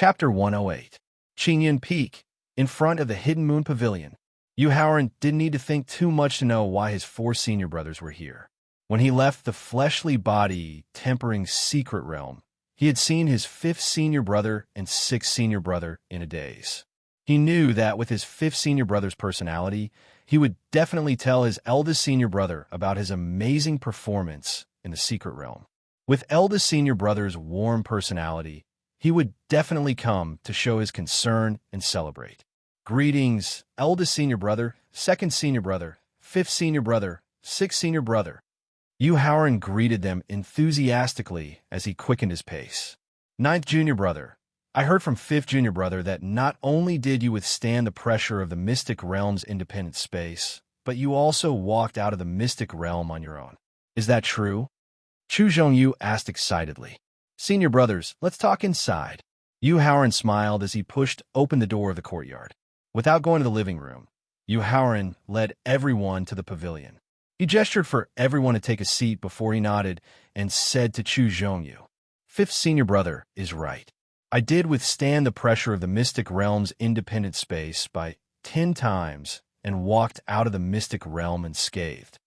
Chapter 108. Chinyan Peak. In front of the Hidden Moon Pavilion, Yu Haoran didn't need to think too much to know why his 4 senior brothers were here. When he left the fleshly body tempering secret realm, he had seen his 5th senior brother and 6th senior brother in a daze. He knew that with his 5th senior brother's personality, he would definitely tell his eldest senior brother about his amazing performance in the secret realm. With eldest senior brother's warm personality, he would definitely come to show his concern and celebrate. Greetings, eldest senior brother, 2nd senior brother, 5th senior brother, 6th senior brother. Yu Haoran greeted them enthusiastically as he quickened his pace. 9th junior brother, I heard from 5th junior brother that not only did you withstand the pressure of the mystic realm's independent space, but you also walked out of the mystic realm on your own. Is that true? Chu Zhongyu asked excitedly. Senior brothers, let's talk inside. Yu Haoran smiled as he pushed open the door of the courtyard. Without going to the living room, Yu Haoran led everyone to the pavilion. He gestured for everyone to take a seat before he nodded and said to Chu Zhongyu, 5th senior brother is right. I did withstand the pressure of the mystic realm's independent space by 10 times and walked out of the mystic realm unscathed.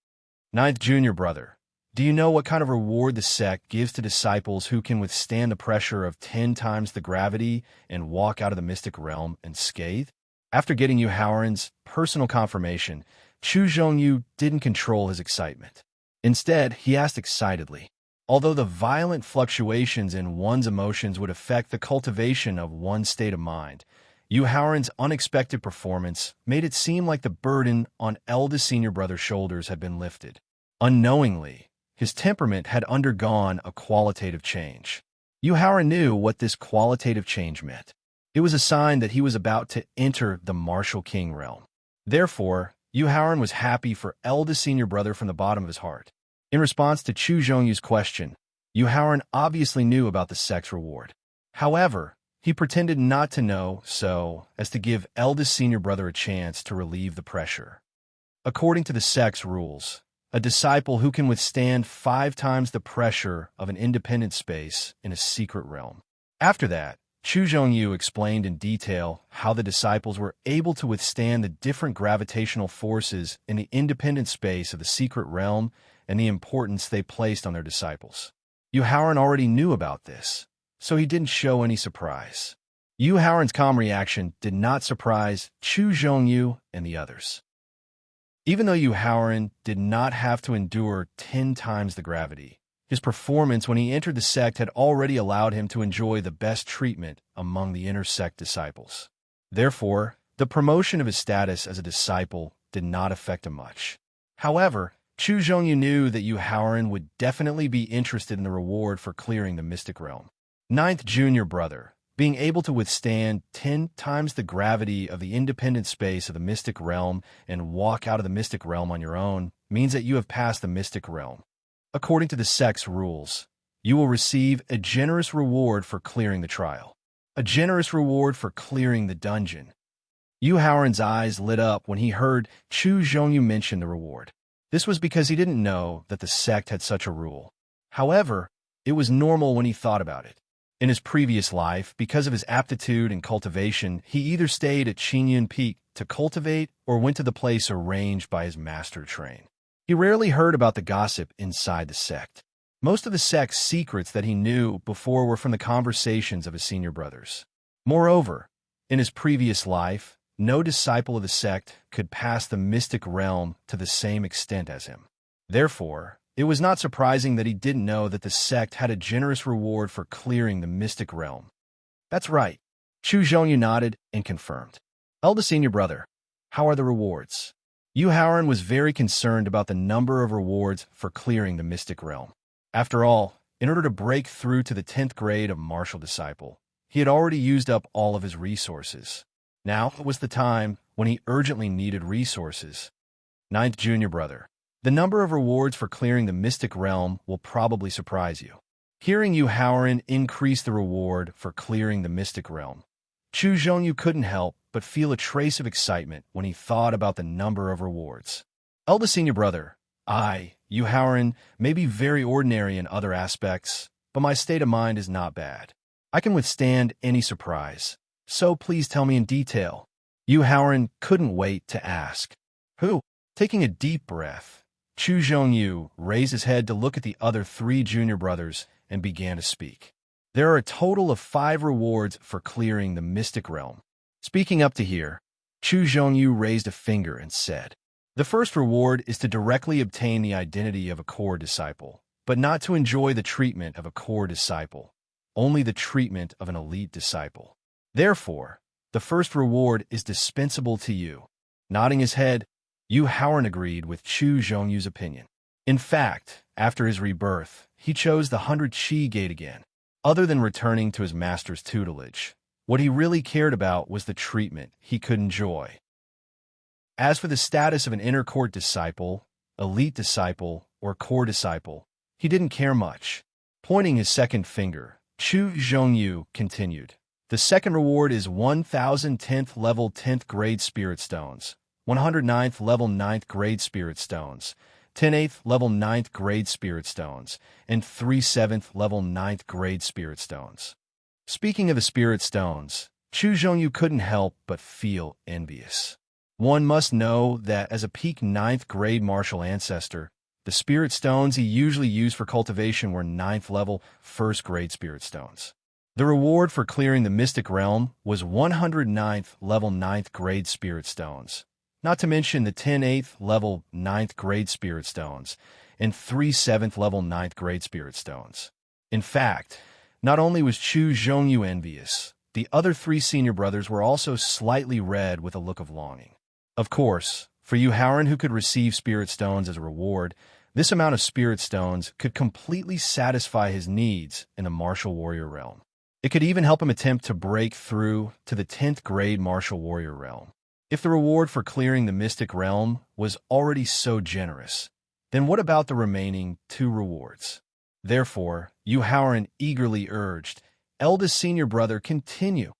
9th junior brother, do you know what kind of reward the sect gives to disciples who can withstand the pressure of 10 times the gravity and walk out of the mystic realm unscathed? After getting Yu Haoran's personal confirmation, Chu Zhongyu didn't control his excitement. Instead, he asked excitedly, although the violent fluctuations in one's emotions would affect the cultivation of one's state of mind, Yu Haoran's unexpected performance made it seem like the burden on eldest senior brother's shoulders had been lifted. Unknowingly, his temperament had undergone a qualitative change. Yu Haoran knew what this qualitative change meant. It was a sign that he was about to enter the martial king realm. Therefore, Yu Haoran was happy for eldest senior brother from the bottom of his heart. In response to Chu Zhongyu's question, Yu Haoran obviously knew about the sect's reward. However, he pretended not to know so as to give eldest senior brother a chance to relieve the pressure. According to the sect's rules, a disciple who can withstand 5 times the pressure of an independent space in a secret realm. After that, Chu Zhongyu explained in detail how the disciples were able to withstand the different gravitational forces in the independent space of the secret realm and the importance they placed on their disciples. Yu Haoran already knew about this, so he didn't show any surprise. Yu Haoran's calm reaction did not surprise Chu Zhongyu and the others. Even though Yu Haoran did not have to endure 10 times the gravity, his performance when he entered the sect had already allowed him to enjoy the best treatment among the inner sect disciples. Therefore, the promotion of his status as a disciple did not affect him much. However, Chu Zhongyu knew that Yu Haoran would definitely be interested in the reward for clearing the mystic realm. 9th junior brother, being able to withstand 10 times the gravity of the independent space of the mystic realm and walk out of the mystic realm on your own means that you have passed the mystic realm. According to the sect's rules, you will receive a generous reward for clearing the trial. A generous reward for clearing the dungeon. Yu Haoran's eyes lit up when he heard Chu Zhongyu mention the reward. This was because he didn't know that the sect had such a rule. However, it was normal when he thought about it. In his previous life, because of his aptitude and cultivation, he either stayed at Chinyan Peak to cultivate or went to the place arranged by his master to train. He rarely heard about the gossip inside the sect. Most of the sect's secrets that he knew before were from the conversations of his senior brothers. Moreover, in his previous life, no disciple of the sect could pass the mystic realm to the same extent as him. Therefore, it was not surprising that he didn't know that the sect had a generous reward for clearing the mystic realm. That's right. Chu Zhongyu nodded and confirmed. Eldest senior brother, how are the rewards? Yu Haoran was very concerned about the number of rewards for clearing the mystic realm. After all, in order to break through to the 10th grade of martial disciple, he had already used up all of his resources. Now was the time when he urgently needed resources. 9th junior brother, the number of rewards for clearing the mystic realm will probably surprise you. Hearing Yu Haoran increase the reward for clearing the mystic realm, Chu Zhongyu couldn't help but feel a trace of excitement when he thought about the number of rewards. Eldest senior brother, Yu Haoran, may be very ordinary in other aspects, but my state of mind is not bad. I can withstand any surprise, so please tell me in detail. Yu Haoran couldn't wait to ask. Who? Taking a deep breath, Chu Zhongyu raised his head to look at the other three junior brothers and began to speak. There are a total of 5 rewards for clearing the mystic realm. Speaking up to here, Chu Zhongyu raised a finger and said, the first reward is to directly obtain the identity of a core disciple, but not to enjoy the treatment of a core disciple, only the treatment of an elite disciple. Therefore, the first reward is dispensable to you. Nodding his head, Yu Haoran agreed with Chu Zhongyu's opinion. In fact, after his rebirth, he chose the 100 Qi gate again. Other than returning to his master's tutelage, what he really cared about was the treatment he could enjoy. As for the status of an inner court disciple, elite disciple, or core disciple, he didn't care much. Pointing his second finger, Chu Zhongyu continued. The second reward is 1010th level 10th grade spirit stones, 109th level 9th grade spirit stones, 10th level 9th grade spirit stones, and 7th level 9th grade spirit stones. Speaking of the spirit stones, Chu Zhongyu couldn't help but feel envious. One must know that as a peak 9th grade martial ancestor, the spirit stones he usually used for cultivation were 9th level 1st grade spirit stones. The reward for clearing the mystic realm was 109th level 9th grade spirit stones, not to mention the 10th level 9th grade spirit stones and 7th level 9th grade spirit stones. In fact, not only was Chu Zhongyu envious, the other 3 senior brothers were also slightly red with a look of longing. Of course, for Yu Haoran, who could receive spirit stones as a reward, this amount of spirit stones could completely satisfy his needs in the martial warrior realm. It could even help him attempt to break through to the 10th grade martial warrior realm. If the reward for clearing the mystic realm was already so generous, then what about the remaining 2 rewards? Therefore, Yu Haoran eagerly urged, eldest senior brother, continue.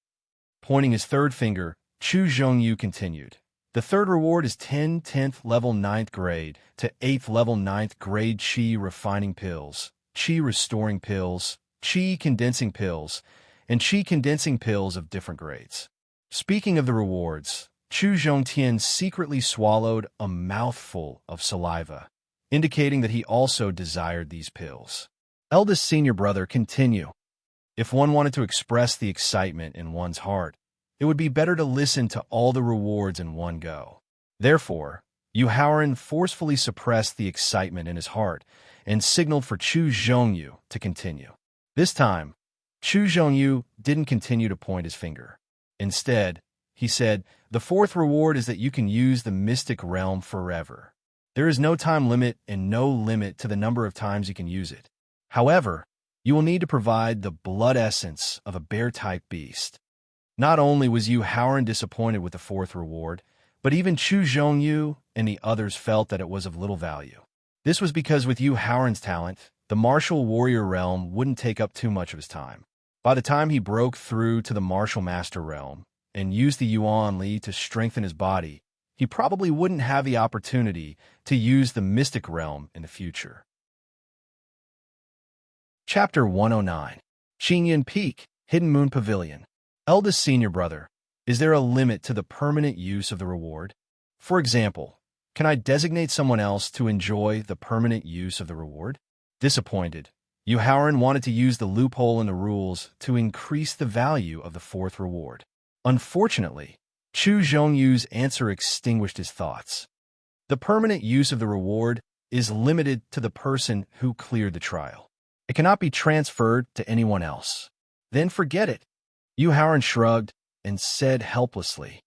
Pointing his third finger, Chu Zhongyu continued. The third reward is 10th level 9th grade to 8th level 9th grade Qi refining pills, Qi restoring pills, Qi condensing pills, and Qi condensing pills of different grades. Speaking of the rewards, Chu Zhongtian secretly swallowed a mouthful of saliva, indicating that he also desired these pills. Eldest senior brother, continue. If one wanted to express the excitement in one's heart, it would be better to listen to all the rewards in one go. Therefore, Yu Haoran forcefully suppressed the excitement in his heart and signaled for Chu Zhongyu to continue. This time, Chu Zhongyu didn't continue to point his finger. Instead, he said, the fourth reward is that you can use the mystic realm forever. There is no time limit and no limit to the number of times you can use it. However, you will need to provide the blood essence of a bear-type beast. Not only was Yu Haoran disappointed with the fourth reward, but even Chu Zhongyu and the others felt that it was of little value. This was because with Yu Haoran's talent, the martial warrior realm wouldn't take up too much of his time. By the time he broke through to the martial master realm and used the Yuan Li to strengthen his body, he probably wouldn't have the opportunity to use the mystic realm in the future. Chapter 109. Qinyan Peak, Hidden Moon Pavilion. Eldest senior brother, is there a limit to the permanent use of the reward? For example, can I designate someone else to enjoy the permanent use of the reward? Disappointed, Yu Haoran wanted to use the loophole in the rules to increase the value of the fourth reward. Unfortunately, Chu Zhongyu's answer extinguished his thoughts. The permanent use of the reward is limited to the person who cleared the trial. It cannot be transferred to anyone else. Then forget it. Yu Haoran shrugged and said helplessly.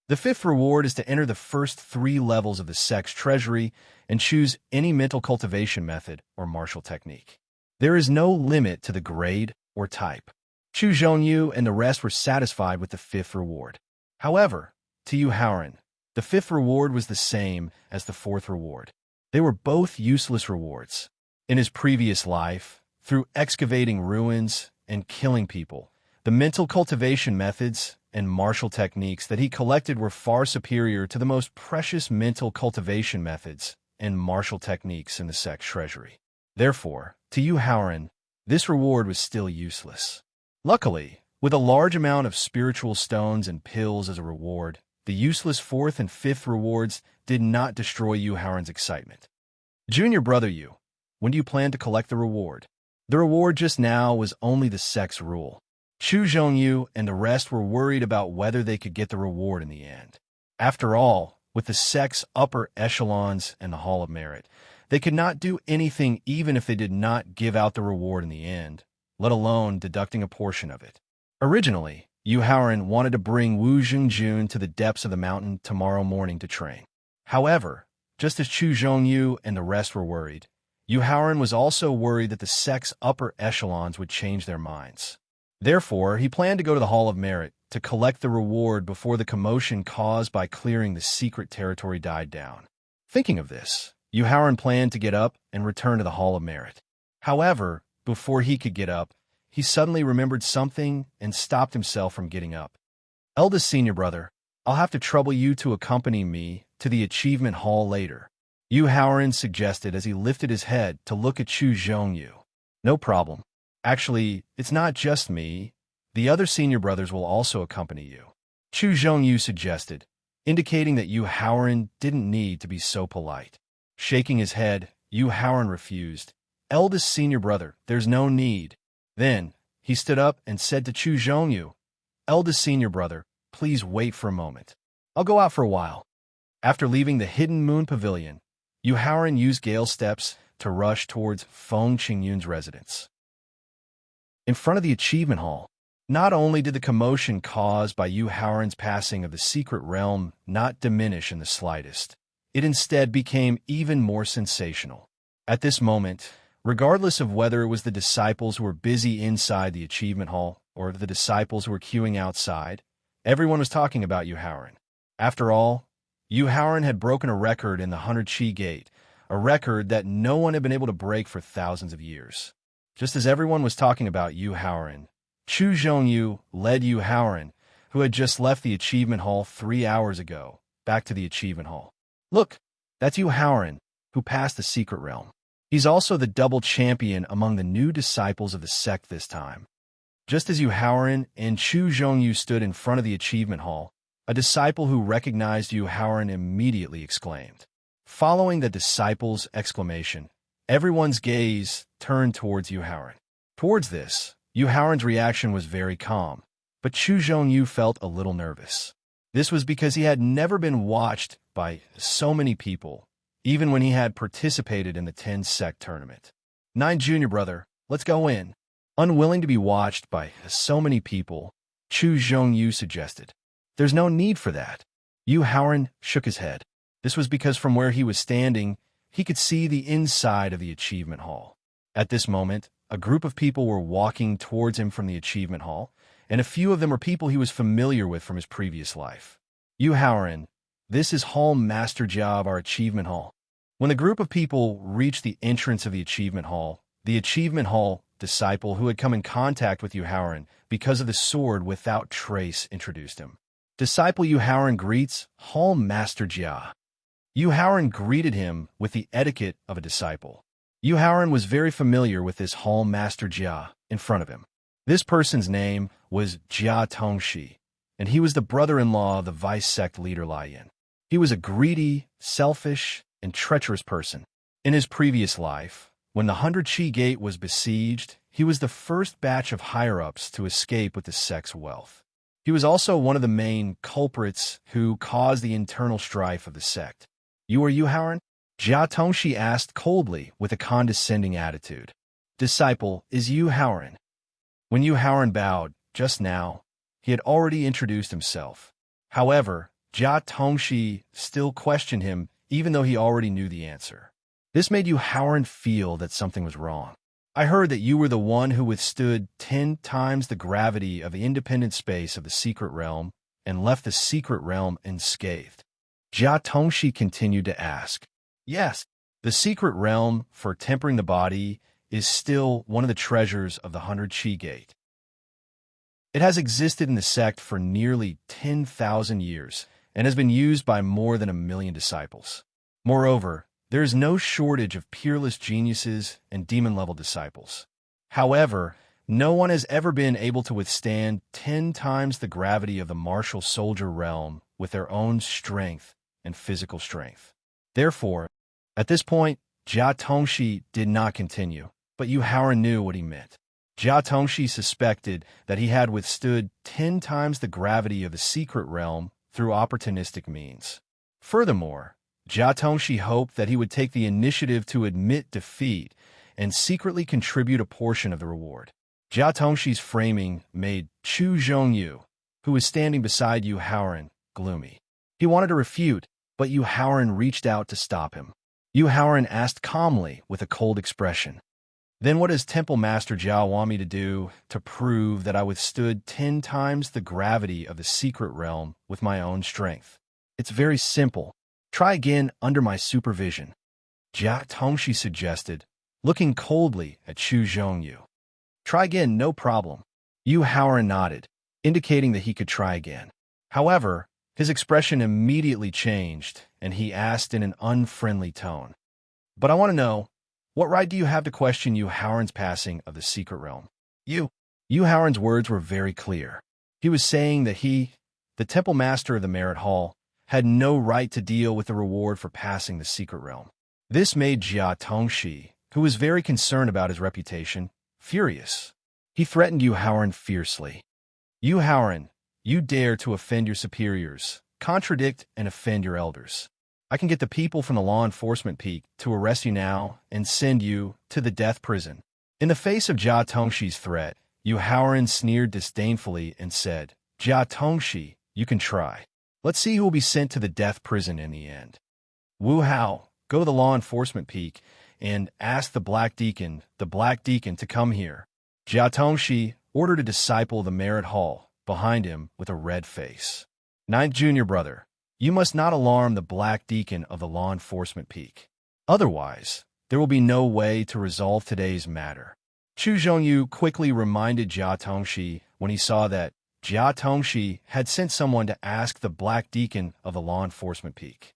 The fifth reward is to enter the first 3 levels of the sect's treasury and choose any mental cultivation method or martial technique. There is no limit to the grade or type. Chu Zhongyu and the rest were satisfied with the fifth reward. However, to Yu Haoran, the fifth reward was the same as the fourth reward. They were both useless rewards. In his previous life, through excavating ruins and killing people, the mental cultivation methods and martial techniques that he collected were far superior to the most precious mental cultivation methods and martial techniques in the sect's treasury. Therefore, to Yu Haoran, this reward was still useless. Luckily, with a large amount of spiritual stones and pills as a reward, the useless fourth and fifth rewards did not destroy Yu Haoran's excitement. Junior brother Yu, when do you plan to collect the reward? The reward just now was only the sex rule. Chu Zhongyu and the rest were worried about whether they could get the reward in the end. After all, with the sex upper echelons and the Hall of Merit, they could not do anything even if they did not give out the reward in the end, let alone deducting a portion of it. Originally, Yu Haoran wanted to bring Wu Xingjun to the depths of the mountain tomorrow morning to train. However, just as Chu Zhongyu and the rest were worried, Yu Haoran was also worried that the sex upper echelons would change their minds. Therefore, he planned to go to the Hall of Merit to collect the reward before the commotion caused by clearing the secret territory died down. Thinking of this, Yu Haoran planned to get up and return to the Hall of Merit. However, before he could get up, he suddenly remembered something and stopped himself from getting up. Eldest senior brother, I'll have to trouble you to accompany me to the Achievement Hall later, Yu Haoran suggested as he lifted his head to look at Chu Zhongyu. No problem. Actually, it's not just me. The other senior brothers will also accompany you, Chu Zhongyu suggested, indicating that Yu Haoran didn't need to be so polite. Shaking his head, Yu Haoran refused. Eldest senior brother, there's no need. Then, he stood up and said to Chu Zhongyu, Eldest senior brother, please wait for a moment. I'll go out for a while. After leaving the Hidden Moon Pavilion, Yu Haoran used gale steps to rush towards Feng Qingyun's residence. In front of the Achievement Hall, not only did the commotion caused by Yu Haoran's passing of the secret realm not diminish in the slightest, it instead became even more sensational. At this moment, regardless of whether it was the disciples who were busy inside the Achievement Hall or the disciples who were queuing outside, everyone was talking about Yu Haoran. After all, Yu Haoran had broken a record in the 100 Qi Gate, a record that no one had been able to break for thousands of years. Just as everyone was talking about Yu Haoran, Chu Zhongyu led Yu Haoran, who had just left the Achievement Hall 3 hours ago, back to the Achievement Hall. Look, that's Yu Haoran, who passed the secret realm. He's also the double champion among the new disciples of the sect this time. Just as Yu Haoran and Chu Zhongyu stood in front of the Achievement Hall, a disciple who recognized Yu Haoran immediately exclaimed. Following the disciple's exclamation, everyone's gaze turned towards Yu Haoran. Towards this, Yu Haoran's reaction was very calm, but Chu Zhongyu felt a little nervous. This was because he had never been watched by so many people, even when he had participated in the 10-sect tournament. 9 junior brother, let's go in. Unwilling to be watched by so many people, Chu Zhongyu suggested. There's no need for that. Yu Haoran shook his head. This was because from where he was standing, he could see the inside of the Achievement Hall. At this moment, a group of people were walking towards him from the Achievement Hall, and a few of them were people he was familiar with from his previous life. Yu Haoran, this is Hall Master Jia of our Achievement Hall. When the group of people reached the entrance of the Achievement Hall disciple who had come in contact with Yu Haoran because of the sword without trace introduced him. Disciple Yu Haoran greets Hall Master Jia. Yu Haoran greeted him with the etiquette of a disciple. Yu Haoran was very familiar with this Hall Master Jia in front of him. This person's name was Jia Tongxi, and he was the brother-in-law of the vice sect leader Lai Yin. He was a greedy, selfish, and treacherous person. In his previous life, when the 100 Qi Gate was besieged, he was the first batch of higher-ups to escape with the sect's wealth. He was also one of the main culprits who caused the internal strife of the sect. You are Yu Haoran? Jia Tongxi asked coldly with a condescending attitude. Disciple is Yu Haoran. When Yu Haoran bowed, just now, he had already introduced himself. However, Jia Tongxi still questioned him even though he already knew the answer. This made Yu Haoran feel that something was wrong. I heard that you were the one who withstood 10 times the gravity of the independent space of the secret realm and left the secret realm unscathed. Jia Tongxi continued to ask. Yes, the secret realm for tempering the body is still one of the treasures of the 100 Qi Gate. It has existed in the sect for nearly 10,000 years and has been used by more than 1 million disciples. Moreover, there is no shortage of peerless geniuses and demon-level disciples. However, No one has ever been able to withstand 10 times the gravity of the martial soldier realm with their own strength and physical strength. Therefore, at this point, Jia Tongxi did not continue, but Yu Haoran knew what he meant. Jia Tongxi suspected that he had withstood 10 times the gravity of the secret realm through opportunistic means. Furthermore, Jia Tongxi hoped that he would take the initiative to admit defeat and secretly contribute a portion of the reward. Jia Tongxi's framing made Chu Zhongyu, who was standing beside Yu Haoran, gloomy. He wanted to refute, but Yu Haoran reached out to stop him. Yu Haoran asked calmly with a cold expression, "Then what does Temple Master Jiao want me to do to prove that I withstood 10 times the gravity of the secret realm with my own strength?" "It's very simple. Try again under my supervision," Jia Tongxi suggested, looking coldly at Chu Zhongyu. "Try again, no problem." Yu Haoran nodded, indicating that he could try again. However, his expression immediately changed, and he asked in an unfriendly tone, "But I want to know, what right do you have to question Yu Haoran's passing of the secret realm?" Yu Haoran's words were very clear. He was saying that he, the Temple Master of the Merit Hall, had no right to deal with the reward for passing the secret realm. This made Jia Tongxi, who was very concerned about his reputation, furious. He threatened Yu Haoran fiercely. "Yu Haoran, you dare to offend your superiors, contradict and offend your elders. I can get the people from the law enforcement peak to arrest you now and send you to the death prison." In the face of Jia Tongxi's threat, Yu Haoran sneered disdainfully and said, "Jia Tongxi, you can try. Let's see who will be sent to the death prison in the end. Wu Hao, go to the law enforcement peak and ask the Black Deacon to come here." Jia Tongxi ordered a disciple of the Merit Hall behind him with a red face. "Ninth junior brother, you must not alarm the Black Deacon of the law enforcement peak. Otherwise, there will be no way to resolve today's matter." Chu Zhongyu quickly reminded Jia Tongxi when he saw that Jia Tongxi had sent someone to ask the Black Deacon of the law enforcement peak.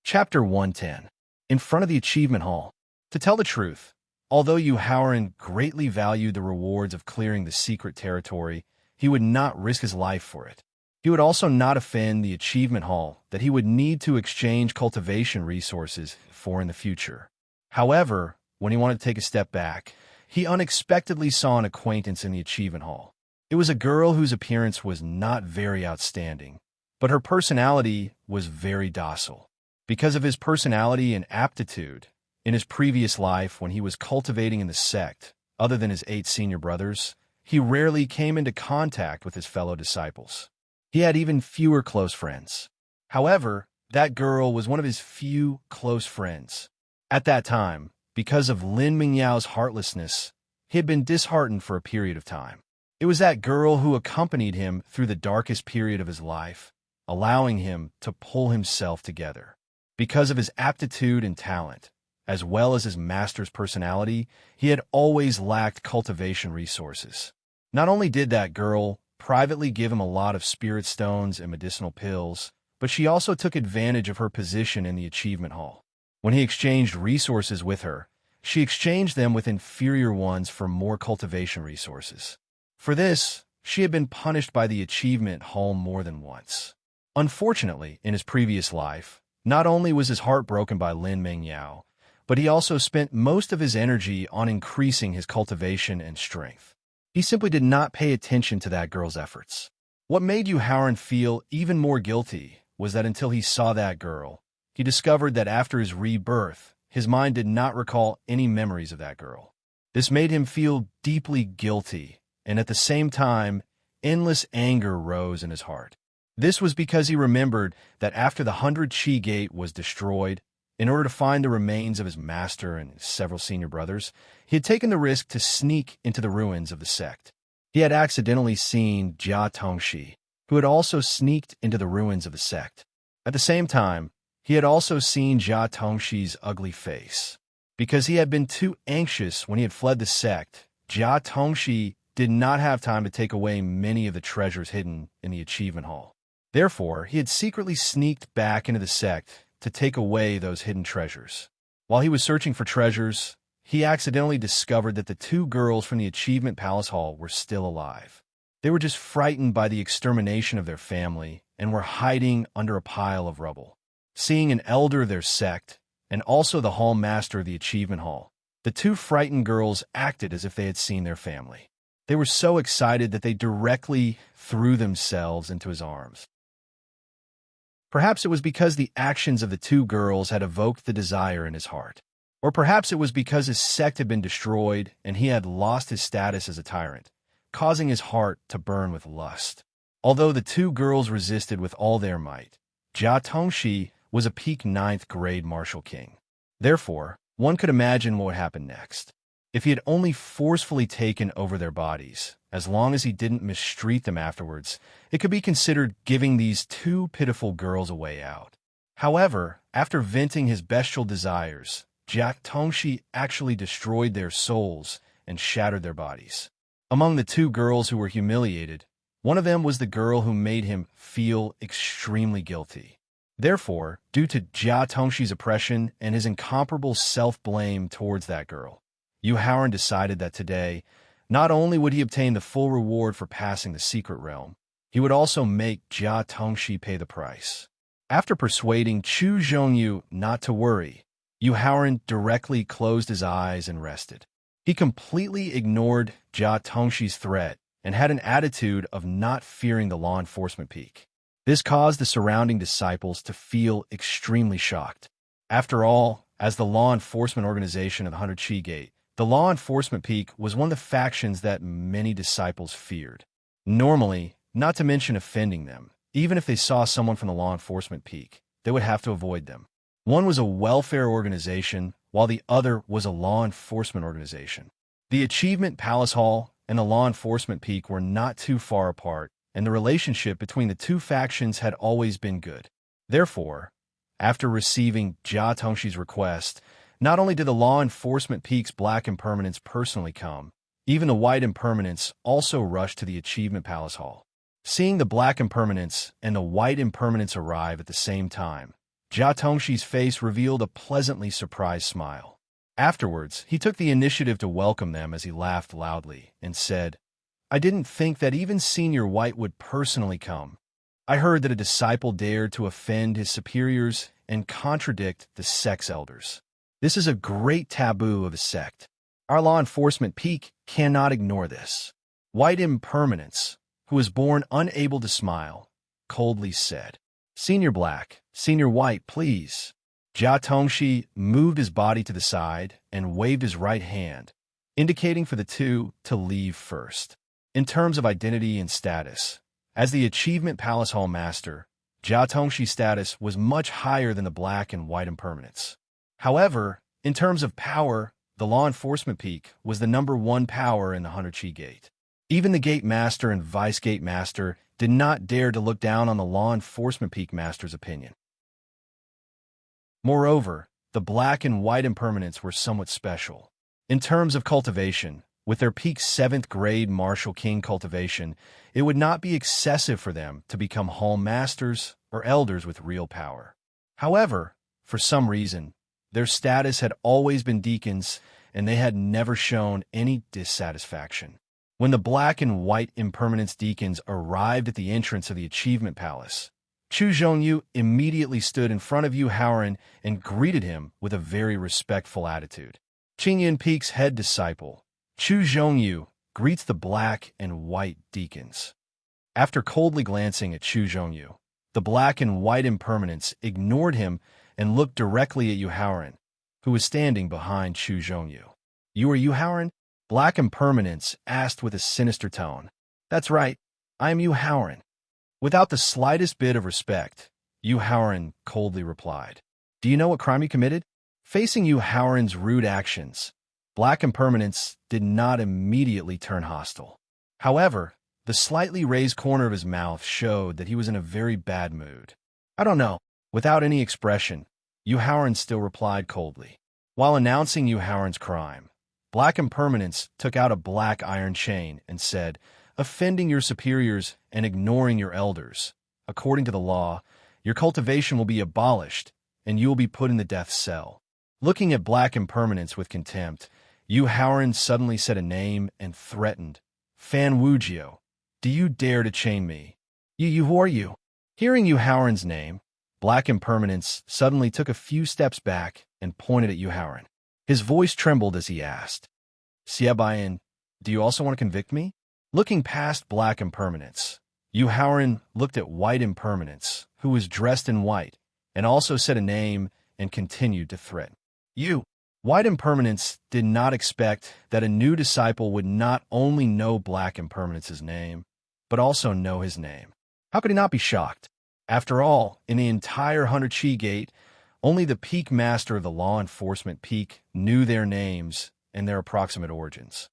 Chapter 110. In front of the Achievement Hall. To tell the truth, although Yu Haoran greatly valued the rewards of clearing the secret territory, he would not risk his life for it. He would also not offend the Achievement Hall that he would need to exchange cultivation resources for in the future. However, when he wanted to take a step back, he unexpectedly saw an acquaintance in the Achievement Hall. It was a girl whose appearance was not very outstanding, but her personality was very docile. Because of his personality and aptitude, in his previous life when he was cultivating in the sect, other than his 8 senior brothers, he rarely came into contact with his fellow disciples. He had even fewer close friends. However, that girl was one of his few close friends. At that time, because of Lin Mingyao's heartlessness, he had been disheartened for a period of time. It was that girl who accompanied him through the darkest period of his life, allowing him to pull himself together. Because of his aptitude and talent, as well as his master's personality, he had always lacked cultivation resources. Not only did that girl privately give him a lot of spirit stones and medicinal pills, but she also took advantage of her position in the Achievement Hall. When he exchanged resources with her, she exchanged them with inferior ones for more cultivation resources. For this, she had been punished by the Achievement Hall more than once. Unfortunately, in his previous life, not only was his heart broken by Lin Mingyao, but he also spent most of his energy on increasing his cultivation and strength. He simply did not pay attention to that girl's efforts. What made Yu Haoran feel even more guilty was that until he saw that girl, he discovered that after his rebirth, his mind did not recall any memories of that girl. This made him feel deeply guilty, and at the same time, endless anger rose in his heart. This was because he remembered that after the 100 Qi Gate was destroyed, in order to find the remains of his master and his several senior brothers, he had taken the risk to sneak into the ruins of the sect. He had accidentally seen Jia Tongxi, who had also sneaked into the ruins of the sect. At the same time, he had also seen Jia Tongxi's ugly face. Because he had been too anxious when he had fled the sect, Jia Tongxi did not have time to take away many of the treasures hidden in the Achievement Hall. Therefore, he had secretly sneaked back into the sect to take away those hidden treasures. While he was searching for treasures, he accidentally discovered that the two girls from the Achievement Palace Hall were still alive. They were just frightened by the extermination of their family and were hiding under a pile of rubble. Seeing an elder of their sect, and also the hall master of the Achievement Hall, the two frightened girls acted as if they had seen their family. They were so excited that they directly threw themselves into his arms. Perhaps it was because the actions of the two girls had evoked the desire in his heart. Or perhaps it was because his sect had been destroyed and he had lost his status as a tyrant, causing his heart to burn with lust. Although the two girls resisted with all their might, Jia Tongxi was a peak 9th grade martial king. Therefore, one could imagine what would happen next. If he had only forcefully taken over their bodies, as long as he didn't mistreat them afterwards, it could be considered giving these two pitiful girls a way out. However, after venting his bestial desires, Jia Tongxi actually destroyed their souls and shattered their bodies. Among the two girls who were humiliated, one of them was the girl who made him feel extremely guilty. Therefore, due to Jia Tongxi's oppression and his incomparable self-blame towards that girl, Yu Haoran decided that today, not only would he obtain the full reward for passing the secret realm, he would also make Jia Tongxi pay the price. After persuading Chu Zhongyu not to worry, Yu Haoran directly closed his eyes and rested. He completely ignored Jia Tongxi's threat and had an attitude of not fearing the law enforcement peak. This caused the surrounding disciples to feel extremely shocked. After all, as the law enforcement organization of the 100 Chi Gate, the law enforcement peak was one of the factions that many disciples feared. Normally, not to mention offending them, even if they saw someone from the law enforcement peak, they would have to avoid them. One was a welfare organization, while the other was a law enforcement organization. The Achievement Palace Hall and the law enforcement peak were not too far apart, and the relationship between the two factions had always been good. Therefore, after receiving Jia Tongxi's request, not only did the law enforcement peak's black impermanents personally come, even the white impermanents also rushed to the Achievement Palace Hall. Seeing the black impermanents and the white impermanents arrive at the same time, Jia Tongxi's face revealed a pleasantly surprised smile. Afterwards, he took the initiative to welcome them as he laughed loudly and said, "I didn't think that even Senior White would personally come. I heard that a disciple dared to offend his superiors and contradict the sect's elders. This is a great taboo of the sect. Our law enforcement peak cannot ignore this." White Impermanence, who was born unable to smile, coldly said, "Senior Black, Senior White, please." Jia Tongxi moved his body to the side and waved his right hand, indicating for the two to leave first. In terms of identity and status, as the Achievement Palace Hall Master, Jia Tongxi's status was much higher than the black and white impermanents. However, in terms of power, the law enforcement peak was the #1 power in the 100 Chi Gate. Even the Gate Master and Vice Gate Master did not dare to look down on the law enforcement peak master's opinion. Moreover, the black and white impermanents were somewhat special. In terms of cultivation, with their peak 7th grade martial king cultivation, it would not be excessive for them to become hall masters or elders with real power. However, for some reason, their status had always been deacons, and they had never shown any dissatisfaction. When the black and white impermanence deacons arrived at the entrance of the Achievement Palace, Chu Zhongyu immediately stood in front of Yu Haoran and greeted him with a very respectful attitude. Qingyan Peak's head disciple, Chu Zhongyu, greets the black and white deacons. After coldly glancing at Chu Zhongyu, the black and white impermanents ignored him and looked directly at Yu Haoran, who was standing behind Chu Zhongyu. "You are Yu Haoran?" Black impermanence asked with a sinister tone. "That's right, I am Yu Haoran." Without the slightest bit of respect, Yu Haoran coldly replied, "Do you know what crime you committed?" Facing Yu Haoran's rude actions, black impermanence did not immediately turn hostile. However, the slightly raised corner of his mouth showed that he was in a very bad mood. "I don't know." Without any expression, Yu Haoran still replied coldly. While announcing Yu Haoran's crime, black impermanence took out a black iron chain and said, "Offending your superiors and ignoring your elders. According to the law, your cultivation will be abolished, and you will be put in the death cell." Looking at black impermanence with contempt, Yu Haoran suddenly said a name and threatened, Fan Wujio, do you dare to chain me? You, who are you? Hearing Yu Haoran's name, Black Impermanence suddenly took a few steps back and pointed at Yu Haoran. His voice trembled as he asked, Xiebayan, do you also want to convict me? Looking past Black Impermanence, Yu Haoran looked at White Impermanence, who was dressed in white, and also said a name and continued to threaten. You. White Impermanence did not expect that a new disciple would not only know Black Impermanence's name, but also know his name. How could he not be shocked? After all, in the entire 100 Chi Gate, only the peak master of the law enforcement peak knew their names and their approximate origins.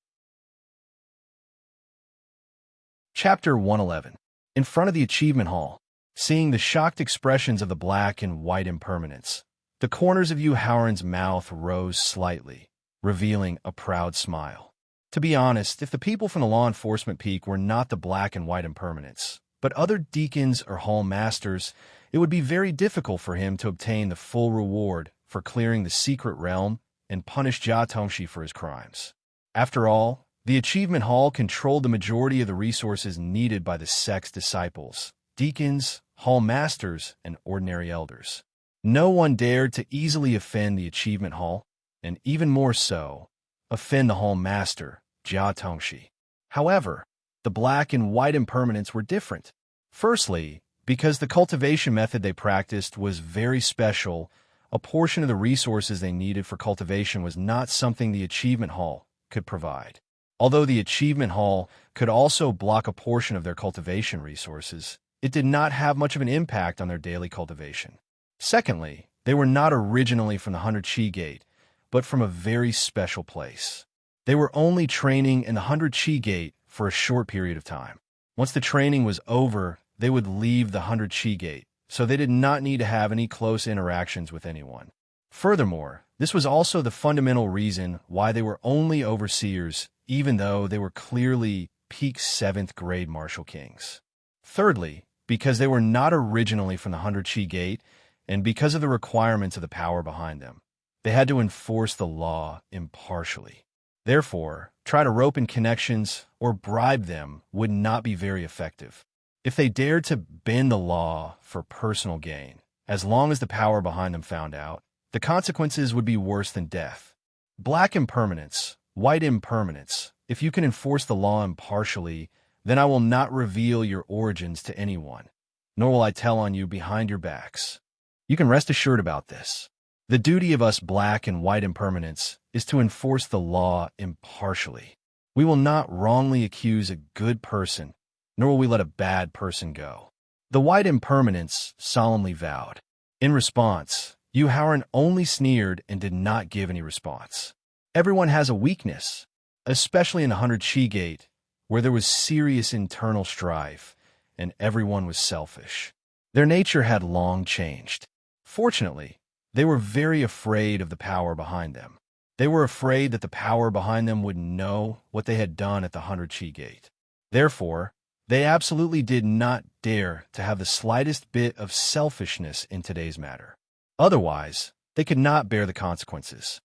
Chapter 111. In front of the Achievement Hall, seeing the shocked expressions of the Black and White Impermanence, the corners of Yu Haoran's mouth rose slightly, revealing a proud smile. To be honest, if the people from the law enforcement peak were not the Black and White Impermanence, but other deacons or hall masters, it would be very difficult for him to obtain the full reward for clearing the secret realm and punish Jia Tongxi for his crimes. After all, the Achievement Hall controlled the majority of the resources needed by the sect's disciples, deacons, hall masters, and ordinary elders. No one dared to easily offend the Achievement Hall, and even more so, offend the hall master, Jia Tongxi. However, the Black and White Impermanents were different. Firstly, because the cultivation method they practiced was very special, a portion of the resources they needed for cultivation was not something the Achievement Hall could provide. Although the Achievement Hall could also block a portion of their cultivation resources, it did not have much of an impact on their daily cultivation. Secondly, they were not originally from the 100 Chi Gate, but from a very special place. They were only training in the 100 Chi Gate for a short period of time. Once the training was over, they would leave the 100 Chi Gate, so they did not need to have any close interactions with anyone. Furthermore, this was also the fundamental reason why they were only overseers, even though they were clearly peak 7th grade martial kings. Thirdly, because they were not originally from the 100 Chi Gate, and because of the requirements of the power behind them, they had to enforce the law impartially. Therefore, try to rope in connections or bribe them would not be very effective. If they dared to bend the law for personal gain, as long as the power behind them found out, the consequences would be worse than death. Black Impermanence, White Impermanence, if you can enforce the law impartially, then I will not reveal your origins to anyone, nor will I tell on you behind your backs. You can rest assured about this. The duty of us Black and White Impermanents is to enforce the law impartially. We will not wrongly accuse a good person, nor will we let a bad person go. The White Impermanents solemnly vowed. In response, Yu Haoran only sneered and did not give any response. Everyone has a weakness, especially in the 100 Chi Gate, where there was serious internal strife, and everyone was selfish. Their nature had long changed. Fortunately, they were very afraid of the power behind them. They were afraid that the power behind them would know what they had done at the 100 Chi Gate. Therefore, they absolutely did not dare to have the slightest bit of selfishness in today's matter. Otherwise, they could not bear the consequences.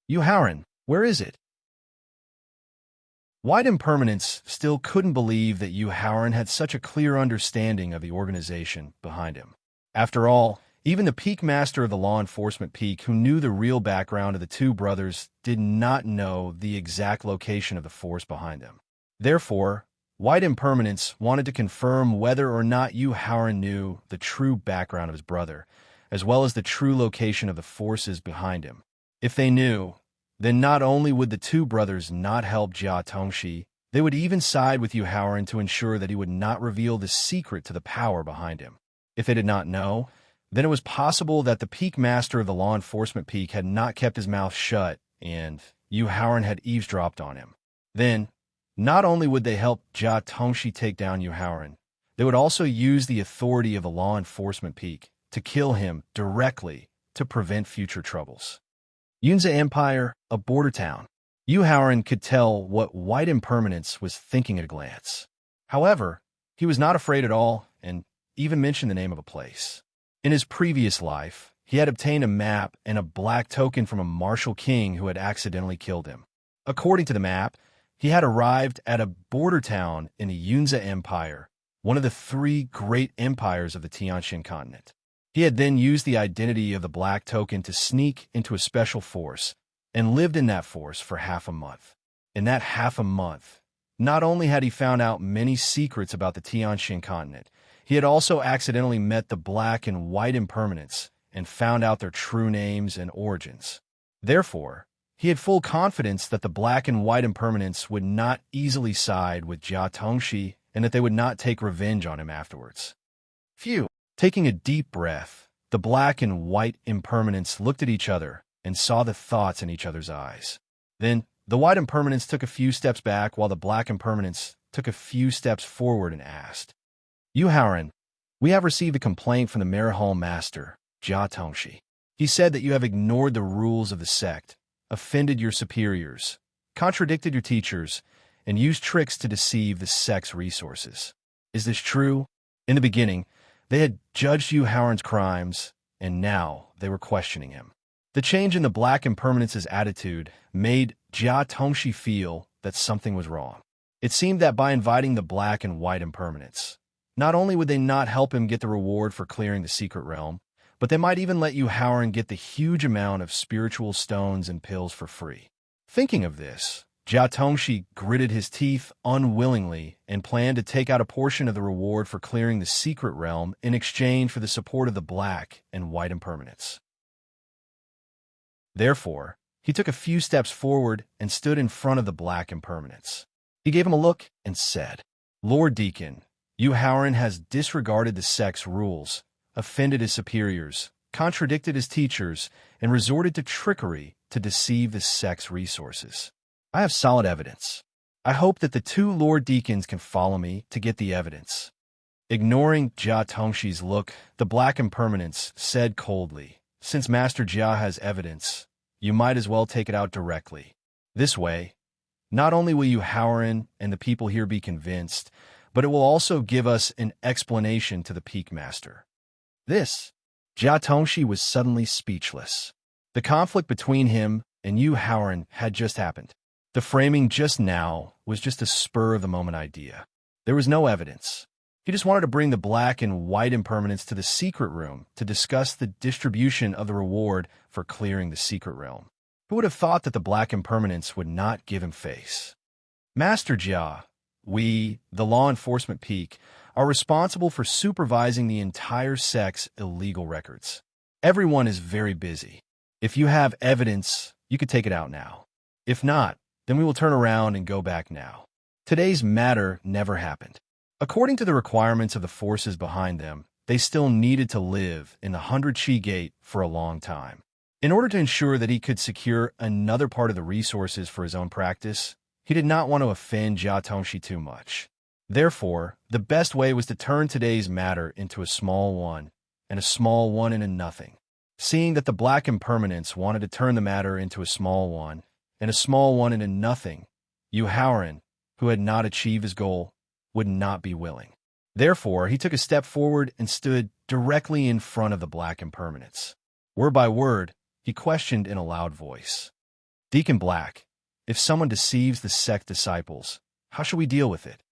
Yu Haoran, where is it? White Impermanence still couldn't believe that Yu Haoran had such a clear understanding of the organization behind him. After all, even the peak master of the law enforcement peak, who knew the real background of the two brothers, did not know the exact location of the force behind them. Therefore, White Impermanence wanted to confirm whether or not Yu Haoran knew the true background of his brother, as well as the true location of the forces behind him. If they knew, then not only would the two brothers not help Jia Tongxi, they would even side with Yu Haoran to ensure that he would not reveal the secret to the power behind him. If they did not know, then it was possible that the peak master of the law enforcement peak had not kept his mouth shut and Yu Haoran had eavesdropped on him. Then, not only would they help Jia Tongxi take down Yu Haoran, they would also use the authority of the law enforcement peak to kill him directly to prevent future troubles. Yunza Empire, a border town. Yu Haoran could tell what White Impermanence was thinking at a glance. However, he was not afraid at all and even mentioned the name of a place. In his previous life, he had obtained a map and a black token from a martial king who had accidentally killed him. According to the map, he had arrived at a border town in the Yunza Empire, one of the three great empires of the Tianxian continent. He had then used the identity of the Black Token to sneak into a special force and lived in that force for half a month. In that half a month, not only had he found out many secrets about the Tianxian continent, he had also accidentally met the Black and White Impermanents and found out their true names and origins. Therefore, he had full confidence that the Black and White Impermanents would not easily side with Jia Tongxi and that they would not take revenge on him afterwards. Phew! Taking a deep breath, the Black and White Impermanents looked at each other and saw the thoughts in each other's eyes. Then, the White Impermanents took a few steps back while the Black Impermanents took a few steps forward and asked, "Yu Haoran, we have received a complaint from the Marahol Master, Jia Tongxi. He said that you have ignored the rules of the sect, offended your superiors, contradicted your teachers, and used tricks to deceive the sect's resources. Is this true? In the beginning, they had judged Yu Haoran's crimes, and now they were questioning him." The change in the Black Impermanence's attitude made Jia Tongxi feel that something was wrong. It seemed that by inviting the Black and White Impermanents, not only would they not help him get the reward for clearing the secret realm, but they might even let Yu Haoran get the huge amount of spiritual stones and pills for free. Thinking of this, Jia Tongxi gritted his teeth unwillingly and planned to take out a portion of the reward for clearing the secret realm in exchange for the support of the Black and White Impermanents. Therefore, he took a few steps forward and stood in front of the Black Impermanents. He gave him a look and said, "Lord Deacon, Yu Haoran has disregarded the sect's rules, offended his superiors, contradicted his teachers, and resorted to trickery to deceive the sect's resources. I have solid evidence. I hope that the two Lord Deacons can follow me to get the evidence." Ignoring Jia Tongxi's look, the Black Impermanents said coldly, "Since Master Jia has evidence, you might as well take it out directly. This way, not only will Yu Haoran and the people here be convinced, but it will also give us an explanation to the Peak Master." Jia Tongxi was suddenly speechless. The conflict between him and Yu Haoran had just happened. The framing just now was just a spur-of-the-moment idea. There was no evidence. He just wanted to bring the Black and White Impermanents to the secret room to discuss the distribution of the reward for clearing the secret realm. Who would have thought that the Black Impermanents would not give him face? "Master Jia, we, the law enforcement peak, are responsible for supervising the entire sect's illegal records. Everyone is very busy. If you have evidence, you could take it out now. If not, then we will turn around and go back now." Today's matter never happened. According to the requirements of the forces behind them, they still needed to live in the 100 Qi Gate for a long time. In order to ensure that he could secure another part of the resources for his own practice, he did not want to offend Jia Tongxi too much. Therefore, the best way was to turn today's matter into a small one, and a small one into nothing. Seeing that the Black Impermanents wanted to turn the matter into a small one, and a small one into nothing, Yu Haoran, who had not achieved his goal, would not be willing. Therefore, he took a step forward and stood directly in front of the Black Impermanents. Word by word, he questioned in a loud voice, "Deacon Black, if someone deceives the sect disciples, how shall we deal with it?"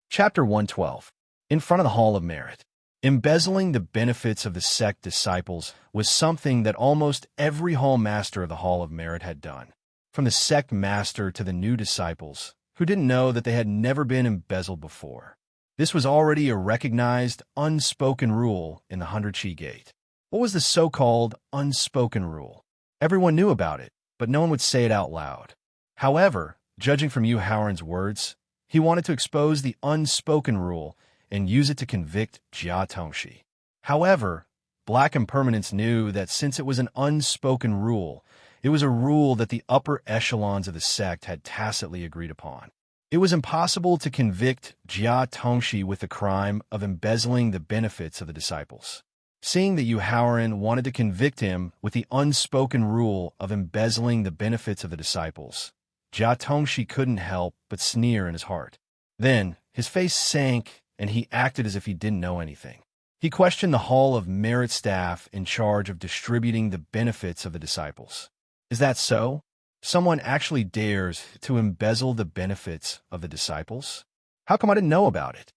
Chapter 112. In front of the Hall of Merit. Embezzling the benefits of the sect disciples was something that almost every hall master of the Hall of Merit had done. From the sect master to the new disciples, who didn't know that they had never been embezzled before. This was already a recognized, unspoken rule in the 100 Qi Gate. What was the so-called unspoken rule? Everyone knew about it, but no one would say it out loud. However, judging from Yu Haoran's words, he wanted to expose the unspoken rule and use it to convict Jia Tongxi. However, Black Impermanents knew that since it was an unspoken rule, it was a rule that the upper echelons of the sect had tacitly agreed upon. It was impossible to convict Jia Tongxi with the crime of embezzling the benefits of the disciples. Seeing that Yu Haoran wanted to convict him with the unspoken rule of embezzling the benefits of the disciples, Jia Tongxi couldn't help but sneer in his heart. Then, his face sank and he acted as if he didn't know anything. He questioned the Hall of Merit staff in charge of distributing the benefits of the disciples. Is that so? Someone actually dares to embezzle the benefits of the disciples? How come I didn't know about it?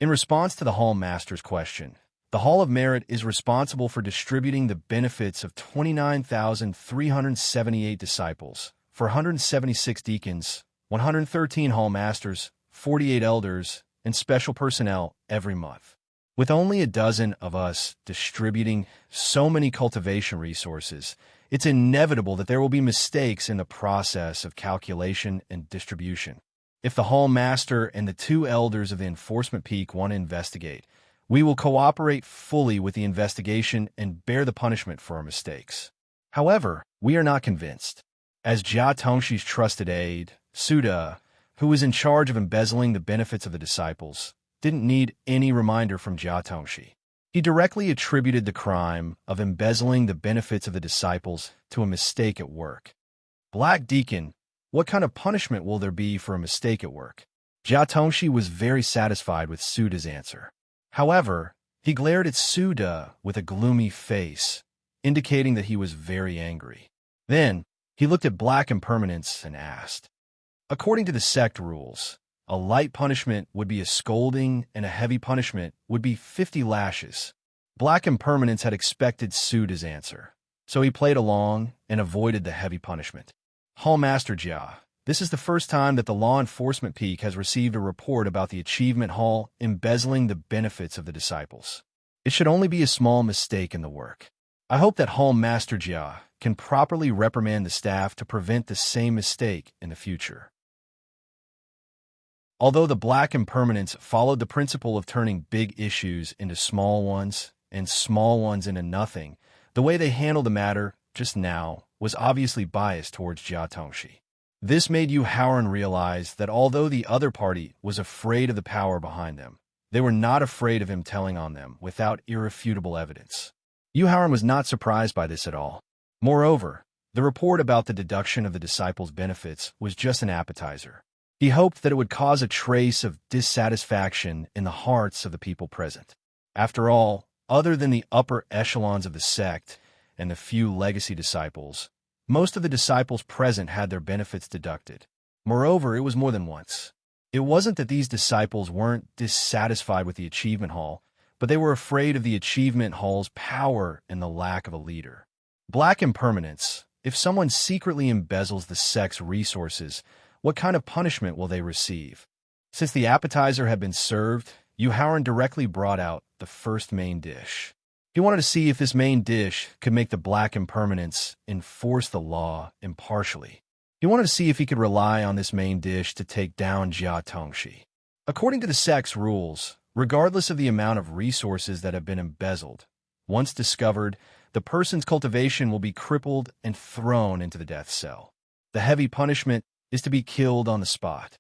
In response to the Hall Master's question, the Hall of Merit is responsible for distributing the benefits of 29,378 disciples for 176 deacons, 113 Hall Masters, 48 elders, and special personnel every month. With only a dozen of us distributing so many cultivation resources, it's inevitable that there will be mistakes in the process of calculation and distribution. If the Hall Master and the 2 elders of the enforcement peak want to investigate, we will cooperate fully with the investigation and bear the punishment for our mistakes. However, we are not convinced. As Jia Tongshi's trusted aide, Suda, who was in charge of embezzling the benefits of the disciples, didn't need any reminder from Jia Tongshi. He directly attributed the crime of embezzling the benefits of the disciples to a mistake at work. Black Deacon, what kind of punishment will there be for a mistake at work? Jia Tongshi was very satisfied with Suda's answer. However, he glared at Suda with a gloomy face, indicating that he was very angry. Then, he looked at Black Impermanence and asked, according to the sect rules, a light punishment would be a scolding and a heavy punishment would be 50 lashes. Black Impermanence had expected Suda's answer, so he played along and avoided the heavy punishment. Hall Master Jia, this is the first time that the Law Enforcement Peak has received a report about the Achievement Hall embezzling the benefits of the disciples. It should only be a small mistake in the work. I hope that Hall Master Jia can properly reprimand the staff to prevent the same mistake in the future. Although the Black Impermanence followed the principle of turning big issues into small ones and small ones into nothing, the way they handled the matter just now was obviously biased towards Jia Tongshi. This made Yu Haoran realize that although the other party was afraid of the power behind them, they were not afraid of him telling on them without irrefutable evidence. Yu Haoran was not surprised by this at all. Moreover, the report about the deduction of the disciples' benefits was just an appetizer. He hoped that it would cause a trace of dissatisfaction in the hearts of the people present. After all, other than the upper echelons of the sect and the few legacy disciples, most of the disciples present had their benefits deducted. Moreover, it was more than once. It wasn't that these disciples weren't dissatisfied with the Achievement Hall, but they were afraid of the Achievement Hall's power and the lack of a leader. Black Impermanence, if someone secretly embezzles the sect's resources, what kind of punishment will they receive? Since the appetizer had been served, Yu Haoran directly brought out the first main dish. He wanted to see if this main dish could make the Black Impermanence enforce the law impartially. He wanted to see if he could rely on this main dish to take down Jia Tongshi. According to the sect's rules, regardless of the amount of resources that have been embezzled, once discovered, the person's cultivation will be crippled and thrown into the death cell. The heavy punishment is to be killed on the spot.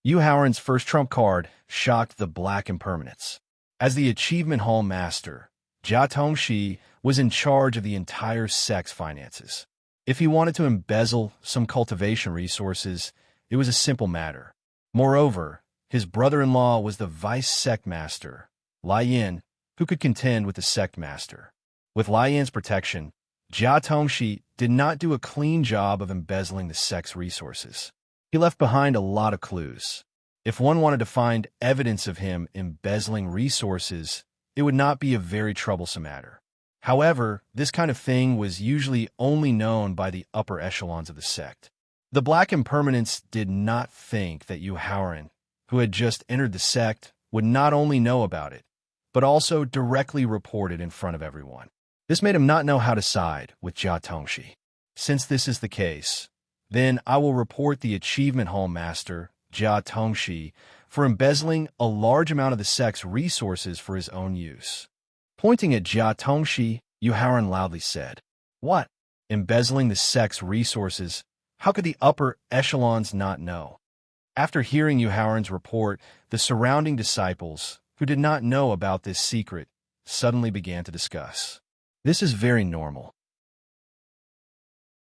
Yu Haoran's first trump card shocked the Black Impermanence. As the Achievement Hall Master, Jia Tongshi was in charge of the entire sect's finances. If he wanted to embezzle some cultivation resources, it was a simple matter. Moreover, his brother-in-law was the vice sect master, Lai Yin, who could contend with the sect master. With Lai Yin's protection, Jia Tongshi did not do a clean job of embezzling the sect's resources. He left behind a lot of clues. If one wanted to find evidence of him embezzling resources, it would not be a very troublesome matter. However, this kind of thing was usually only known by the upper echelons of the sect. The Black Impermanence did not think that Yu Haoran, who had just entered the sect, would not only know about it, but also directly report it in front of everyone. This made him not know how to side with Jia Tongshi. Since this is the case, then I will report the Achievement Hall Master, Jia Tongshi, for embezzling a large amount of the sect's resources for his own use. Pointing at Jia Tongshi, Yu Haoran loudly said, "What? Embezzling the sect's resources? How could the upper echelons not know?" After hearing Yu Haoran's report, the surrounding disciples, who did not know about this secret, suddenly began to discuss. This is very normal.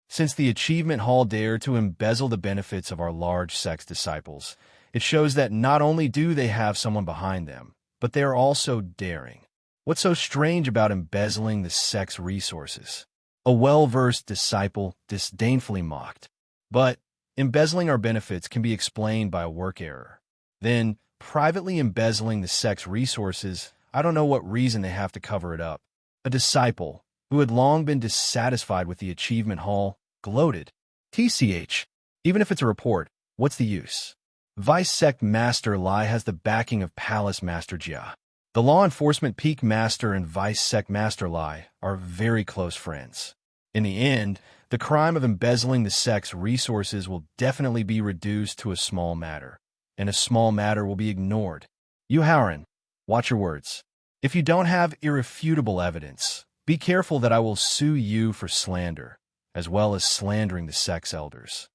Since the Achievement Hall dared to embezzle the benefits of our large sect's disciples, it shows that not only do they have someone behind them, but they are also daring. What's so strange about embezzling the sect's resources? A well-versed disciple disdainfully mocked. But embezzling our benefits can be explained by a work error. Then, privately embezzling the sect's resources, I don't know what reason they have to cover it up. A disciple, who had long been dissatisfied with the achievement hall, gloated. TCH, even if it's a report, what's the use? Vice Sect Master Lai has the backing of Palace Master Jia. The law enforcement peak master and Vice Sect Master Lai are very close friends. In the end, the crime of embezzling the sect's resources will definitely be reduced to a small matter, and a small matter will be ignored. Yu Haoran, watch your words. If you don't have irrefutable evidence, be careful that I will sue you for slander, as well as slandering the sect's elders.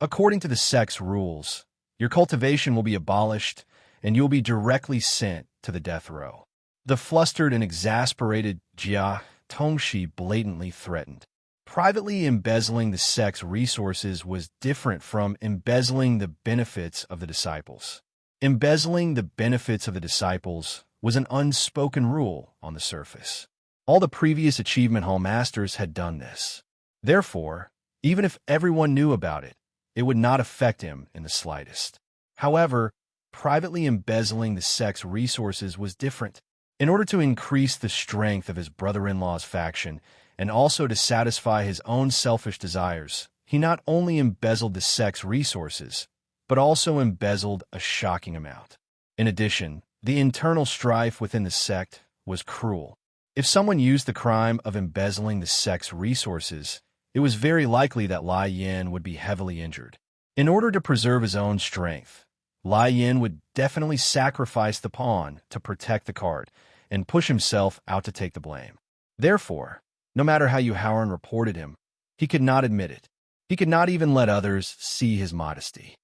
According to the sect's rules, your cultivation will be abolished, and you'll be directly sent to the death row. The flustered and exasperated Jia Tongxi blatantly threatened. Privately embezzling the sect's resources was different from embezzling the benefits of the disciples. Embezzling the benefits of the disciples was an unspoken rule on the surface. All the previous Achievement Hall masters had done this. Therefore, even if everyone knew about it, it would not affect him in the slightest. However, privately embezzling the sect's resources was different. In order to increase the strength of his brother-in-law's faction, and also to satisfy his own selfish desires, he not only embezzled the sect's resources, but also embezzled a shocking amount. In addition, the internal strife within the sect was cruel. If someone used the crime of embezzling the sect's resources, it was very likely that Lai Yin would be heavily injured. In order to preserve his own strength, Lai Yin would definitely sacrifice the pawn to protect the card and push himself out to take the blame. Therefore, no matter how Yu Haoran reported him, he could not admit it. He could not even let others see his modesty.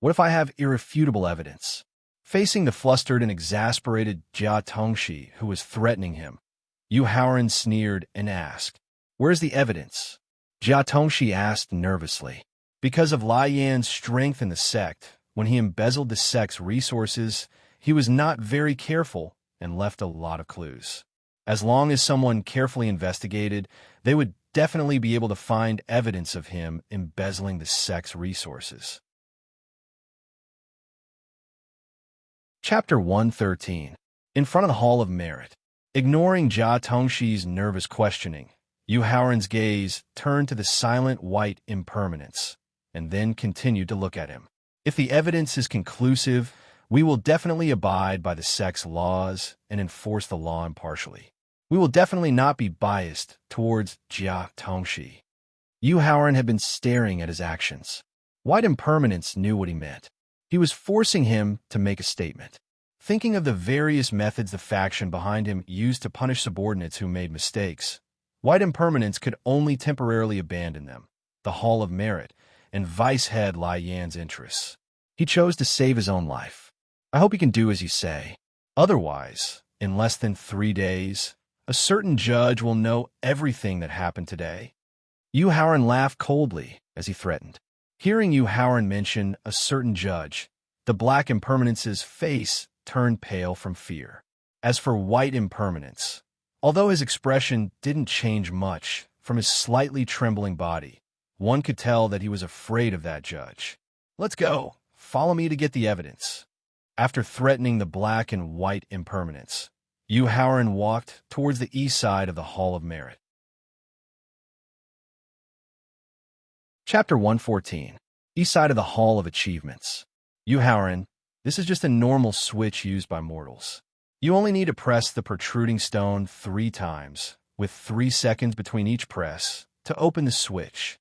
What if I have irrefutable evidence? Facing the flustered and exasperated Jia Tongxi, who was threatening him, Yu Haoran sneered and asked, "Where's the evidence?" Jia Tongxi asked nervously. Because of Lai Yan's strength in the sect, when he embezzled the sect's resources, he was not very careful and left a lot of clues. As long as someone carefully investigated, they would definitely be able to find evidence of him embezzling the sect's resources. Chapter 113. In front of the Hall of Merit. Ignoring Jia Tongxi's nervous questioning, Yu Haoran's gaze turned to the silent white impermanence, and then continued to look at him. If the evidence is conclusive, we will definitely abide by the sect's laws and enforce the law impartially. We will definitely not be biased towards Jia Tongxi. Yu Haoran had been staring at his actions. White impermanence knew what he meant. He was forcing him to make a statement. Thinking of the various methods the faction behind him used to punish subordinates who made mistakes, White impermanence could only temporarily abandon them, the Hall of Merit, and vice head Lai Yan's interests. He chose to save his own life. I hope he can do as you say. Otherwise, in less than 3 days, a certain judge will know everything that happened today. Yu Haoran laughed coldly as he threatened. Hearing Yu Haoran mention a certain judge, the black impermanence's face turned pale from fear. As for white impermanence, although his expression didn't change much from his slightly trembling body, one could tell that he was afraid of that judge. Let's go. Follow me to get the evidence. After threatening the black and white impermanence, Yu Haoran walked towards the east side of the Hall of Merit. Chapter 114. East side of the Hall of Achievements. Yu Haoran, this is just a normal switch used by mortals. You only need to press the protruding stone 3 times, with 3 seconds between each press, to open the switch.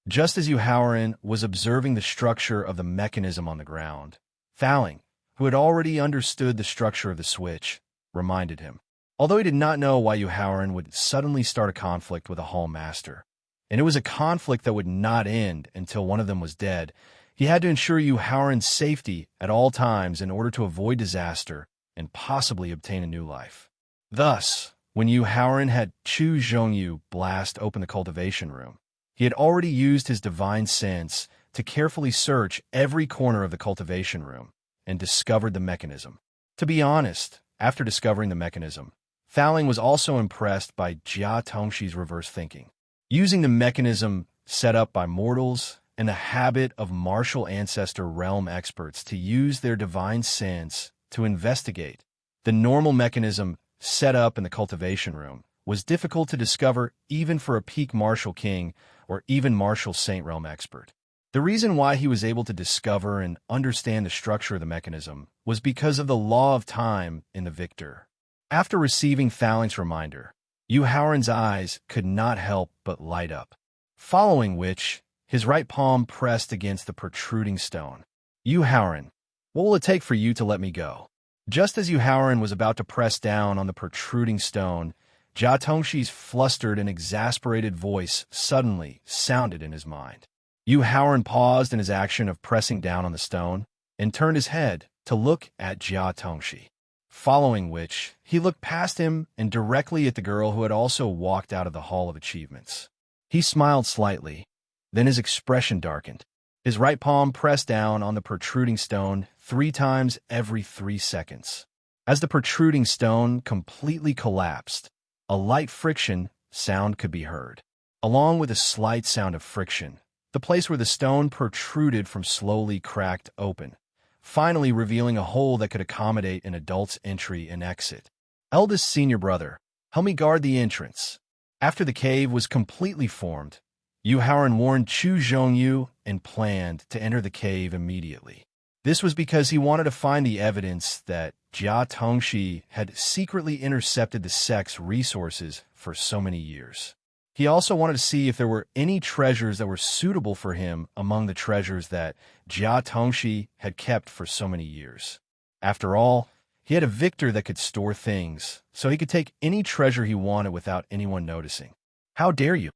Just as Yu Haoran was observing the structure of the mechanism on the ground, Thaling, who had already understood the structure of the switch, reminded him. Although he did not know why Yu Haoran would suddenly start a conflict with a hall master, and it was a conflict that would not end until one of them was dead, he had to ensure Yu Haoran's safety at all times in order to avoid disaster and possibly obtain a new life. Thus, when Yu Haoran had Chu Zhongyu blast open the cultivation room, he had already used his divine sense to carefully search every corner of the cultivation room and discovered the mechanism. To be honest, after discovering the mechanism, Thowling was also impressed by Jia Tongshi's reverse thinking. Using the mechanism set up by mortals and the habit of martial ancestor realm experts to use their divine sense to investigate, the normal mechanism set up in the cultivation room was difficult to discover even for a peak martial king or even martial saint realm expert. The reason why he was able to discover and understand the structure of the mechanism was because of the law of time in the victor. After receiving Thowling's reminder, Yu Haoran's eyes could not help but light up, following which his right palm pressed against the protruding stone. Yu Haoran, what will it take for you to let me go? Just as Yu Haoran was about to press down on the protruding stone, Jia Tongshi's flustered and exasperated voice suddenly sounded in his mind. Yu Haoran paused in his action of pressing down on the stone and turned his head to look at Jia Tongshi, following which he looked past him and directly at the girl who had also walked out of the Hall of Achievements. He smiled slightly, then his expression darkened. His right palm pressed down on the protruding stone 3 times every 3 seconds. As the protruding stone completely collapsed, a light friction sound could be heard. Along with a slight sound of friction, the place where the stone protruded from slowly cracked open, finally revealing a hole that could accommodate an adult's entry and exit. Eldest senior brother, help me guard the entrance. After the cave was completely formed, Yu Haoran warned Chu Zhongyu and planned to enter the cave immediately. This was because he wanted to find the evidence that Jia Tongshi had secretly intercepted the sect's resources for so many years. He also wanted to see if there were any treasures that were suitable for him among the treasures that Jia Tongshi had kept for so many years. After all, he had a victor that could store things, so he could take any treasure he wanted without anyone noticing. How dare you?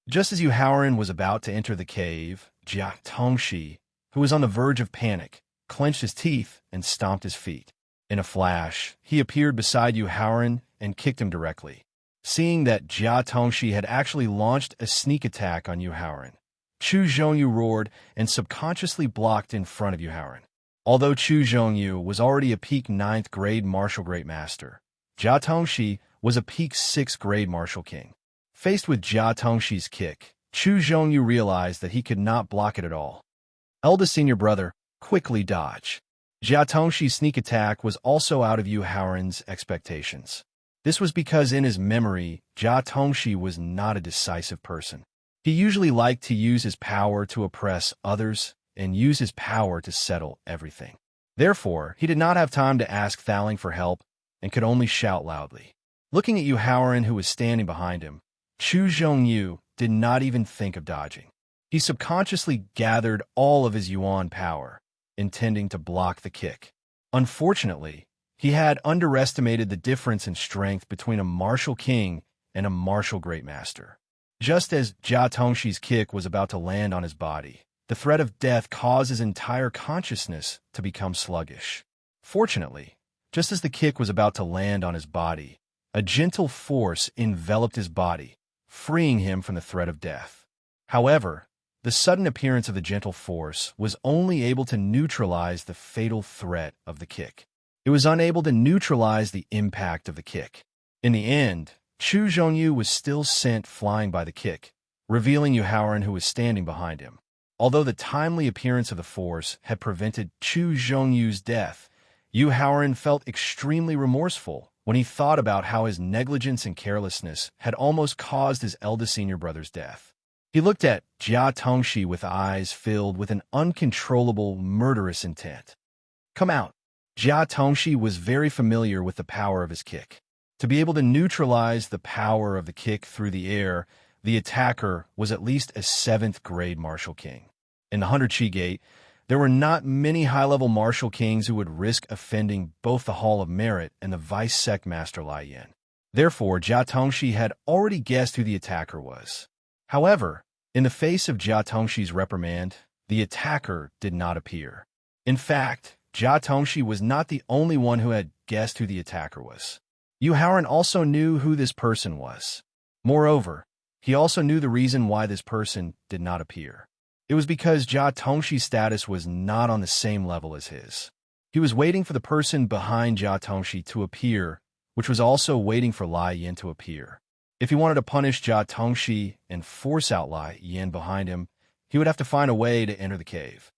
Just as Yu Haoran was about to enter the cave, Jia Tongshi, who was on the verge of panic, clenched his teeth and stomped his feet. In a flash, he appeared beside Yu Haoran and kicked him directly. Seeing that Jia Tongshi had actually launched a sneak attack on Yu Haoran, Chu Zhongyu roared and subconsciously blocked in front of Yu Haoran. Although Chu Zhongyu was already a peak 9th grade martial great master, Jia Tongshi was a peak 6th grade martial king. Faced with Jia Tongshi's kick, Chu Zhongyu realized that he could not block it at all. Eldest senior brother, quickly dodge. Jia Tongshi's sneak attack was also out of Yu Haoran's expectations. This was because in his memory, Jia Tongshi was not a decisive person. He usually liked to use his power to oppress others and use his power to settle everything. Therefore, he did not have time to ask Thowling for help and could only shout loudly. Looking at Yu Haoran, who was standing behind him, Chu Zhongyu did not even think of dodging. He subconsciously gathered all of his Yuan power, intending to block the kick. Unfortunately, he had underestimated the difference in strength between a martial king and a martial great master. Just as Jia Tongshi's kick was about to land on his body, the threat of death caused his entire consciousness to become sluggish. Fortunately, just as the kick was about to land on his body, a gentle force enveloped his body, freeing him from the threat of death. However, the sudden appearance of the gentle force was only able to neutralize the fatal threat of the kick. It was unable to neutralize the impact of the kick. In the end, Chu Zhongyu was still sent flying by the kick, revealing Yu Haoran, who was standing behind him. Although the timely appearance of the force had prevented Chu Zhongyu's death, Yu Haoran felt extremely remorseful when he thought about how his negligence and carelessness had almost caused his eldest senior brother's death. He looked at Jia Tongshi with eyes filled with an uncontrollable, murderous intent. Come out. Jia Tongshi was very familiar with the power of his kick. To be able to neutralize the power of the kick through the air, the attacker was at least a 7th grade martial king. In the 100 Chi Gate, there were not many high-level martial kings who would risk offending both the Hall of Merit and the Vice Sect Master Lai Yin. Therefore, Jia Tongshi had already guessed who the attacker was. However, in the face of Jia Tongshi's reprimand, the attacker did not appear. In fact, Jia Tongshi was not the only one who had guessed who the attacker was. Yu Haoran also knew who this person was. Moreover, he also knew the reason why this person did not appear. It was because Jia Tongshi's status was not on the same level as his. He was waiting for the person behind Jia Tongshi to appear which was also waiting for Lai Yin to appear. If he wanted to punish Jia Tongxi and force out Lai Yin behind him, he would have to find a way to enter the cave.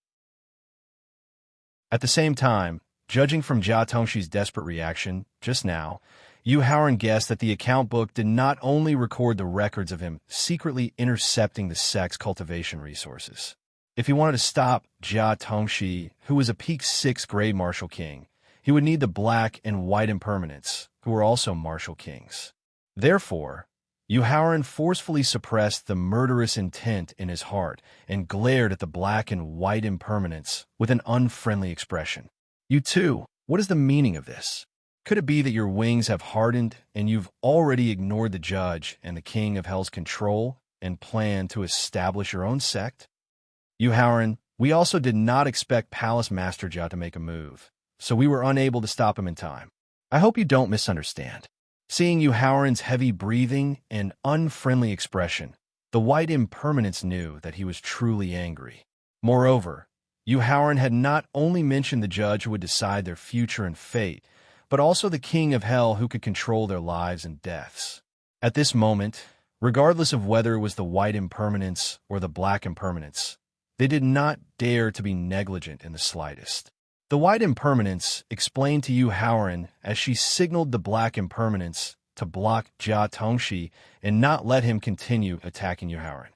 At the same time, judging from Jia Tongxi's desperate reaction just now, Yu Haoran guessed that the account book did not only record the records of him secretly intercepting the sect's cultivation resources. If he wanted to stop Jia Tongxi, who was a peak 6th grade martial king, he would need the black and white impermanents, who were also martial kings. Therefore, Yu Haoran forcefully suppressed the murderous intent in his heart and glared at the black and white impermanents with an unfriendly expression. You too, what is the meaning of this? Could it be that your wings have hardened and you've already ignored the judge and the king of hell's control and plan to establish your own sect? Yu Haoran, we also did not expect Palace Master Jia to make a move, so we were unable to stop him in time. I hope you don't misunderstand. Seeing Yu Haoran's heavy breathing and unfriendly expression, the white impermanents knew that he was truly angry. Moreover, Yu Haoran had not only mentioned the judge who would decide their future and fate, but also the king of hell who could control their lives and deaths. At this moment, regardless of whether it was the white impermanents or the black impermanents, they did not dare to be negligent in the slightest. The white impermanents explained to Yu Haoran as she signaled the black impermanents to block Jia Tongxi and not let him continue attacking Yu Haoran.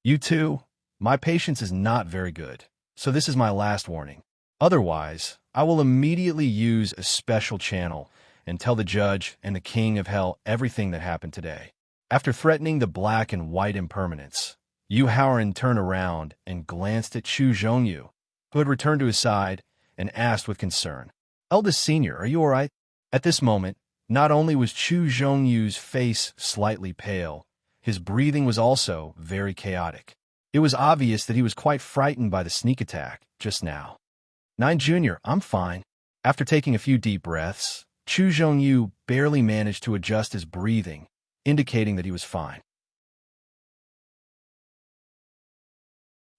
You too, my patience is not very good, so this is my last warning. Otherwise, I will immediately use a special channel and tell the judge and the king of hell everything that happened today. After threatening the black and white impermanents, Yu Haoran turned around and glanced at Chu Zhongyu, who had returned to his side, and asked with concern, "Eldest Senior, are you all right?" At this moment, not only was Chu Zhongyu's face slightly pale, his breathing was also very chaotic. It was obvious that he was quite frightened by the sneak attack just now. "Nine Junior, I'm fine." After taking a few deep breaths, Chu Zhongyu barely managed to adjust his breathing, indicating that he was fine.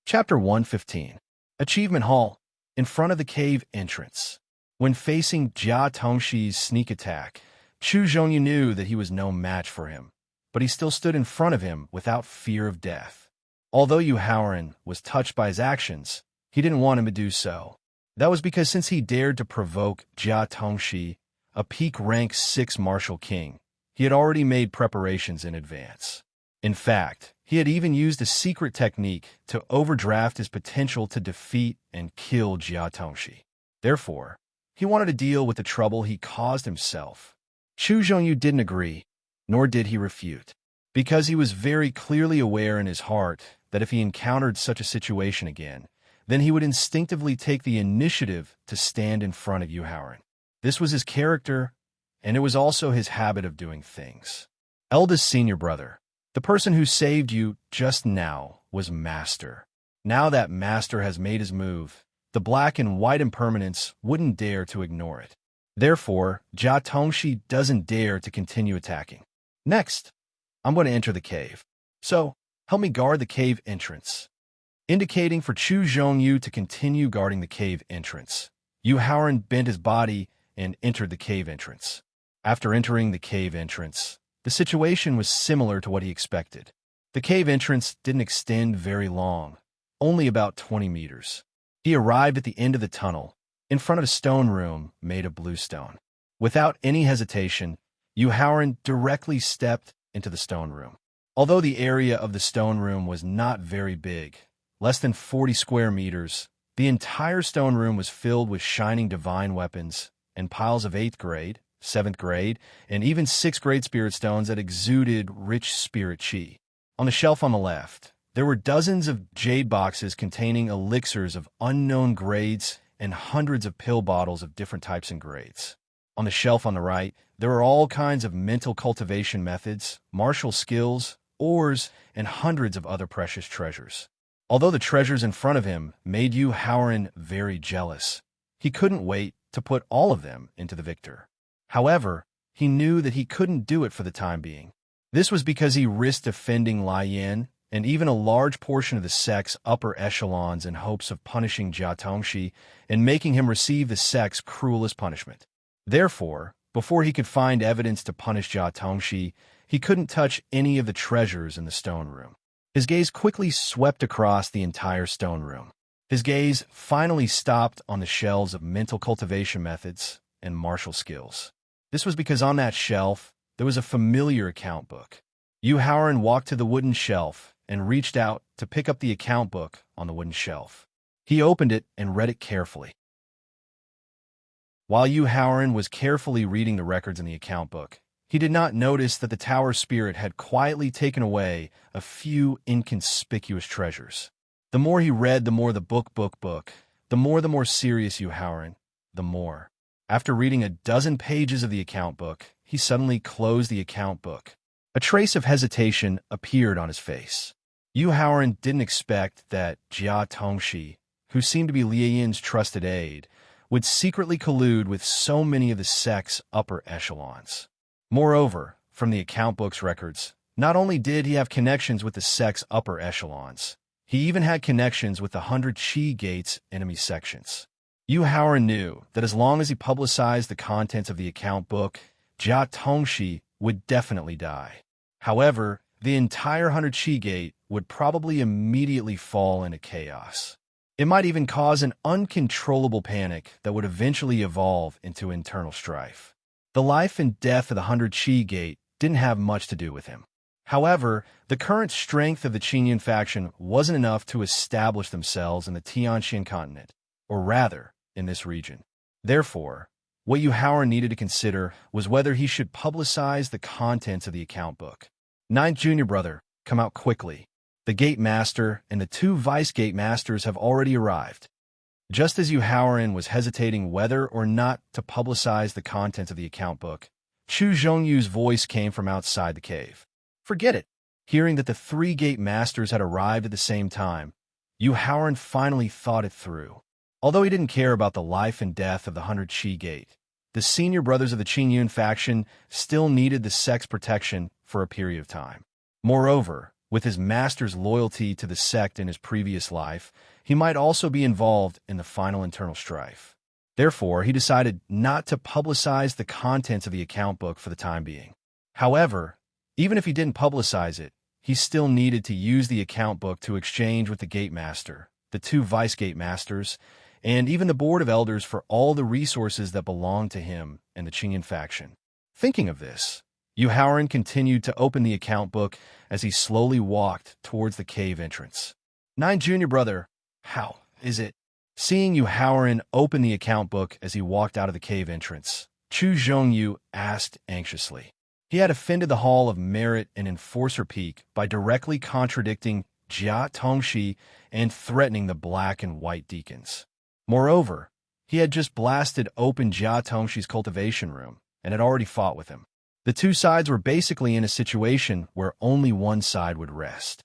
Chapter 115. Achievement Hall. In front of the cave entrance. When facing Jia Tongxi's sneak attack, Chu Zhongyu knew that he was no match for him, but he still stood in front of him without fear of death. Although Yu Haoran was touched by his actions, he didn't want him to do so. That was because since he dared to provoke Jia Tongxi, a peak rank 6 martial king, he had already made preparations in advance. In fact, he had even used a secret technique to overdraft his potential to defeat and kill Jia Tongxi. Therefore, he wanted to deal with the trouble he caused himself. Chu Zhongyu didn't agree, nor did he refute, because he was very clearly aware in his heart that if he encountered such a situation again, then he would instinctively take the initiative to stand in front of Yu Haoran. This was his character, and it was also his habit of doing things. Eldest Senior Brother. The person who saved you just now was Master. Now that Master has made his move, the black and white impermanents wouldn't dare to ignore it. Therefore, Jia Tongxi doesn't dare to continue attacking. Next, I'm going to enter the cave. So, help me guard the cave entrance. Indicating for Chu Zhongyu to continue guarding the cave entrance, Yu Haoran bent his body and entered the cave entrance. After entering the cave entrance, the situation was similar to what he expected. The cave entrance didn't extend very long, only about 20 meters. He arrived at the end of the tunnel, in front of a stone room made of blue stone. Without any hesitation, Yu Haoran directly stepped into the stone room. Although the area of the stone room was not very big, less than 40 square meters, the entire stone room was filled with shining divine weapons and piles of 8th grade, 7th grade, and even 6th grade spirit stones that exuded rich spirit chi. On the shelf on the left, there were dozens of jade boxes containing elixirs of unknown grades and hundreds of pill bottles of different types and grades. On the shelf on the right, there were all kinds of mental cultivation methods, martial skills, ores, and hundreds of other precious treasures. Although the treasures in front of him made Yu Haoran very jealous, he couldn't wait to put all of them into the victor. However, he knew that he couldn't do it for the time being. This was because he risked offending Lai Yin and even a large portion of the sect's upper echelons in hopes of punishing Jia Tongxi and making him receive the sect's cruelest punishment. Therefore, Before he could find evidence to punish Jia Tongxi, he couldn't touch any of the treasures in the stone room. His gaze quickly swept across the entire stone room. His gaze finally stopped on the shelves of mental cultivation methods and martial skills. This was because on that shelf, there was a familiar account book. Yu Haoran walked to the wooden shelf and reached out to pick up the account book on the wooden shelf. He opened it and read it carefully. While Yu Haoran was carefully reading the records in the account book, he did not notice that the tower spirit had quietly taken away a few inconspicuous treasures. The more he read, the more the book, the more serious Yu Haoran, the more. After reading a dozen pages of the account book, he suddenly closed the account book. A trace of hesitation appeared on his face. Yu Haoran didn't expect that Jia Tongxi, who seemed to be Liu Yin's trusted aide, would secretly collude with so many of the sect's upper echelons. Moreover, from the account book's records, not only did he have connections with the sect's upper echelons, he even had connections with the 100 Qi Gate's enemy sections. Yu Haoran knew that as long as he publicized the contents of the account book, Jia Tongxi would definitely die. However, the entire 100 Qi Gate would probably immediately fall into chaos. It might even cause an uncontrollable panic that would eventually evolve into internal strife. The life and death of the 100 Qi Gate didn't have much to do with him. However, the current strength of the Qinyan faction wasn't enough to establish themselves in the Tianxian continent, or rather, in this region. Therefore, what Yu Haoran needed to consider was whether he should publicize the contents of the account book. Ninth junior brother, come out quickly. The gate master and the 2 vice gate masters have already arrived. Just as Yu Haoran was hesitating whether or not to publicize the contents of the account book, Chu Zhongyu's voice came from outside the cave. Forget it. Hearing that the 3 gate masters had arrived at the same time, Yu Haoran finally thought it through. Although he didn't care about the life and death of the 100 Qi Gate, the senior brothers of the Qingyun faction still needed the sect's protection for a period of time. Moreover, with his master's loyalty to the sect in his previous life, he might also be involved in the final internal strife. Therefore, he decided not to publicize the contents of the account book for the time being. However, even if he didn't publicize it, he still needed to use the account book to exchange with the gate master, the 2 vice gate masters, and even the board of elders for all the resources that belonged to him and the Qingyun faction. Thinking of this, Yu Haoran continued to open the account book as he slowly walked towards the cave entrance. Nine junior brother, how is it? Seeing Yu Haoran open the account book as he walked out of the cave entrance, Chu Zhongyu asked anxiously. He had offended the Hall of Merit and Enforcer Peak by directly contradicting Jia Tongxi and threatening the black and white deacons. Moreover, he had just blasted open Jia Tongxi's cultivation room and had already fought with him. The 2 sides were basically in a situation where only one side would rest.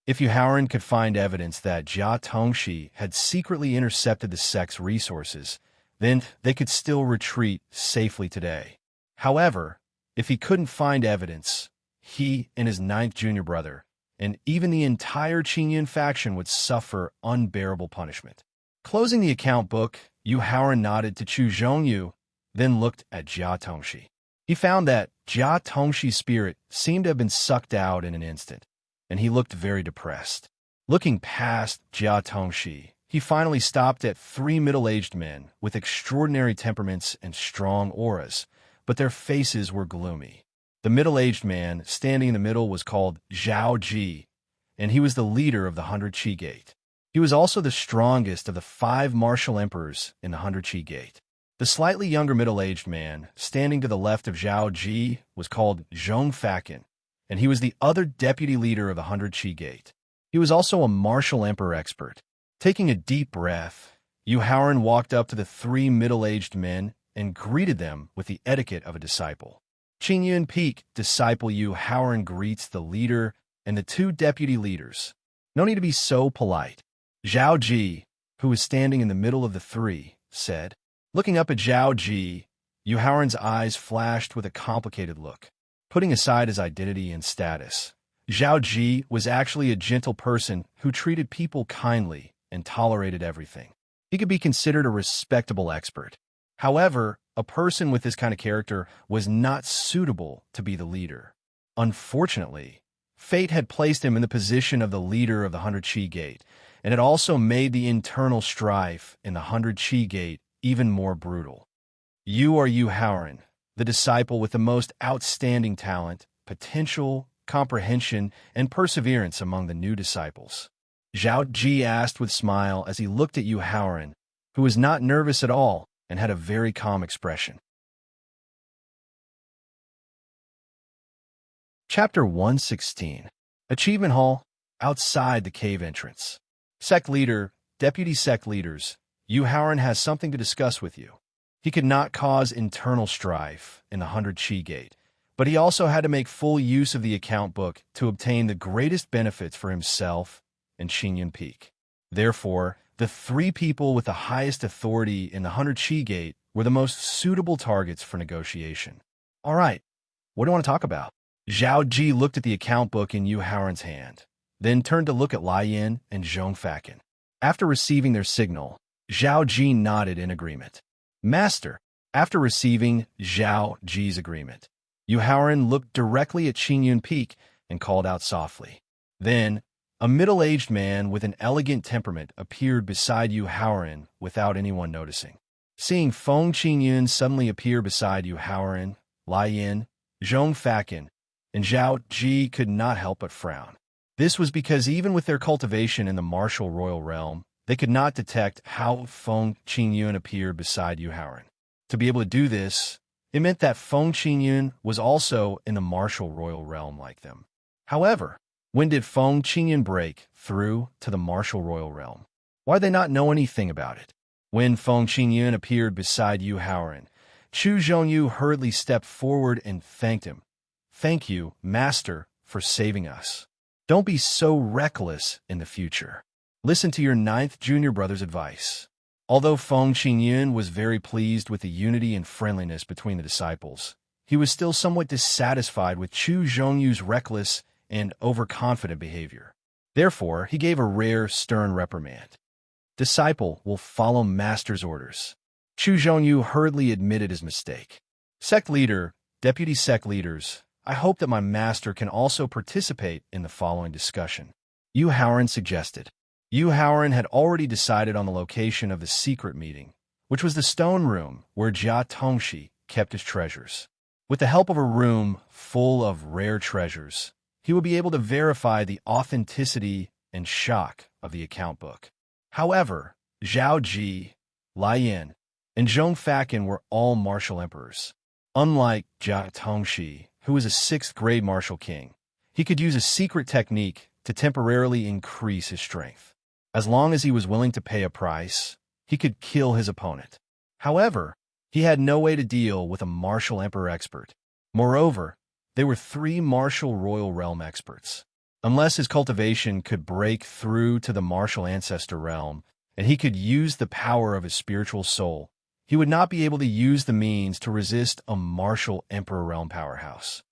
If Yu Haoran could find evidence that Jia Tongxi had secretly intercepted the sect's resources, then they could still retreat safely today. However, if he couldn't find evidence, he and his 9th junior brother, and even the entire Qingyun faction would suffer unbearable punishment. Closing the account book, Yu Haoran nodded to Chu Zhongyu, then looked at Jia Tongxi. He found that Jia Tongxi's spirit seemed to have been sucked out in an instant, and he looked very depressed. Looking past Jia Tongxi, he finally stopped at 3 middle-aged men with extraordinary temperaments and strong auras, but their faces were gloomy. The middle-aged man standing in the middle was called Zhao Ji, and he was the leader of the 100 Qi Gate. He was also the strongest of the 5 martial emperors in the 100 Qi Gate. The slightly younger middle-aged man, standing to the left of Zhao Ji, was called Zhong Fakin, and he was the other deputy leader of the 100 Qi Gate. He was also a martial emperor expert. Taking a deep breath, Yu Haoran walked up to the 3 middle-aged men and greeted them with the etiquette of a disciple. Qingyun Peak, disciple Yu Haoran greets the leader and the 2 deputy leaders. No need to be so polite. Zhao Ji, who was standing in the middle of the 3, said. Looking up at Zhao Ji, Yu Haoran's eyes flashed with a complicated look. Putting aside his identity and status, Zhao Ji was actually a gentle person who treated people kindly and tolerated everything. He could be considered a respectable expert. However, a person with this kind of character was not suitable to be the leader. Unfortunately, fate had placed him in the position of the leader of the 100 Chi Gate, and it also made the internal strife in the 100 Chi Gate even more brutal. You are Yu Haoran, the disciple with the most outstanding talent, potential, comprehension, and perseverance among the new disciples. Zhao Ji asked with a smile as he looked at Yu Haoran, who was not nervous at all and had a very calm expression. Chapter 116. Achievement Hall, outside the cave entrance. Sect Leader, Deputy Sect Leaders, Yu Haoran has something to discuss with you. He could not cause internal strife in the 100 Chi Gate, but he also had to make full use of the account book to obtain the greatest benefits for himself and Xinyan Peak. Therefore, the three people with the highest authority in the 100 Chi Gate were the most suitable targets for negotiation. All right, what do you want to talk about? Zhao Ji looked at the account book in Yu Haoran's hand, then turned to look at Lai Yin and Zhong Fakin. After receiving their signal, Zhao Ji nodded in agreement. Master, after receiving Zhao Ji's agreement, Yu Haoran looked directly at Xinyan Peak and called out softly. Then, a middle-aged man with an elegant temperament appeared beside Yu Haoran without anyone noticing. Seeing Feng Qingyun suddenly appear beside Yu Haoran, Lai Yin, Zhong Fakin, and Zhao Ji could not help but frown. This was because even with their cultivation in the martial royal realm, they could not detect how Feng Qingyun appeared beside Yu Haoran. To be able to do this, it meant that Feng Qingyun was also in the martial royal realm like them. However, when did Feng Qingyun break through to the martial royal realm? Why did they not know anything about it? When Feng Qingyun appeared beside Yu Haoran, Chu Zhongyu hurriedly stepped forward and thanked him. Thank you, Master, for saving us. Don't be so reckless in the future. Listen to your 9th junior brother's advice. Although Feng Qingyun was very pleased with the unity and friendliness between the disciples, he was still somewhat dissatisfied with Chu Zhongyu's reckless and overconfident behavior. Therefore, he gave a rare, stern reprimand. Disciple will follow Master's orders. Chu Zhongyu hurriedly admitted his mistake. Sect Leader, Deputy Sect Leaders, I hope that my master can also participate in the following discussion. Yu Haoran suggested. Yu Haoran had already decided on the location of the secret meeting, which was the stone room where Jia Tongxi kept his treasures. With the help of a room full of rare treasures, he would be able to verify the authenticity and shock of the account book. However, Zhao Ji, Lai Yin, and Zhong Fakin were all martial emperors. Unlike Jia Tongxi, who was a 6th-grade martial king, he could use a secret technique to temporarily increase his strength. As long as he was willing to pay a price, he could kill his opponent. However, he had no way to deal with a martial emperor expert. Moreover, they were 3 martial royal realm experts. Unless his cultivation could break through to the martial ancestor realm, and he could use the power of his spiritual soul, he would not be able to use the means to resist a martial emperor realm powerhouse.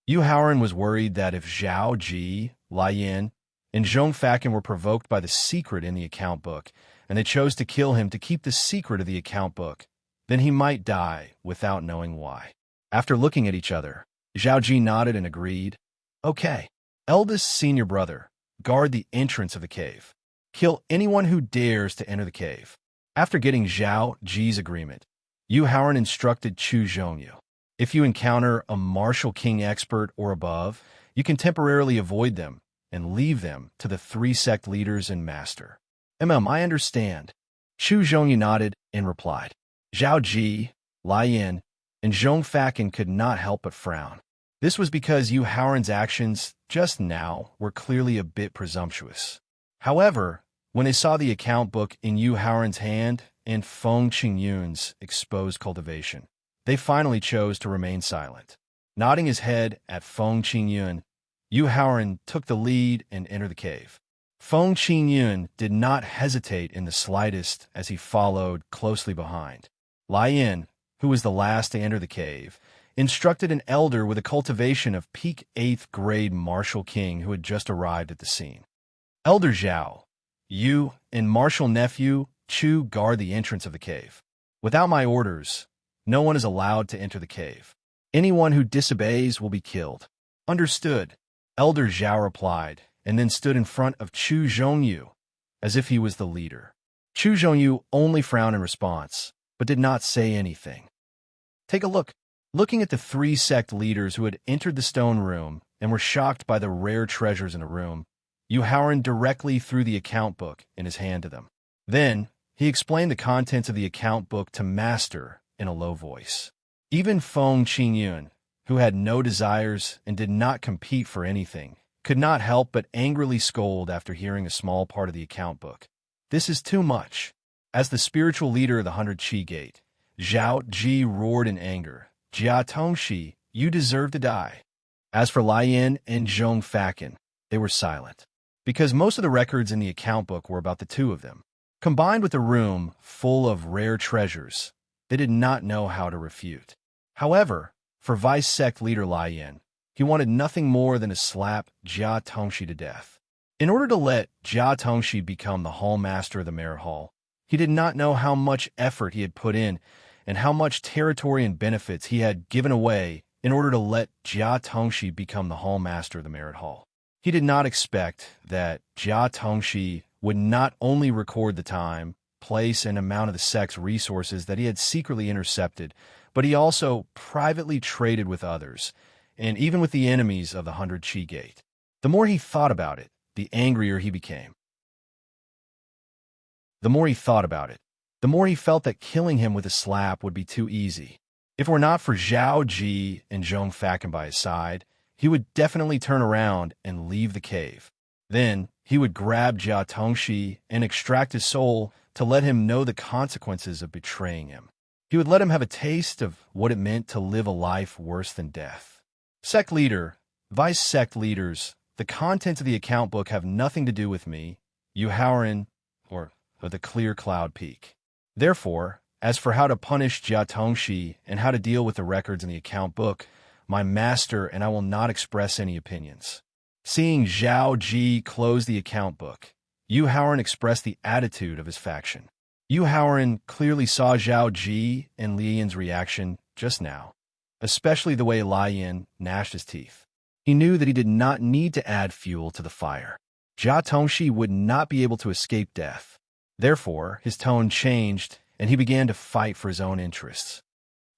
Yu Haoran was worried that if Zhao Ji, Lai Yin, and Zhong Fakin were provoked by the secret in the account book, and they chose to kill him to keep the secret of the account book, then he might die without knowing why. After looking at each other, Zhao Ji nodded and agreed. Okay. Eldest senior brother, guard the entrance of the cave. Kill anyone who dares to enter the cave. After getting Zhao Ji's agreement, Yu Haoran instructed Chu Zhongyu. If you encounter a martial king expert or above, you can temporarily avoid them and leave them to the 3 sect leaders and master. I understand. Chu Zhongyu nodded and replied. Zhao Ji, Lai Yin, and Zhong Fakin could not help but frown. This was because Yu Haoran's actions just now were clearly a bit presumptuous. However, when they saw the account book in Yu Haoran's hand and Feng Qingyun's exposed cultivation, they finally chose to remain silent. Nodding his head at Feng Qingyun, Yu Haoran took the lead and entered the cave. Feng Qingyun did not hesitate in the slightest as he followed closely behind. Lai Yin, who was the last to enter the cave, instructed an elder with a cultivation of peak 8th-grade martial king who had just arrived at the scene. Elder Zhao, you and martial nephew Chu guard the entrance of the cave. Without my orders, no one is allowed to enter the cave. Anyone who disobeys will be killed. Understood, Elder Zhao replied, and then stood in front of Chu Zhongyu, as if he was the leader. Chu Zhongyu only frowned in response, but did not say anything. Take a look. Looking at the three sect leaders who had entered the stone room and were shocked by the rare treasures in the room, Yu Haoran directly threw the account book in his hand to them. Then, he explained the contents of the account book to Master in a low voice. Even Feng Qingyun, who had no desires and did not compete for anything, could not help but angrily scold after hearing a small part of the account book. This is too much. As the spiritual leader of the 100 Qi Gate, Zhao Ji roared in anger. Jia Tongxi, you deserve to die. As for Lai Yin and Zhong Fakin, they were silent, because most of the records in the account book were about the two of them. Combined with a room full of rare treasures, they did not know how to refute. However, for Vice Sect leader Lai Yin, he wanted nothing more than to slap Jia Tongxi to death. In order to let Jia Tongxi become the Hall Master of the Merit Hall, he did not know how much effort he had put in and how much territory and benefits he had given away in order to let Jia Tongxi become the Hall Master of the Merit Hall. He did not expect that Jia Tongxi would not only record the time, place, and amount of the sect's resources that he had secretly intercepted, but he also privately traded with others, and even with the enemies of the 100 Qi Gate. The more he thought about it, the angrier he became. The more he thought about it, the more he felt that killing him with a slap would be too easy. If it were not for Zhao Ji and Zhong Fakin by his side, he would definitely turn around and leave the cave. Then, he would grab Jia Tongxi and extract his soul to let him know the consequences of betraying him. He would let him have a taste of what it meant to live a life worse than death. Sect leader, vice sect leaders, the contents of the account book have nothing to do with me, Yu Haoran, or the Clear Cloud Peak. Therefore, as for how to punish Jia Tongxi and how to deal with the records in the account book, my master and I will not express any opinions. Seeing Zhao Ji close the account book, Yu Haoran expressed the attitude of his faction. Yu Haoran clearly saw Zhao Ji and Li Yin's reaction just now, especially the way Lai Yin gnashed his teeth. He knew that he did not need to add fuel to the fire. Jia Tongxi would not be able to escape death. Therefore, his tone changed, and he began to fight for his own interests.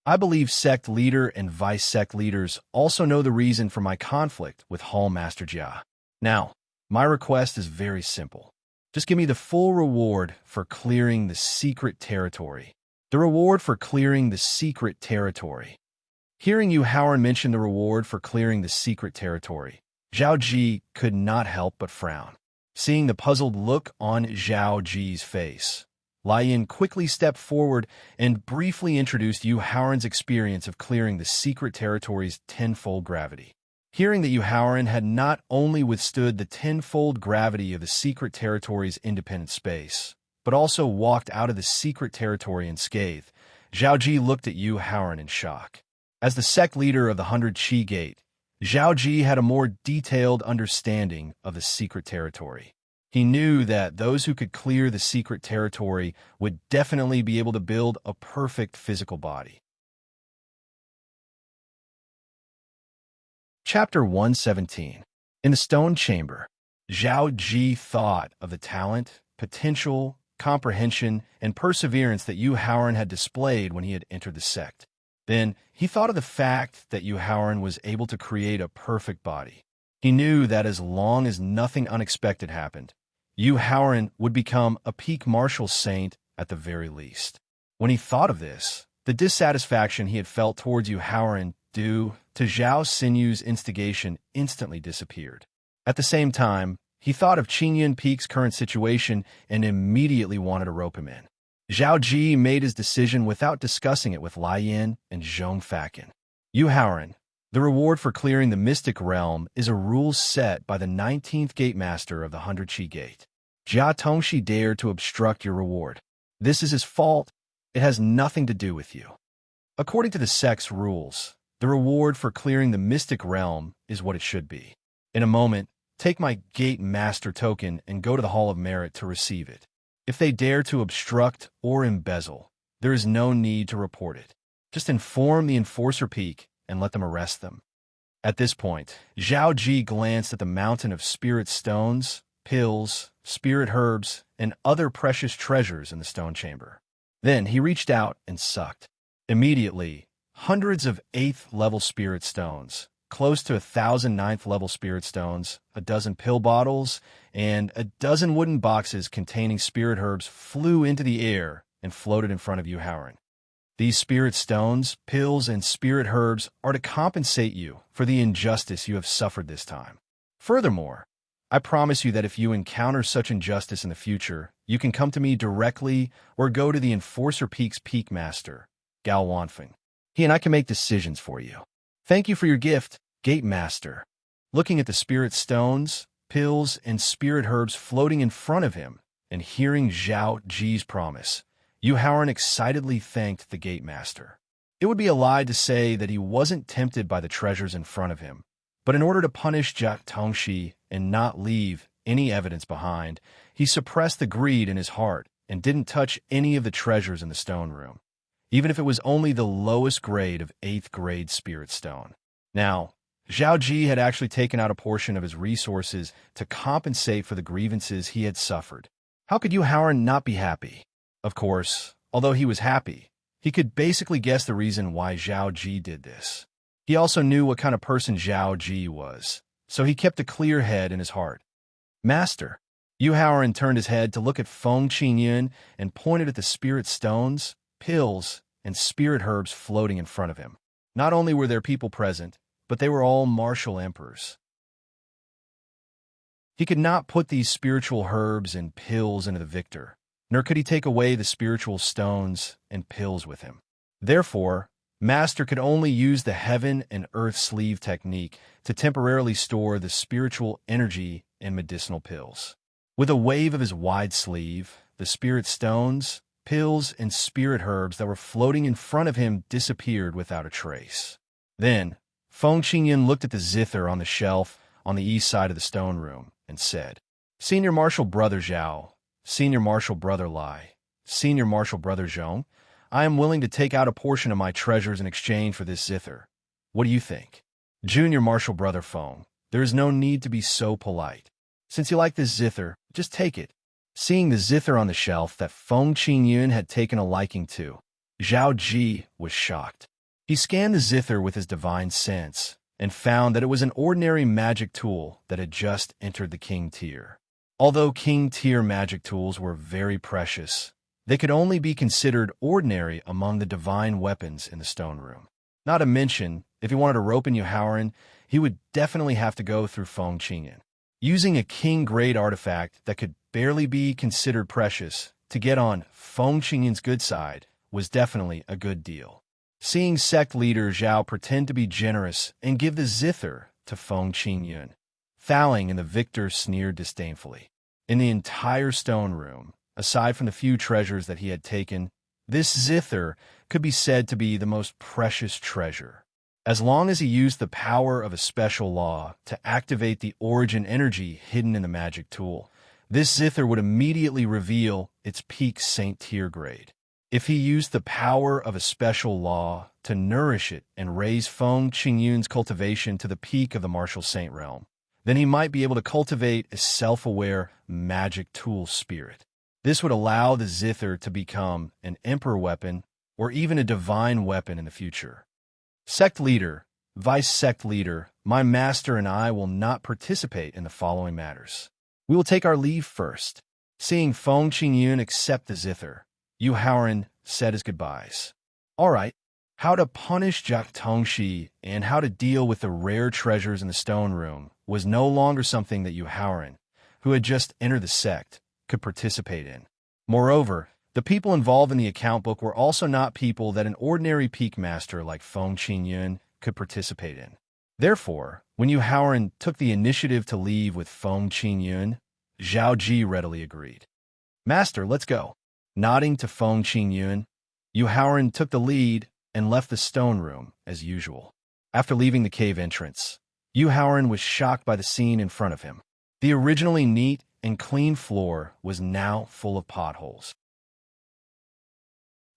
I believe sect leader and vice sect leaders also know the reason for my conflict with Hall Master Jia. Now, my request is very simple. Just give me the full reward for clearing the secret territory. The reward for clearing the secret territory. Hearing Yu Haoran mention the reward for clearing the secret territory, Zhao Ji could not help but frown. Seeing the puzzled look on Zhao Ji's face, Lai Yin quickly stepped forward and briefly introduced Yu Haoran's experience of clearing the secret territory's tenfold gravity. Hearing that Yu Haoran had not only withstood the tenfold gravity of the secret territory's independent space, but also walked out of the secret territory unscathed, Zhao Ji looked at Yu Haoran in shock. As the sect leader of the 100 Qi Gate, Zhao Ji had a more detailed understanding of the secret territory. He knew that those who could clear the secret territory would definitely be able to build a perfect physical body. Chapter 117. In the Stone Chamber, Zhao Ji thought of the talent, potential, comprehension, and perseverance that Yu Haoran had displayed when he had entered the sect. Then, he thought of the fact that Yu Haoran was able to create a perfect body. He knew that as long as nothing unexpected happened, Yu Haoran would become a peak martial saint at the very least. When he thought of this, the dissatisfaction he had felt towards Yu Haoran due to Zhao Sinyu's instigation instantly disappeared. At the same time, he thought of Qingyun Peak's current situation and immediately wanted to rope him in. Zhao Ji made his decision without discussing it with Lai Yin and Zhong Fakin. Yu Haoran, the reward for clearing the mystic realm is a rule set by the 19th Gate Master of the 100 Qi Gate. Jia Tongxi dared to obstruct your reward. This is his fault. It has nothing to do with you. According to the sect's rules, the reward for clearing the mystic realm is what it should be. In a moment, take my Gate Master token and go to the Hall of Merit to receive it. If they dare to obstruct or embezzle, there is no need to report it. Just inform the Enforcer Peak and let them arrest them." At this point, Zhao Ji glanced at the mountain of spirit stones, pills, spirit herbs, and other precious treasures in the stone chamber. Then he reached out and sucked. Immediately, hundreds of 8th-level spirit stones, close to 1,000 9th-level spirit stones, a dozen pill bottles, and a dozen wooden boxes containing spirit herbs flew into the air and floated in front of Yu Haoran. These spirit stones, pills, and spirit herbs are to compensate you for the injustice you have suffered this time. Furthermore, I promise you that if you encounter such injustice in the future, you can come to me directly or go to the Enforcer Peak's Peak Master, Gao Wanfeng. He and I can make decisions for you. Thank you for your gift, Gate Master. Looking at the spirit stones, pills, and spirit herbs floating in front of him, and hearing Zhao Ji's promise, Yu Haoran excitedly thanked the Gate Master. It would be a lie to say that he wasn't tempted by the treasures in front of him, but in order to punish Jiao Tongxi and not leave any evidence behind, he suppressed the greed in his heart and didn't touch any of the treasures in the stone room, even if it was only the lowest grade of 8th grade spirit stone. Now, Zhao Ji had actually taken out a portion of his resources to compensate for the grievances he had suffered. How could Yu Haoran not be happy? Of course, although he was happy, he could basically guess the reason why Zhao Ji did this. He also knew what kind of person Zhao Ji was, so he kept a clear head in his heart. "Master." Yu Haoran turned his head to look at Feng Qingyun and pointed at the spirit stones, pills, and spirit herbs floating in front of him. Not only were there people present, but they were all martial emperors. He could not put these spiritual herbs and pills into the victor, nor could he take away the spiritual stones and pills with him. Therefore, Master could only use the heaven and earth sleeve technique to temporarily store the spiritual energy and medicinal pills. With a wave of his wide sleeve, the spirit stones, pills, and spirit herbs that were floating in front of him disappeared without a trace. Then, Feng Qingyun looked at the zither on the shelf on the east side of the stone room and said, "Senior Marshal Brother Zhao, Senior Marshal Brother Lai, Senior Marshal Brother Zhong, I am willing to take out a portion of my treasures in exchange for this zither. What do you think? Junior Marshal Brother Feng, there is no need to be so polite. Since you like this zither, just take it." Seeing the zither on the shelf that Feng Qingyun had taken a liking to, Zhao Ji was shocked. He scanned the zither with his divine sense and found that it was an ordinary magic tool that had just entered the King tier. Although King tier magic tools were very precious, they could only be considered ordinary among the divine weapons in the stone room. Not to mention, if he wanted to rope in Yu Haoran, he would definitely have to go through Feng Qingyun. Using a king-grade artifact that could barely be considered precious to get on Feng Qingyun's good side was definitely a good deal. Seeing sect leader Zhao pretend to be generous and give the zither to Feng Qingyun, Thowing and the victor sneered disdainfully. In the entire stone room, aside from the few treasures that he had taken, this zither could be said to be the most precious treasure. As long as he used the power of a special law to activate the origin energy hidden in the magic tool, this zither would immediately reveal its peak Saint tier grade. If he used the power of a special law to nourish it and raise Feng Qingyun's cultivation to the peak of the martial saint realm, then he might be able to cultivate a self-aware magic tool spirit. This would allow the zither to become an emperor weapon or even a divine weapon in the future. Sect leader, vice sect leader, my master and I will not participate in the following matters. We will take our leave first. Seeing Feng Qingyun accept the zither, Yu Haoran said his goodbyes. All right, how to punish Jiao Tongxi and how to deal with the rare treasures in the stone room was no longer something that Yu Haoran, who had just entered the sect, could participate in. Moreover, the people involved in the account book were also not people that an ordinary peak master like Feng Qingyun could participate in. Therefore, when Yu Haoran took the initiative to leave with Feng Qingyun, Zhao Ji readily agreed. Master, let's go. Nodding to Feng Qingyun, Yu Haoran took the lead and left the stone room as usual. After leaving the cave entrance, Yu Haoran was shocked by the scene in front of him. The originally neat and clean floor was now full of potholes.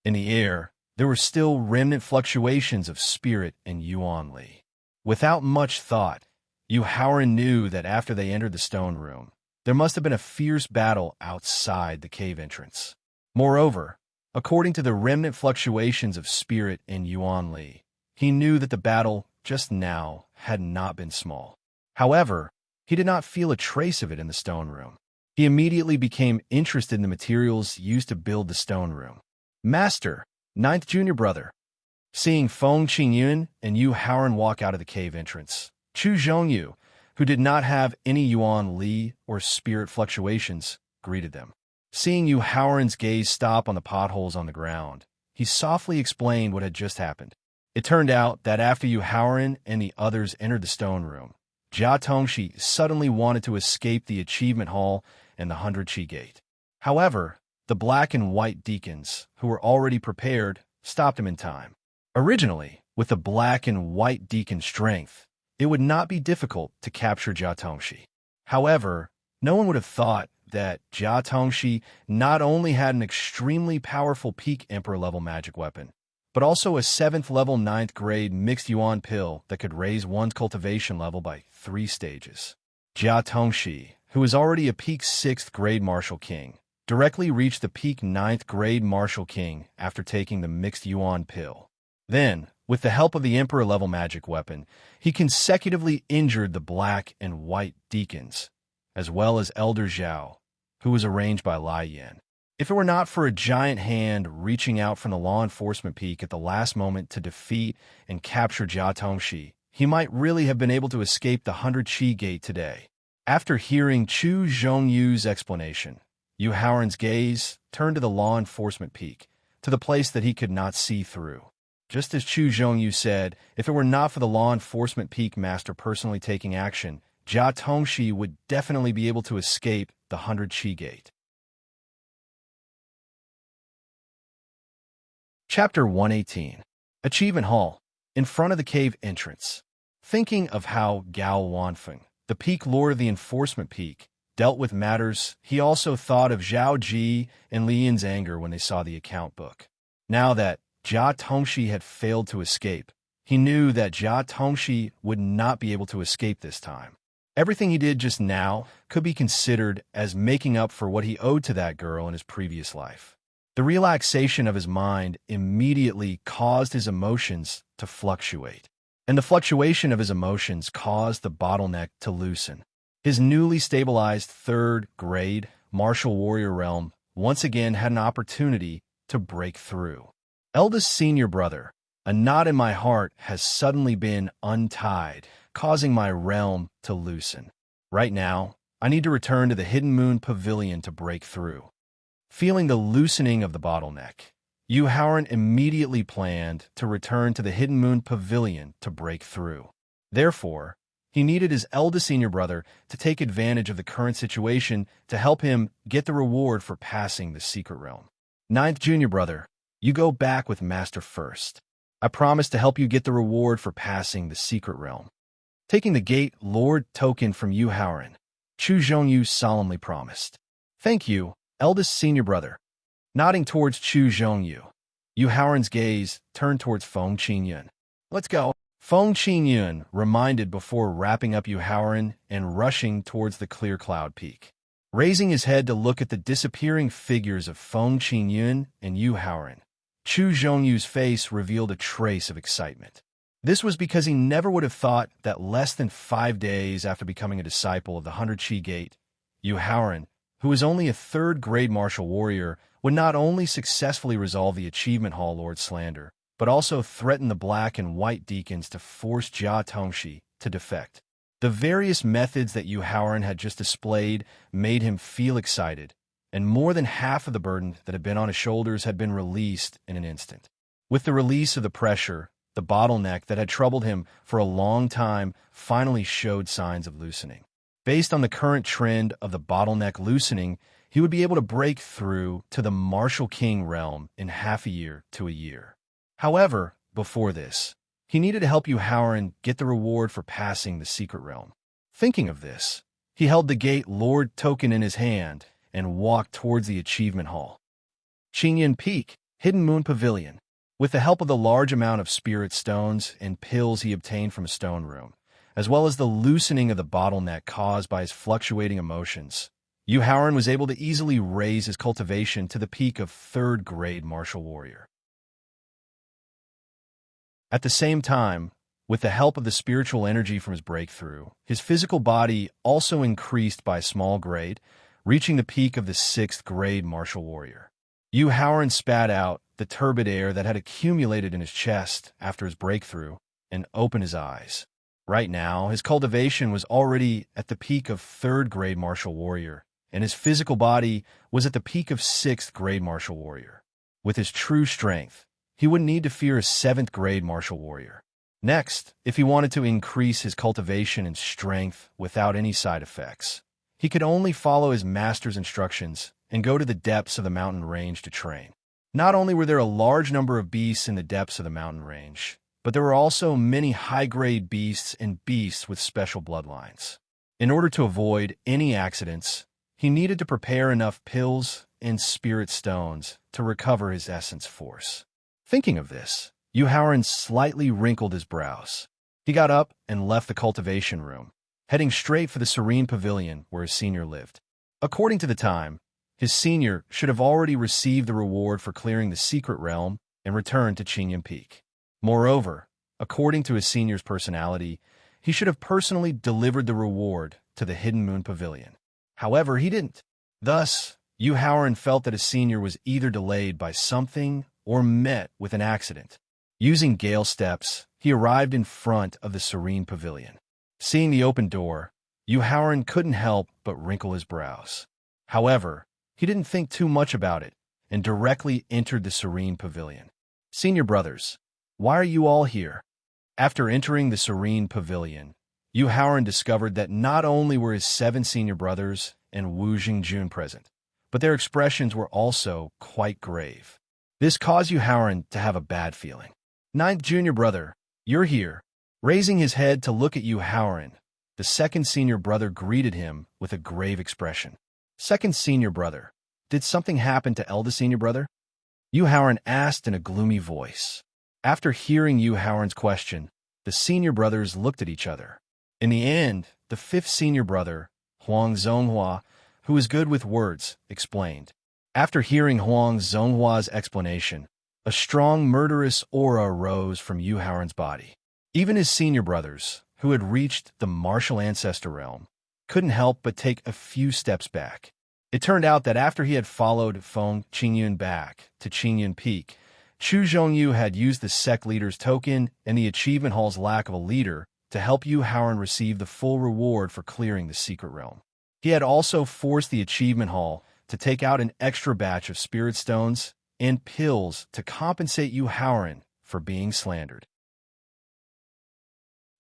In the air, there were still remnant fluctuations of spirit and Yuan Li. Without much thought, Yu Haoran knew that after they entered the stone room, there must have been a fierce battle outside the cave entrance. Moreover, according to the remnant fluctuations of spirit in Yuan Li, he knew that the battle just now had not been small. However, he did not feel a trace of it in the stone room. He immediately became interested in the materials used to build the stone room. Master, ninth junior brother. Seeing Feng Qingyun and Yu Haoran walk out of the cave entrance, Chu Zhongyu, who did not have any Yuan Li or spirit fluctuations, greeted them. Seeing Yu Haoran's gaze stop on the potholes on the ground, he softly explained what had just happened. It turned out that after Yu Haoran and the others entered the stone room, Jia Tongxi suddenly wanted to escape the achievement hall and the 100-Chi gate. However, the black and white deacons, who were already prepared, stopped him in time. Originally, with the black and white deacon strength, it would not be difficult to capture Jia Tongxi. However, no one would have thought that Jia Tongxi not only had an extremely powerful peak Emperor-level magic weapon, but also a 7th level 9th grade mixed yuan pill that could raise one's cultivation level by 3 stages. Jia Tongxi, who was already a peak 6th grade martial king, directly reached the peak 9th grade martial king after taking the mixed yuan pill. Then, with the help of the Emperor-level magic weapon, he consecutively injured the black and white deacons, as well as Elder Zhao, who was arranged by Lai Yan. If it were not for a giant hand reaching out from the law enforcement peak at the last moment to defeat and capture Jia Tongxi, he might really have been able to escape the 100-Chi gate today. After hearing Chu Zhongyu's explanation, Yu Haoran's gaze turned to the law enforcement peak, to the place that he could not see through. Just as Chu Zhongyu said, if it were not for the law enforcement peak master personally taking action, Jia Tongxi would definitely be able to escape the 100-Chi gate. Chapter 118. Achievement Hall. In front of the cave entrance. Thinking of how Gao Wanfeng, the peak lord of the enforcement peak, dealt with matters, he also thought of Zhao Ji and Li Yin's anger when they saw the account book. Now that Jia Tongxi had failed to escape, he knew that Jia Tongxi would not be able to escape this time. Everything he did just now could be considered as making up for what he owed to that girl in his previous life. The relaxation of his mind immediately caused his emotions to fluctuate, and the fluctuation of his emotions caused the bottleneck to loosen. His newly stabilized 3rd grade martial warrior realm once again had an opportunity to break through. Eldest senior brother, a knot in my heart has suddenly been untied, causing my realm to loosen. Right now, I need to return to the Hidden Moon Pavilion to break through. Feeling the loosening of the bottleneck, Yu Haoran immediately planned to return to the Hidden Moon Pavilion to break through. Therefore, he needed his eldest senior brother to take advantage of the current situation to help him get the reward for passing the secret realm. 9th junior brother, you go back with Master first. I promise to help you get the reward for passing the secret realm. Taking the gate lord token from Yu Haoran, Chu Zhongyu solemnly promised. Thank you, eldest senior brother. Nodding towards Chu Zhongyu, Yu Haoran's gaze turned towards Feng Qingyun. Let's go. Feng Qingyun reminded before wrapping up Yu Haoran and rushing towards the clear cloud peak. Raising his head to look at the disappearing figures of Feng Qingyun and Yu Haoran, Chu Zhongyu's face revealed a trace of excitement. This was because he never would have thought that less than 5 days after becoming a disciple of the 100-Chi gate, Yu Haoran, who was only a 3rd grade martial warrior, would not only successfully resolve the Achievement Hall Lord slander, but also threaten the black and white deacons to force Jia Tongxi to defect. The various methods that Yu Haoran had just displayed made him feel excited, and more than half of the burden that had been on his shoulders had been released in an instant. With the release of the pressure, the bottleneck that had troubled him for a long time finally showed signs of loosening. Based on the current trend of the bottleneck loosening, he would be able to break through to the Martial King realm in half a year to a year. However, before this, he needed to help Yu Haoran get the reward for passing the secret realm. Thinking of this, he held the gate lord token in his hand and walked towards the achievement hall. Qingyan Peak. Hidden Moon Pavilion. With the help of the large amount of spirit stones and pills he obtained from a stone room, as well as the loosening of the bottleneck caused by his fluctuating emotions, Yu Haoran was able to easily raise his cultivation to the peak of third-grade martial warrior. At the same time, with the help of the spiritual energy from his breakthrough, his physical body also increased by a small grade, reaching the peak of the 6th-grade martial warrior. Yu Haoran spat out the turbid air that had accumulated in his chest after his breakthrough and opened his eyes. Right now, his cultivation was already at the peak of 3rd-grade martial warrior, and his physical body was at the peak of 6th-grade martial warrior. With his true strength, he wouldn't need to fear a 7th-grade martial warrior. Next, if he wanted to increase his cultivation and strength without any side effects, he could only follow his master's instructions and go to the depths of the mountain range to train. Not only were there a large number of beasts in the depths of the mountain range, but there were also many high-grade beasts and beasts with special bloodlines. In order to avoid any accidents, he needed to prepare enough pills and spirit stones to recover his essence force. Thinking of this, Yu Haoran slightly wrinkled his brows. He got up and left the cultivation room, heading straight for the serene pavilion where his senior lived. According to the time, his senior should have already received the reward for clearing the secret realm and returned to Qingyun Peak. Moreover, according to his senior's personality, he should have personally delivered the reward to the Hidden Moon Pavilion. However, he didn't. Thus, Yu Haoran felt that his senior was either delayed by something or met with an accident. Using gale steps, he arrived in front of the serene pavilion. Seeing the open door, Yu Haoran couldn't help but wrinkle his brows. However, he didn't think too much about it and directly entered the serene pavilion. "Senior brothers, why are you all here?" After entering the serene pavilion, Yu Haoran discovered that not only were his 7 senior brothers and Wu Jingjun present, but their expressions were also quite grave. This caused Yu Haoran to have a bad feeling. "Ninth junior brother, you're here." Raising his head to look at Yu Haoran, the 2nd senior brother greeted him with a grave expression. "Second senior brother, did something happen to eldest senior brother?" Yu Haoran asked in a gloomy voice. After hearing Yu Haoran's question, the senior brothers looked at each other. In the end, the 5th senior brother, Huang Zonghua, who was good with words, explained. After hearing Huang Zonghua's explanation, a strong murderous aura arose from Yu Haoran's body. Even his senior brothers, who had reached the martial ancestor realm, couldn't help but take a few steps back. It turned out that after he had followed Feng Qingyun back to Qingyun Peak, Chu Zhongyu had used the sect leader's token and the achievement hall's lack of a leader to help Yu Haoran receive the full reward for clearing the secret realm. He had also forced the achievement hall to take out an extra batch of spirit stones and pills to compensate Yu Haoran for being slandered.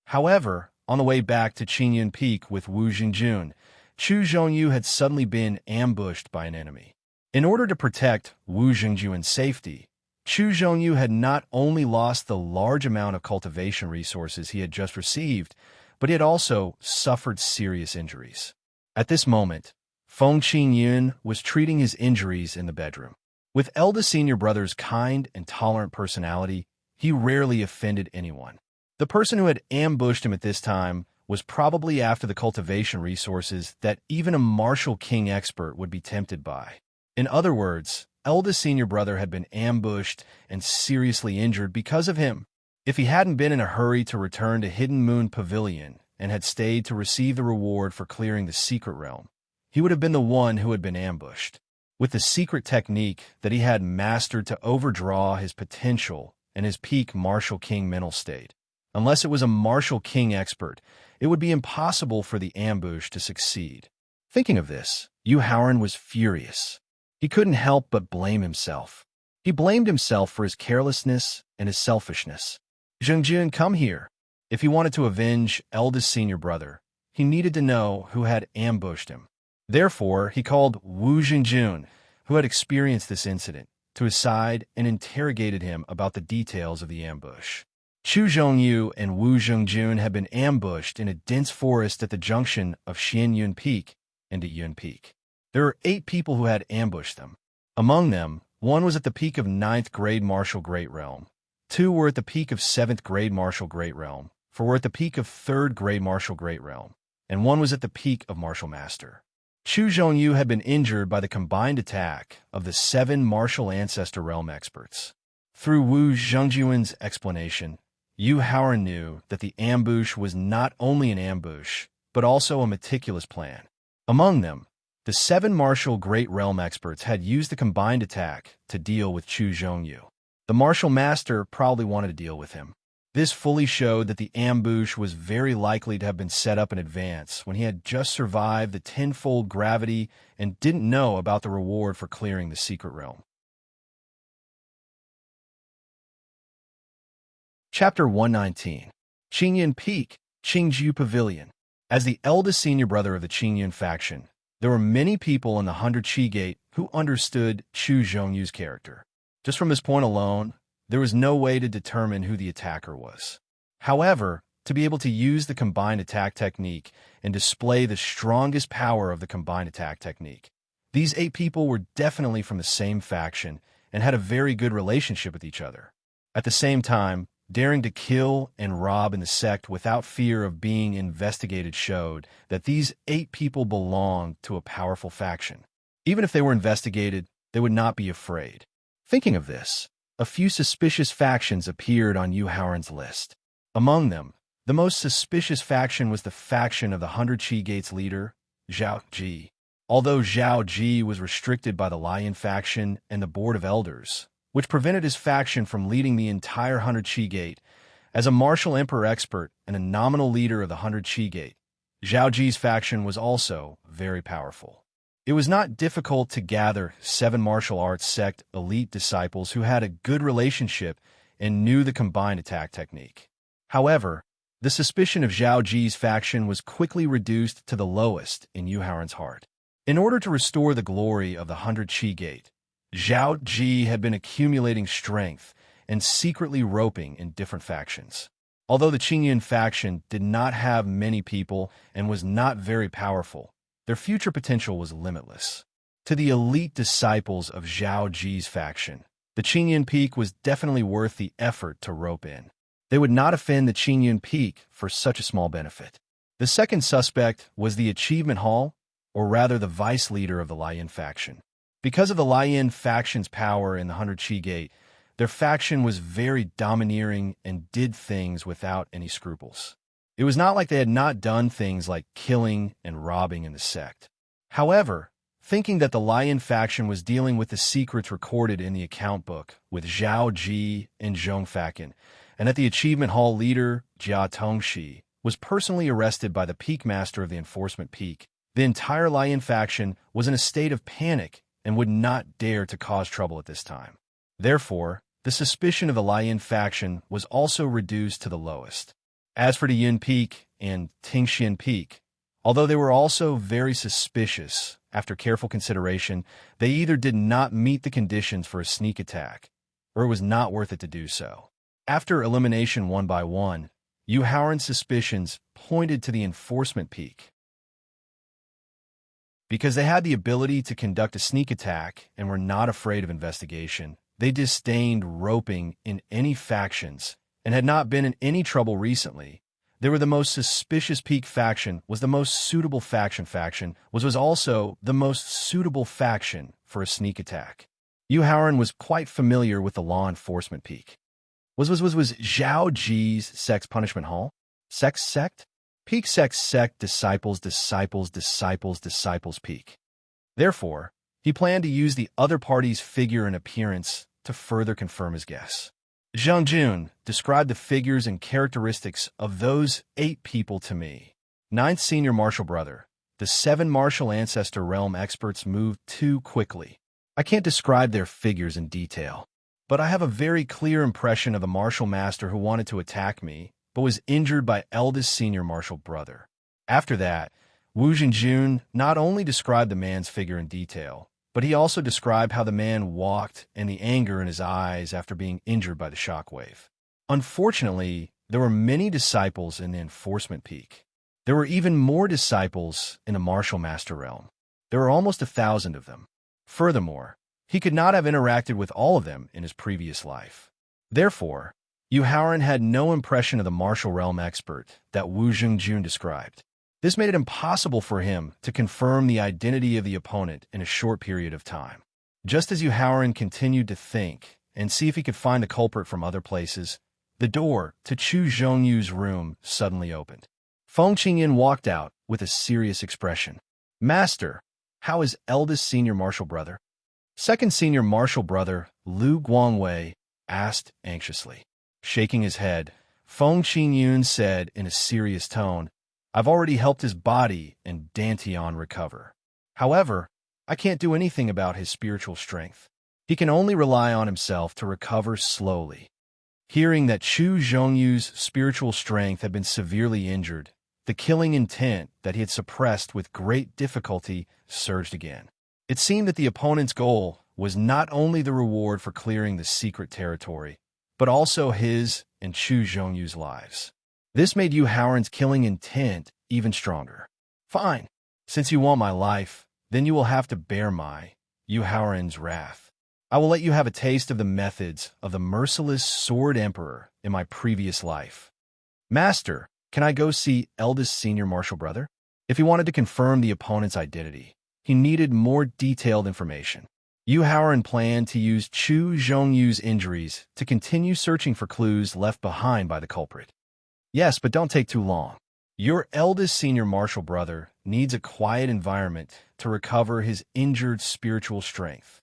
However, on the way back to Qingyun Peak with Wu Jingjun, Chu Zhongyu had suddenly been ambushed by an enemy. In order to protect Wu Jingjun's safety, Chu Zhongyu had not only lost the large amount of cultivation resources he had just received, but he had also suffered serious injuries. At this moment, Feng Qingyun was treating his injuries in the bedroom. With eldest senior brother's kind and tolerant personality, he rarely offended anyone. The person who had ambushed him at this time was probably after the cultivation resources that even a martial king expert would be tempted by. In other words, eldest senior brother had been ambushed and seriously injured because of him. If he hadn't been in a hurry to return to Hidden Moon Pavilion and had stayed to receive the reward for clearing the secret realm, he would have been the one who had been ambushed. With the secret technique that he had mastered to overdraw his potential and his peak martial king mental state, unless it was a martial king expert, it would be impossible for the ambush to succeed. Thinking of this, Yu Haoran was furious. He couldn't help but blame himself. He blamed himself for his carelessness and his selfishness. Zhengjun, come here. If he wanted to avenge eldest senior brother, he needed to know who had ambushed him. Therefore, he called Wu Jingjun, who had experienced this incident, to his side and interrogated him about the details of the ambush. Chu Zhongyu and Wu Jingjun had been ambushed in a dense forest at the junction of Xianyun Peak and Yun Peak. There were 8 people who had ambushed them. Among them One was at the peak of 9th grade martial great realm. Two were at the peak of 7th grade martial great realm. Four were at the peak of 3rd grade martial great realm. And one was at the peak of martial master. Chu Zhongyu had been injured by the combined attack of the 7 martial ancestor realm experts. Through Wu Zhongjuan's explanation, Yu Haoran knew that the ambush was not only an ambush, but also a meticulous plan. Among them, the 7 martial great realm experts had used the combined attack to deal with Chu Zhongyu. The martial master probably wanted to deal with him. This fully showed that the ambush was very likely to have been set up in advance when he had just survived the tenfold gravity and didn't know about the reward for clearing the secret realm. Chapter 119. Qingyan Peak, Qingzhou Pavilion. As the eldest senior brother of the Qingyan faction, there were many people in the 100 Qi Gate who understood Chu Zhongyu's character. Just from this point alone, there was no way to determine who the attacker was. However, to be able to use the combined attack technique and display the strongest power of the combined attack technique, these 8 people were definitely from the same faction and had a very good relationship with each other. At the same time, daring to kill and rob in the sect without fear of being investigated showed that these 8 people belonged to a powerful faction. Even if they were investigated, they would not be afraid. Thinking of this, a few suspicious factions appeared on Yu Haoran's list. Among them, the most suspicious faction was the faction of the 100 Qi Gates leader, Zhao Ji. Although Zhao Ji was restricted by the Lion faction and the Board of Elders, which prevented his faction from leading the entire 100 Qi Gate, as a martial emperor expert and a nominal leader of the 100 Qi Gate, Zhao Ji's faction was also very powerful. It was not difficult to gather 7 martial arts sect elite disciples who had a good relationship and knew the combined attack technique. However, the suspicion of Zhao Ji's faction was quickly reduced to the lowest in Yu Haoran's heart. In order to restore the glory of the 100 Qi Gate, Zhao Ji had been accumulating strength and secretly roping in different factions. Although the Qingyan faction did not have many people and was not very powerful, their future potential was limitless. To the elite disciples of Zhao Ji's faction, the Qingyan Peak was definitely worth the effort to rope in. They would not offend the Qingyan Peak for such a small benefit. The second suspect was the Achievement Hall, or rather the vice leader of the Lion faction. Because of the Lion faction's power in the 100 Qi Gate, their faction was very domineering and did things without any scruples. It was not like they had not done things like killing and robbing in the sect. However, thinking that the Lion faction was dealing with the secrets recorded in the account book with Zhao Ji and Zhong Fakan, and that the Achievement Hall leader, Jia Tongxi, was personally arrested by the Peak Master of the Enforcement Peak, the entire Lion faction was in a state of panic and would not dare to cause trouble at this time. Therefore, the suspicion of the Lion faction was also reduced to the lowest. As for the Yin Peak and Tingxian Peak, although they were also very suspicious, after careful consideration, they either did not meet the conditions for a sneak attack, or it was not worth it to do so. After elimination one by one, Yu Haoran's suspicions pointed to the Enforcement Peak. Because they had the ability to conduct a sneak attack and were not afraid of investigation, they disdained roping in any factions and had not been in any trouble recently. They were the most suspicious Peak faction, was the most suitable faction, was also the most suitable faction for a sneak attack. Yu Haoran was quite familiar with the Law Enforcement Peak. Was Zhao Ji's Sex Punishment Hall? Sex Sect? Peak Sex Sect Disciples Peak. Therefore, he planned to use the other party's figure and appearance to further confirm his guess. Zhang Jun described the figures and characteristics of those 8 people to me. 9th Senior Martial Brother, the 7 Martial Ancestor Realm experts moved too quickly. I can't describe their figures in detail, but I have a very clear impression of the Martial Master who wanted to attack me, but was injured by eldest Senior Martial Brother. After that, Wu Zhenjun not only described the man's figure in detail, but he also described how the man walked and the anger in his eyes after being injured by the shockwave. Unfortunately, there were many disciples in the Enforcement Peak. There were even more disciples in the Martial Master Realm. There were almost 1,000 of them. Furthermore, He could not have interacted with all of them in his previous life. Therefore, Yu Haoran had no impression of the martial realm expert that Wu Zhengjun described. This made it impossible for him to confirm the identity of the opponent in a short period of time. Just as Yu Haoran continued to think and see if he could find the culprit from other places, the door to Chu Zhongyu's room suddenly opened. Feng Qingyan walked out with a serious expression. "Master, how is eldest senior martial brother?" Second senior martial brother, Lu Guangwei, asked anxiously. Shaking his head, Feng Qingyun said in a serious tone, "I've already helped his body and Dantian recover. However, I can't do anything about his spiritual strength. He can only rely on himself to recover slowly." Hearing that Chu Zhongyu's spiritual strength had been severely injured, the killing intent that he had suppressed with great difficulty surged again. It seemed that the opponent's goal was not only the reward for clearing the secret territory, but also his and Chu Zhongyu's lives. This made Yu Haoran's killing intent even stronger. "Fine. Since you want my life, then you will have to bear my, Yu Haoran's wrath. I will let you have a taste of the methods of the merciless Sword Emperor in my previous life. Master, can I go see eldest senior martial brother?" If he wanted to confirm the opponent's identity, he needed more detailed information. Yu Haoran planned to use Chu Zhongyu's injuries to continue searching for clues left behind by the culprit. "Yes, but don't take too long. Your eldest senior martial brother needs a quiet environment to recover his injured spiritual strength."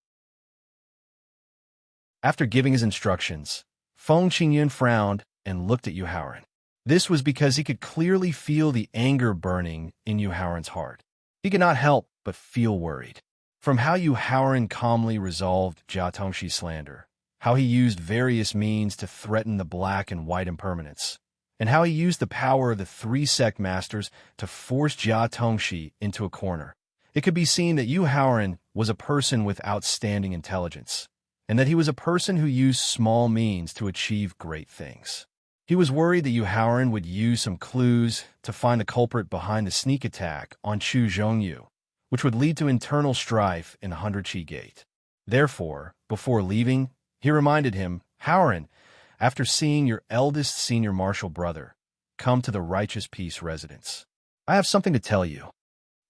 After giving his instructions, Feng Qingyun frowned and looked at Yu Haoran. This was because he could clearly feel the anger burning in Yu Haoran's heart. He could not help but feel worried. From how Yu Haoran calmly resolved Jia Tongshi's slander, how he used various means to threaten the black and white impermanence, and how he used the power of the three sect masters to force Jia Tongshi into a corner, it could be seen that Yu Haoran was a person with outstanding intelligence, and that he was a person who used small means to achieve great things. He was worried that Yu Haoran would use some clues to find the culprit behind the sneak attack on Chu Zhongyu, which would lead to internal strife in the 100 Gate. Therefore, before leaving, he reminded him, "Haoran, after seeing your eldest senior martial brother, come to the Righteous Peace residence. I have something to tell you."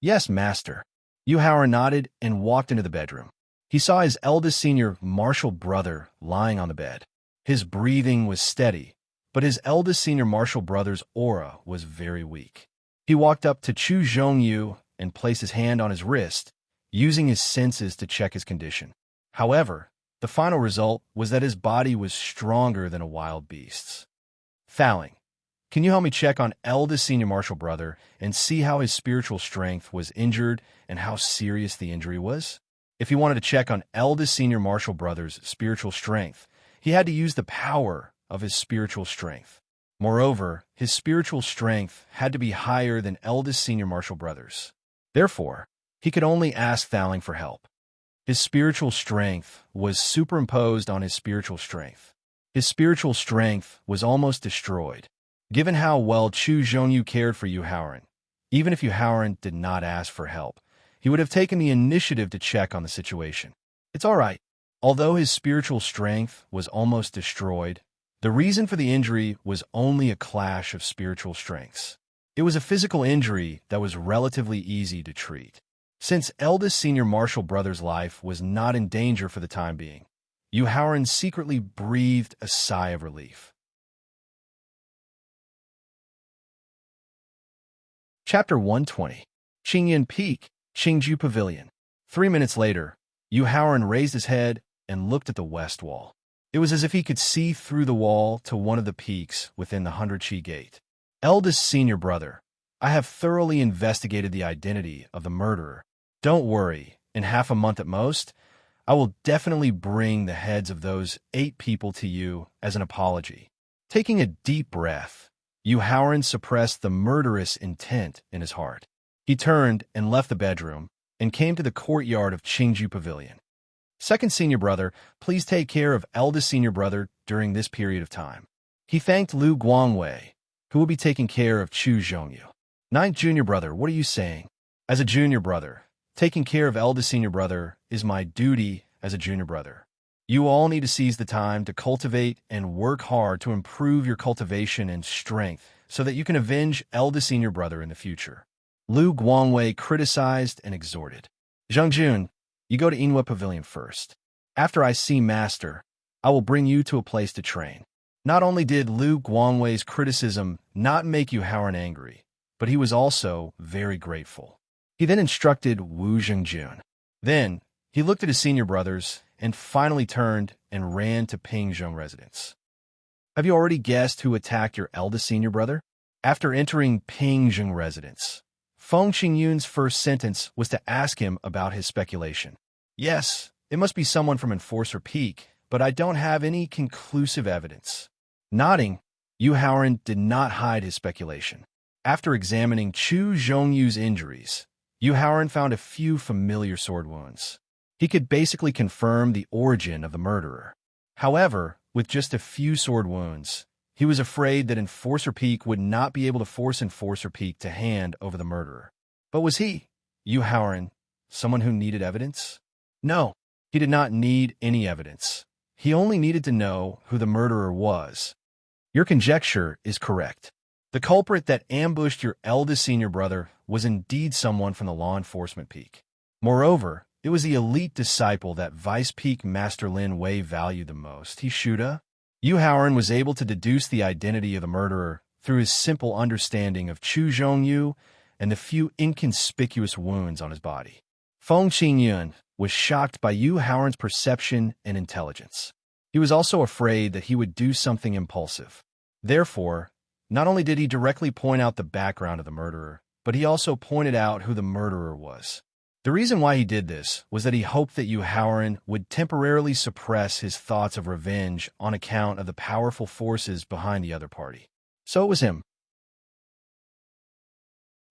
"Yes, master." Yu Haoran nodded and walked into the bedroom. He saw his eldest senior martial brother lying on the bed. His breathing was steady, but his eldest senior martial brother's aura was very weak. He walked up to Chu Zhongyu and placed his hand on his wrist, using his senses to check his condition. However, the final result was that his body was stronger than a wild beast's. "Thowling, can you help me check on eldest senior martial brother and see how his spiritual strength was injured and how serious the injury was?" If he wanted to check on eldest senior martial brother's spiritual strength, he had to use the power of his spiritual strength. Moreover, his spiritual strength had to be higher than eldest senior martial brother's. Therefore, he could only ask Thowling for help. His spiritual strength was superimposed on his spiritual strength. His spiritual strength was almost destroyed. Given how well Chu Zhongyu cared for Yu Haoran, even if Yu Haoran did not ask for help, he would have taken the initiative to check on the situation. "It's all right." Although his spiritual strength was almost destroyed, the reason for the injury was only a clash of spiritual strengths. It was a physical injury that was relatively easy to treat. Since eldest senior martial brother's life was not in danger for the time being, Yu Haoran secretly breathed a sigh of relief. Chapter 120. Qingyan Peak, Qingju Pavilion. 3 minutes later, Yu Haoran raised his head and looked at the west wall. It was as if he could see through the wall to one of the peaks within the 100 Gate. "Eldest senior brother, I have thoroughly investigated the identity of the murderer. Don't worry, in half a month at most, I will definitely bring the heads of those 8 people to you as an apology." Taking a deep breath, Yu Haoran suppressed the murderous intent in his heart. He turned and left the bedroom and came to the courtyard of Qingju Pavilion. "Second senior brother, please take care of eldest senior brother during this period of time." He thanked Lu Guangwei, who will be taking care of Chu Zhongyu. "Ninth junior brother, what are you saying?" "As a junior brother, taking care of eldest senior brother is my duty as a junior brother. You all need to seize the time to cultivate and work hard to improve your cultivation and strength so that you can avenge eldest senior brother in the future. Lu Guangwei criticized and exhorted. Zhengjun, you go to Inwa Pavilion first. After I see Master, I will bring you to a place to train. Not only did Lu Guangwei's criticism not make Yu Haoran angry, but he was also very grateful. He then instructed Wu Zhengjun. Then, he looked at his senior brothers and finally turned and ran to Pingzheng residence. Have you already guessed who attacked your eldest senior brother? After entering Pingzheng residence, Feng Qingyun's first sentence was to ask him about his speculation. Yes, it must be someone from Enforcer Peak, but I don't have any conclusive evidence. Nodding, Yu Haoran did not hide his speculation. After examining Chu Zhongyu's injuries, Yu Haoran found a few familiar sword wounds. He could basically confirm the origin of the murderer. However, with just a few sword wounds, he was afraid that Enforcer Peak would not be able to force Enforcer Peak to hand over the murderer. But was he, Yu Haoran, someone who needed evidence? No, he did not need any evidence. He only needed to know who the murderer was. Your conjecture is correct. The culprit that ambushed your eldest senior brother was indeed someone from the law enforcement peak. Moreover, it was the elite disciple that Vice Peak Master Lin Wei valued the most, Hishuda. Yu Haoran was able to deduce the identity of the murderer through his simple understanding of Chu Zhongyu and the few inconspicuous wounds on his body. Feng Qingyun was shocked by Yu Haoran's perception and intelligence. He was also afraid that he would do something impulsive. Therefore, not only did he directly point out the background of the murderer, but he also pointed out who the murderer was. The reason why he did this was that he hoped that Yu Haoran would temporarily suppress his thoughts of revenge on account of the powerful forces behind the other party. So it was him.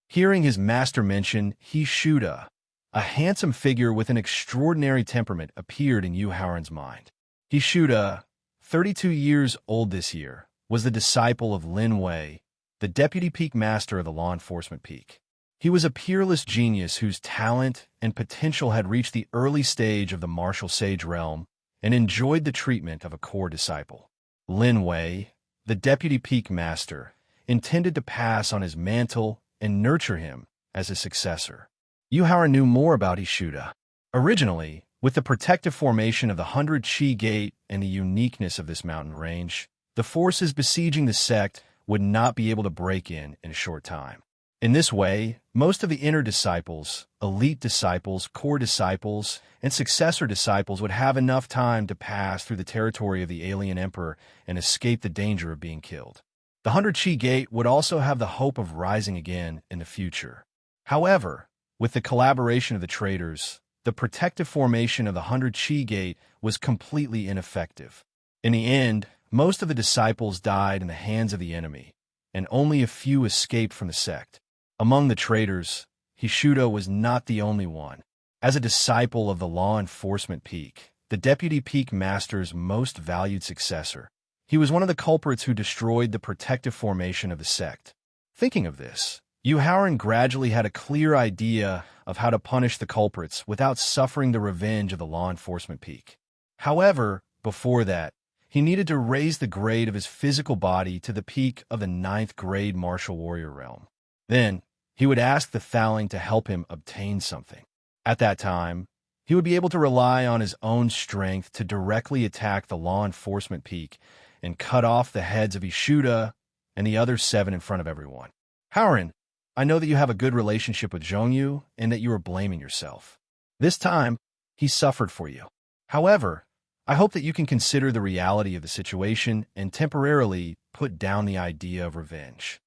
Hearing his master mention Hishuda, a handsome figure with an extraordinary temperament appeared in Yu Haoran's mind. Hishuda, 32 years old this year, was the disciple of Lin Wei, the deputy peak master of the law enforcement peak. He was a peerless genius whose talent and potential had reached the early stage of the martial sage realm and enjoyed the treatment of a core disciple. Lin Wei, the deputy peak master, intended to pass on his mantle and nurture him as his successor. Yu Haoran knew more about Hishuda. Originally, with the protective formation of the 100 Qi Gate and the uniqueness of this mountain range, the forces besieging the sect would not be able to break in a short time. In this way, most of the inner disciples, elite disciples, core disciples, and successor disciples would have enough time to pass through the territory of the alien emperor and escape the danger of being killed. The 100 Qi Gate would also have the hope of rising again in the future. However, with the collaboration of the traders, the protective formation of the 100 Qi Gate was completely ineffective. In the end, most of the disciples died in the hands of the enemy, and only a few escaped from the sect. Among the traders, Hishuda was not the only one. As a disciple of the law enforcement peak, the deputy peak master's most valued successor, he was one of the culprits who destroyed the protective formation of the sect. Thinking of this, Yu Haoran gradually had a clear idea of how to punish the culprits without suffering the revenge of the law enforcement peak. However, before that, he needed to raise the grade of his physical body to the peak of the 9th grade martial warrior realm. Then, he would ask the Thaling to help him obtain something. At that time, he would be able to rely on his own strength to directly attack the law enforcement peak and cut off the heads of Hishuda and the other 7 in front of everyone. Haoran, I know that you have a good relationship with Zhongyu and that you are blaming yourself. This time, he suffered for you. However, I hope that you can consider the reality of the situation and temporarily put down the idea of revenge.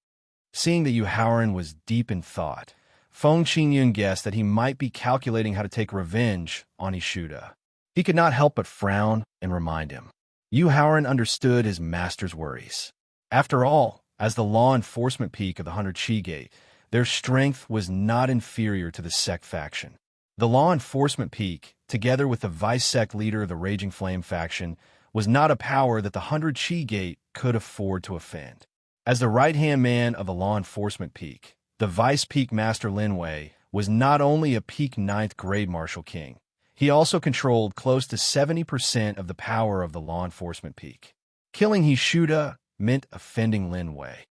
Seeing that Yu Haoran was deep in thought, Feng Qingyun guessed that he might be calculating how to take revenge on Hishuda. He could not help but frown and remind him. Yu Haoran understood his master's worries. After all, as the law enforcement peak of the 100 Qi Gate, their strength was not inferior to the sect faction. The law enforcement peak, together with the vice-sect leader of the Raging Flame faction, was not a power that the 100 Qi Gate could afford to offend. As the right-hand man of the law enforcement peak, the vice-peak master Lin Wei was not only a peak 9th grade martial king, He also controlled close to 70% of the power of the law enforcement peak. Killing Hishuda meant offending Lin Wei.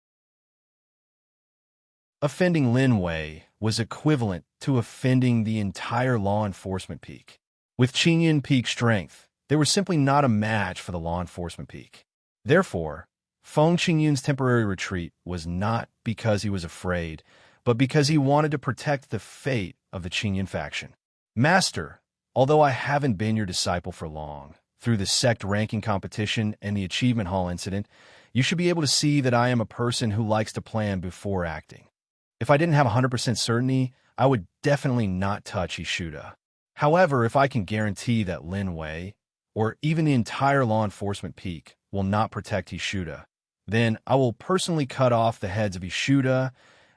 Offending Lin Wei was equivalent to offending the entire law enforcement peak. With Qingyun peak strength, they were simply not a match for the law enforcement peak. Therefore, Feng Qingyun's temporary retreat was not because he was afraid, but because he wanted to protect the fate of the Qingyun faction. Master, although I haven't been your disciple for long, through the sect ranking competition and the Achievement Hall incident, you should be able to see that I am a person who likes to plan before acting. If I didn't have 100% certainty, I would definitely not touch Hishuda. However, if I can guarantee that Lin Wei, or even the entire law enforcement peak, will not protect Hishuda, then I will personally cut off the heads of Hishuda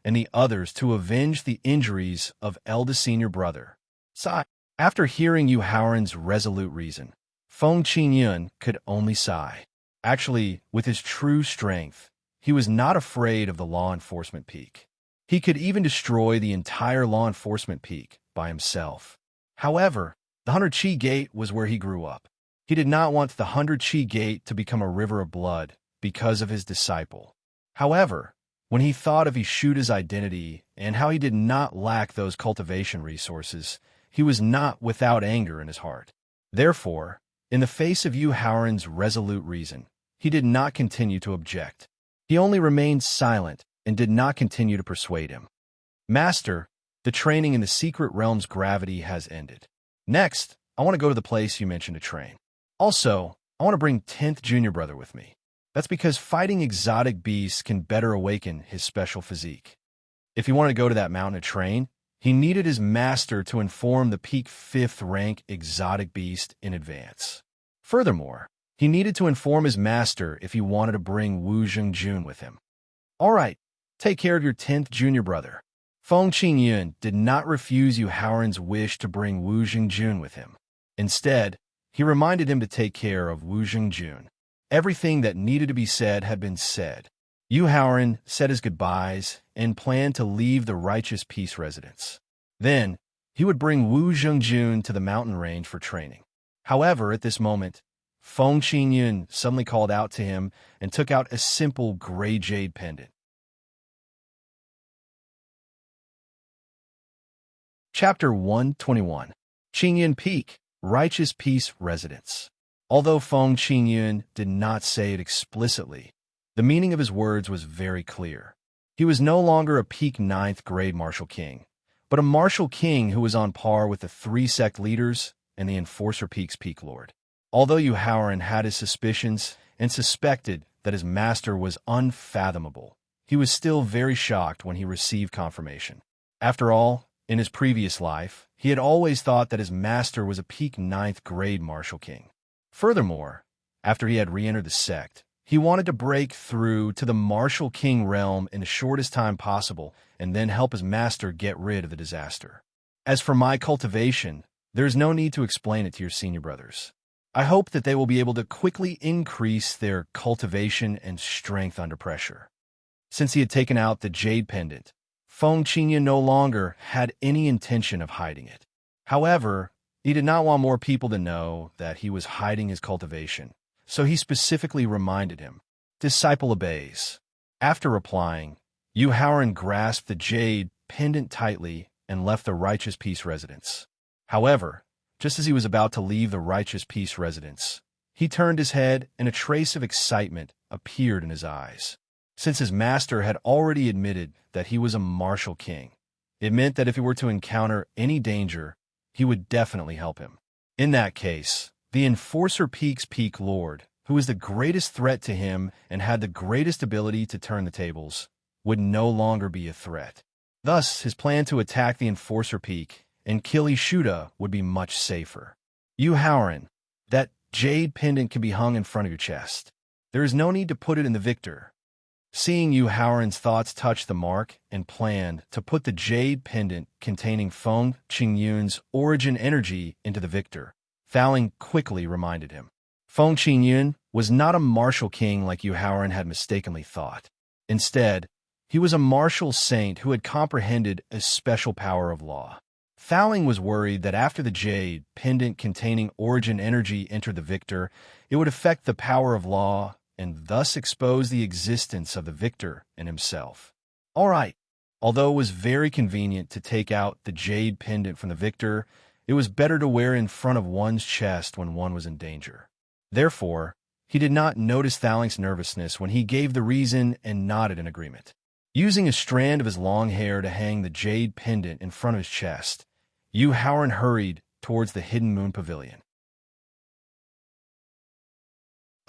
and the others to avenge the injuries of eldest senior brother. Sigh. After hearing Yu Haoran's resolute reason, Feng Qingyun could only sigh. Actually, with his true strength, he was not afraid of the law enforcement peak. He could even destroy the entire law enforcement peak by himself. However, the 100 Qi Gate was where he grew up. He did not want the 100 Qi Gate to become a river of blood because of his disciple. However, when he thought of Hishuda's identity and how he did not lack those cultivation resources, he was not without anger in his heart. Therefore, in the face of Yu Haoran's resolute reason, he did not continue to object. He only remained silent and did not continue to persuade him. Master, the training in the secret realm's gravity has ended. Next, I want to go to the place you mentioned to train. Also, I want to bring 10th junior brother with me. That's because fighting exotic beasts can better awaken his special physique. If he wanted to go to that mountain to train, he needed his master to inform the peak 5th rank exotic beast in advance. Furthermore, he needed to inform his master if he wanted to bring Wu Zhengjun with him. All right, take care of your 10th junior brother. Feng Qingyun did not refuse Yu Haoran's wish to bring Wu Zhengjun with him. Instead, he reminded him to take care of Wu Zhengjun. Everything that needed to be said had been said. Yu Haoran said his goodbyes and planned to leave the Righteous Peace residence. Then, he would bring Wu Zhengjun to the mountain range for training. However, at this moment, Feng Qingyun suddenly called out to him and took out a simple gray jade pendant. Chapter 121. Qingyun Peak, Righteous Peace Residence. Although Feng Qingyun did not say it explicitly, the meaning of his words was very clear. He was no longer a peak 9th grade martial king, but a martial king who was on par with the 3 sect leaders and the Enforcer Peak's peak lord. Although Yu Haoran had his suspicions and suspected that his master was unfathomable, he was still very shocked when he received confirmation. After all, in his previous life, he had always thought that his master was a peak 9th grade martial king. Furthermore, after he had re-entered the sect, he wanted to break through to the martial king realm in the shortest time possible and then help his master get rid of the disaster. As for my cultivation, there is no need to explain it to your senior brothers. I hope that they will be able to quickly increase their cultivation and strength under pressure. Since he had taken out the jade pendant, Feng Qingyun no longer had any intention of hiding it. However, he did not want more people to know that he was hiding his cultivation, so he specifically reminded him, "Disciple obeys." After replying, Yu Haoran grasped the jade pendant tightly and left the Righteous Peace residence. However, just as he was about to leave the Righteous Peace residence, he turned his head and a trace of excitement appeared in his eyes. Since his master had already admitted that he was a martial king, it meant that if he were to encounter any danger, he would definitely help him. In that case, the Enforcer Peak's peak lord, who was the greatest threat to him and had the greatest ability to turn the tables, would no longer be a threat. Thus, his plan to attack the Enforcer Peak and kill Hishuda would be much safer. Yu Haoran, that jade pendant can be hung in front of your chest. There is no need to put it in the victor. Seeing Yu Haoran's thoughts touch the mark and planned to put the jade pendant containing Feng Qingyun's origin energy into the victor, Thowling quickly reminded him. Feng Qingyun was not a martial king like Yu Haoran had mistakenly thought. Instead, he was a martial saint who had comprehended a special power of law. Thowling was worried that after the jade pendant containing origin energy entered the victor, it would affect the power of law and thus expose the existence of the victor and himself. All right. Although it was very convenient to take out the jade pendant from the victor, it was better to wear in front of one's chest when one was in danger. Therefore, he did not notice Thowling's nervousness when he gave the reason and nodded in agreement. Using a strand of his long hair to hang the jade pendant in front of his chest, Yu Haoran hurried towards the Hidden Moon Pavilion.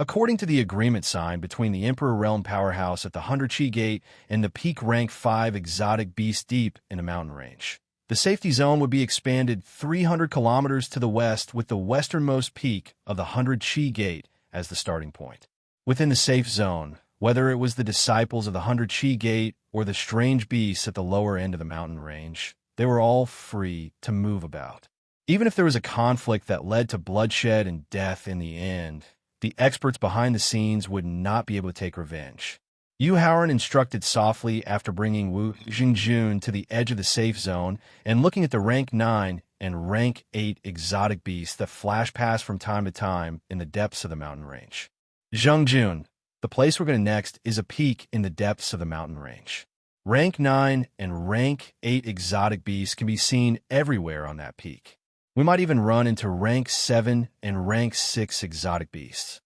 According to the agreement signed between the Emperor Realm Powerhouse at the 100 Chi Gate and the Peak Rank 5 exotic beast deep in a mountain range, the safety zone would be expanded 300 kilometers to the west with the westernmost peak of the 100 Chi Gate as the starting point. Within the safe zone, whether it was the disciples of the 100 Chi Gate or the strange beasts at the lower end of the mountain range, they were all free to move about. Even if there was a conflict that led to bloodshed and death in the end, the experts behind the scenes would not be able to take revenge. Yu Haoran instructed softly after bringing Wu Xingjun to the edge of the safe zone and looking at the rank 9 and rank 8 exotic beasts that flash past from time to time in the depths of the mountain range. Zhengjun, the place we're going to next, is a peak in the depths of the mountain range. Rank 9 and rank 8 exotic beasts can be seen everywhere on that peak. We might even run into rank 7 and rank 6 exotic beasts.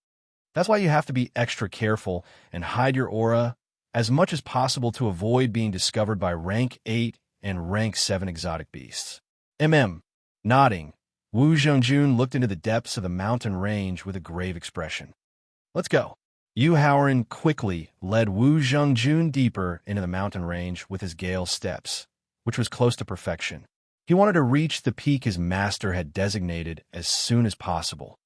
That's why you have to be extra careful and hide your aura as much as possible to avoid being discovered by rank 8 and rank 7 exotic beasts. Nodding, Wu Zhengjun looked into the depths of the mountain range with a grave expression. Let's go. Yu Haoran quickly led Wu Zhengjun deeper into the mountain range with his Gale steps, which was close to perfection. He wanted to reach the peak his master had designated as soon as possible.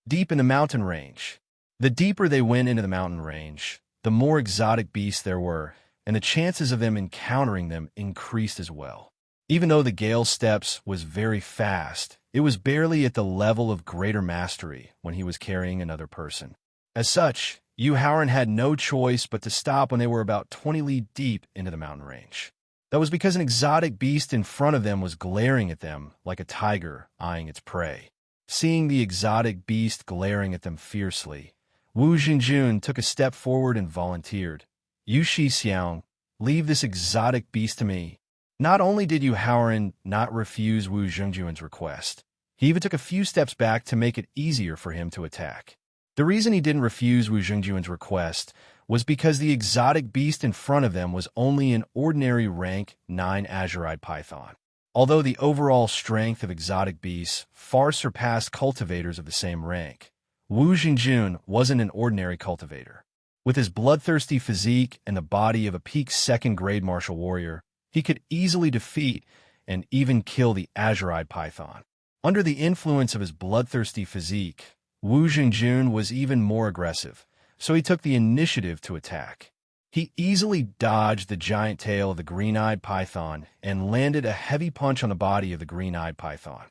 Deep in the mountain range. The deeper they went into the mountain range, the more exotic beasts there were, and the chances of them encountering them increased as well. Even though the Gale steps was very fast, it was barely at the level of greater mastery when he was carrying another person. As such, Yu Haoran had no choice but to stop when they were about 20 li deep into the mountain range. That was because an exotic beast in front of them was glaring at them like a tiger eyeing its prey. Seeing the exotic beast glaring at them fiercely, Wu Xingjun took a step forward and volunteered. Yu Shixiang, leave this exotic beast to me. Not only did Yu Haoran not refuse Wu Zhengjun's request, he even took a few steps back to make it easier for him to attack. The reason he didn't refuse Wu Zhengjun's request was because the exotic beast in front of them was only an ordinary rank 9 azurite python. Although the overall strength of exotic beasts far surpassed cultivators of the same rank, Wu Xingjun wasn't an ordinary cultivator. With his bloodthirsty physique and the body of a peak 2nd grade martial warrior, he could easily defeat and even kill the azurite python. Under the influence of his bloodthirsty physique, Wu Xingjun was even more aggressive, so he took the initiative to attack. He easily dodged the giant tail of the green-eyed python and landed a heavy punch on the body of the green-eyed python.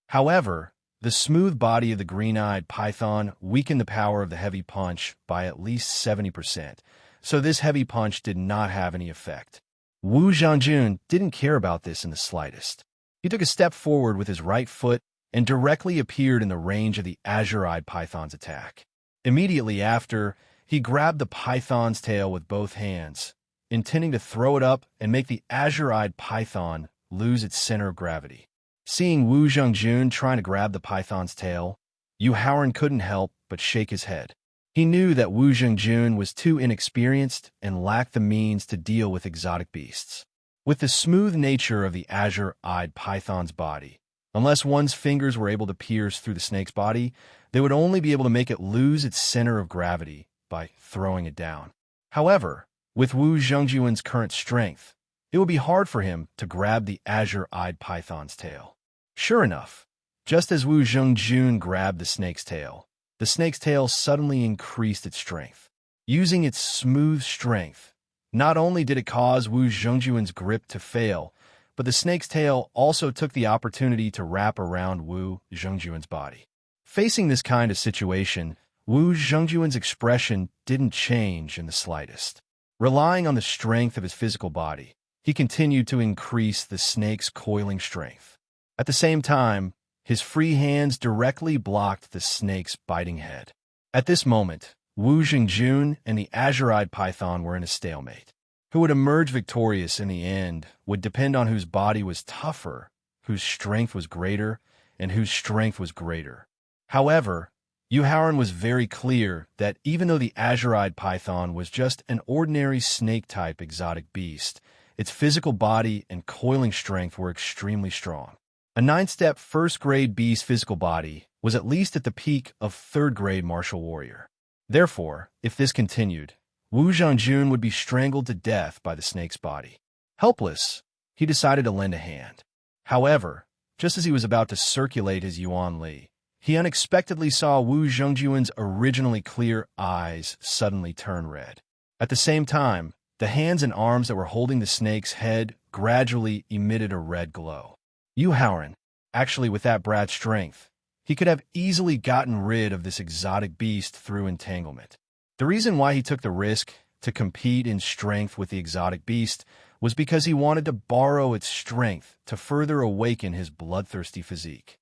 However, the smooth body of the green-eyed python weakened the power of the heavy punch by at least 70%, so this heavy punch did not have any effect. Wu Zhengjun didn't care about this in the slightest. He took a step forward with his right foot and directly appeared in the range of the azure-eyed python's attack. Immediately after, he grabbed the python's tail with both hands, intending to throw it up and make the azure-eyed python lose its center of gravity. Seeing Wu Zhengjun trying to grab the python's tail, Yu Haoran couldn't help but shake his head. He knew that Wu Zhengjun was too inexperienced and lacked the means to deal with exotic beasts. With the smooth nature of the azure-eyed python's body, unless one's fingers were able to pierce through the snake's body, they would only be able to make it lose its center of gravity by throwing it down. However, with Wu Zhengjun's current strength, it would be hard for him to grab the azure-eyed python's tail. Sure enough, just as Wu Zhengjun grabbed the snake's tail suddenly increased its strength. Using its smooth strength, not only did it cause Wu Zhengjun's grip to fail, but the snake's tail also took the opportunity to wrap around Wu Zhengjun's body. Facing this kind of situation, Wu Zhengjun's expression didn't change in the slightest. Relying on the strength of his physical body, he continued to increase the snake's coiling strength. At the same time, his free hands directly blocked the snake's biting head. At this moment, Wu Jingjun and the azure-eyed python were in a stalemate. Who would emerge victorious in the end would depend on whose body was tougher, whose strength was greater, and whose strength was greater. However, Yu Haoran was very clear that even though the azure-eyed python was just an ordinary snake-type exotic beast, its physical body and coiling strength were extremely strong. A 9-step first-grade beast's physical body was at least at the peak of 3rd-grade martial warrior. Therefore, if this continued, Wu Zhangjun would be strangled to death by the snake's body. Helpless, he decided to lend a hand. However, just as he was about to circulate his Yuan Li, he unexpectedly saw Wu Zhengjuan's originally clear eyes suddenly turn red. At the same time, the hands and arms that were holding the snake's head gradually emitted a red glow. Yu Haoran, actually with that brat's strength, he could have easily gotten rid of this exotic beast through entanglement. The reason why he took the risk to compete in strength with the exotic beast was because he wanted to borrow its strength to further awaken his bloodthirsty physique.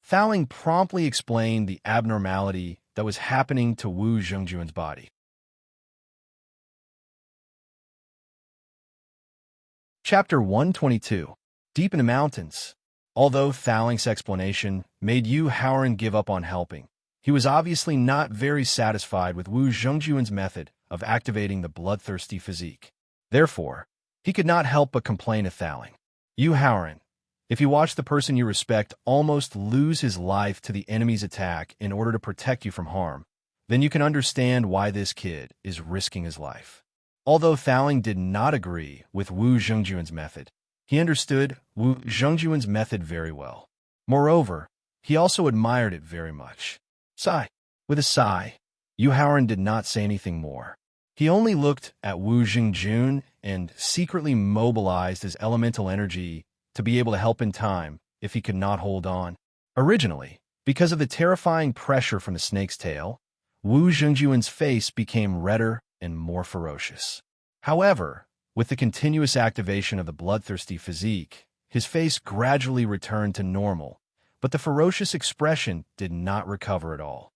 Thowling promptly explained the abnormality that was happening to Wu Zhengjuan's body. Chapter 122. Deep in the Mountains. Although Thowling's explanation made Yu Haoran give up on helping, he was obviously not very satisfied with Wu Zhengjuan's method of activating the bloodthirsty physique. Therefore, he could not help but complain to Thowling. Yu Haoran, if you watch the person you respect almost lose his life to the enemy's attack in order to protect you from harm, then you can understand why this kid is risking his life. Although Thowling did not agree with Wu Zhengjuan's method, he understood Wu Zhengjuan's method very well. Moreover, he also admired it very much. Sigh. With a sigh, Yu Haoran did not say anything more. He only looked at Wu Zhengjun and secretly mobilized his elemental energy to be able to help in time if he could not hold on. Originally, because of the terrifying pressure from the snake's tail, Wu Zhengjuan's face became redder and more ferocious. However, with the continuous activation of the bloodthirsty physique, his face gradually returned to normal, but the ferocious expression did not recover at all.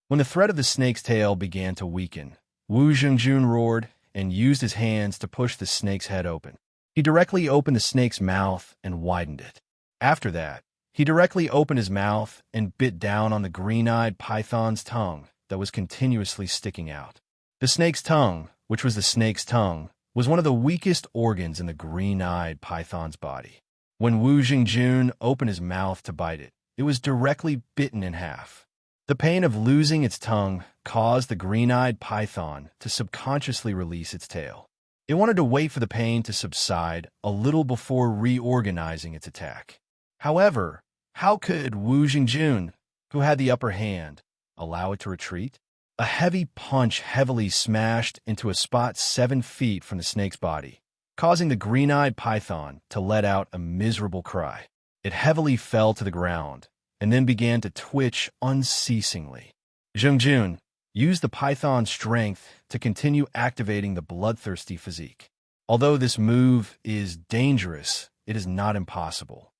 When the thread of the snake's tail began to weaken, Wu Zhengjun roared and used his hands to push the snake's head open. He directly opened the snake's mouth and widened it. After that, he directly opened his mouth and bit down on the green-eyed python's tongue that was continuously sticking out. The snake's tongue, which was the snake's tongue, was one of the weakest organs in the green-eyed python's body. When Wu Zhengjun opened his mouth to bite it, it was directly bitten in half. The pain of losing its tongue caused the green-eyed python to subconsciously release its tail. It wanted to wait for the pain to subside a little before reorganizing its attack. However, how could Wu Zhengjun, who had the upper hand, allow it to retreat? A heavy punch heavily smashed into a spot 7 feet from the snake's body, causing the green-eyed python to let out a miserable cry. It heavily fell to the ground and then began to twitch unceasingly. Zhengjun used the python's strength to continue activating the bloodthirsty physique. Although this move is dangerous, it is not impossible.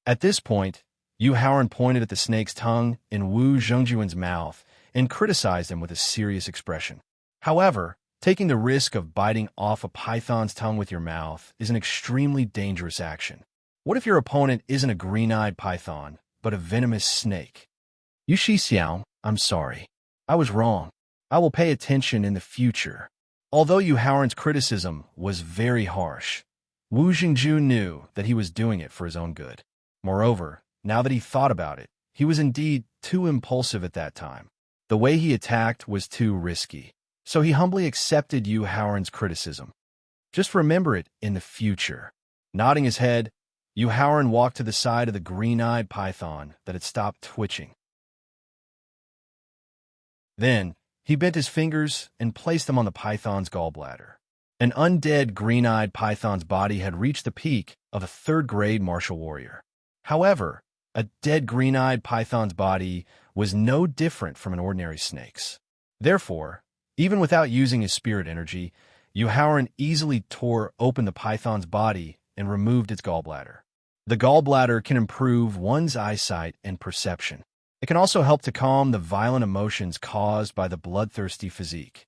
At this point, Yu Haoran pointed at the snake's tongue in Wu Zhengjuan's mouth and criticized him with a serious expression. However, taking the risk of biting off a python's tongue with your mouth is an extremely dangerous action. What if your opponent isn't a green-eyed python, but a venomous snake? Yu Shixiao, I'm sorry. I was wrong. I will pay attention in the future. Although Yu Haoran's criticism was very harsh, Wu Zhengjun knew that he was doing it for his own good. Moreover, now that he thought about it, he was indeed too impulsive at that time. The way he attacked was too risky, so he humbly accepted Yu Haoran's criticism. Just remember it in the future. Nodding his head, Yu Haoran walked to the side of the green-eyed python that had stopped twitching. Then, he bent his fingers and placed them on the python's gallbladder. An undead green-eyed python's body had reached the peak of a 3rd-grade martial warrior. However, a dead green-eyed python's body was no different from an ordinary snake's. Therefore, even without using his spirit energy, Yu Haoran easily tore open the python's body and removed its gallbladder. The gallbladder can improve one's eyesight and perception. It can also help to calm the violent emotions caused by the bloodthirsty physique.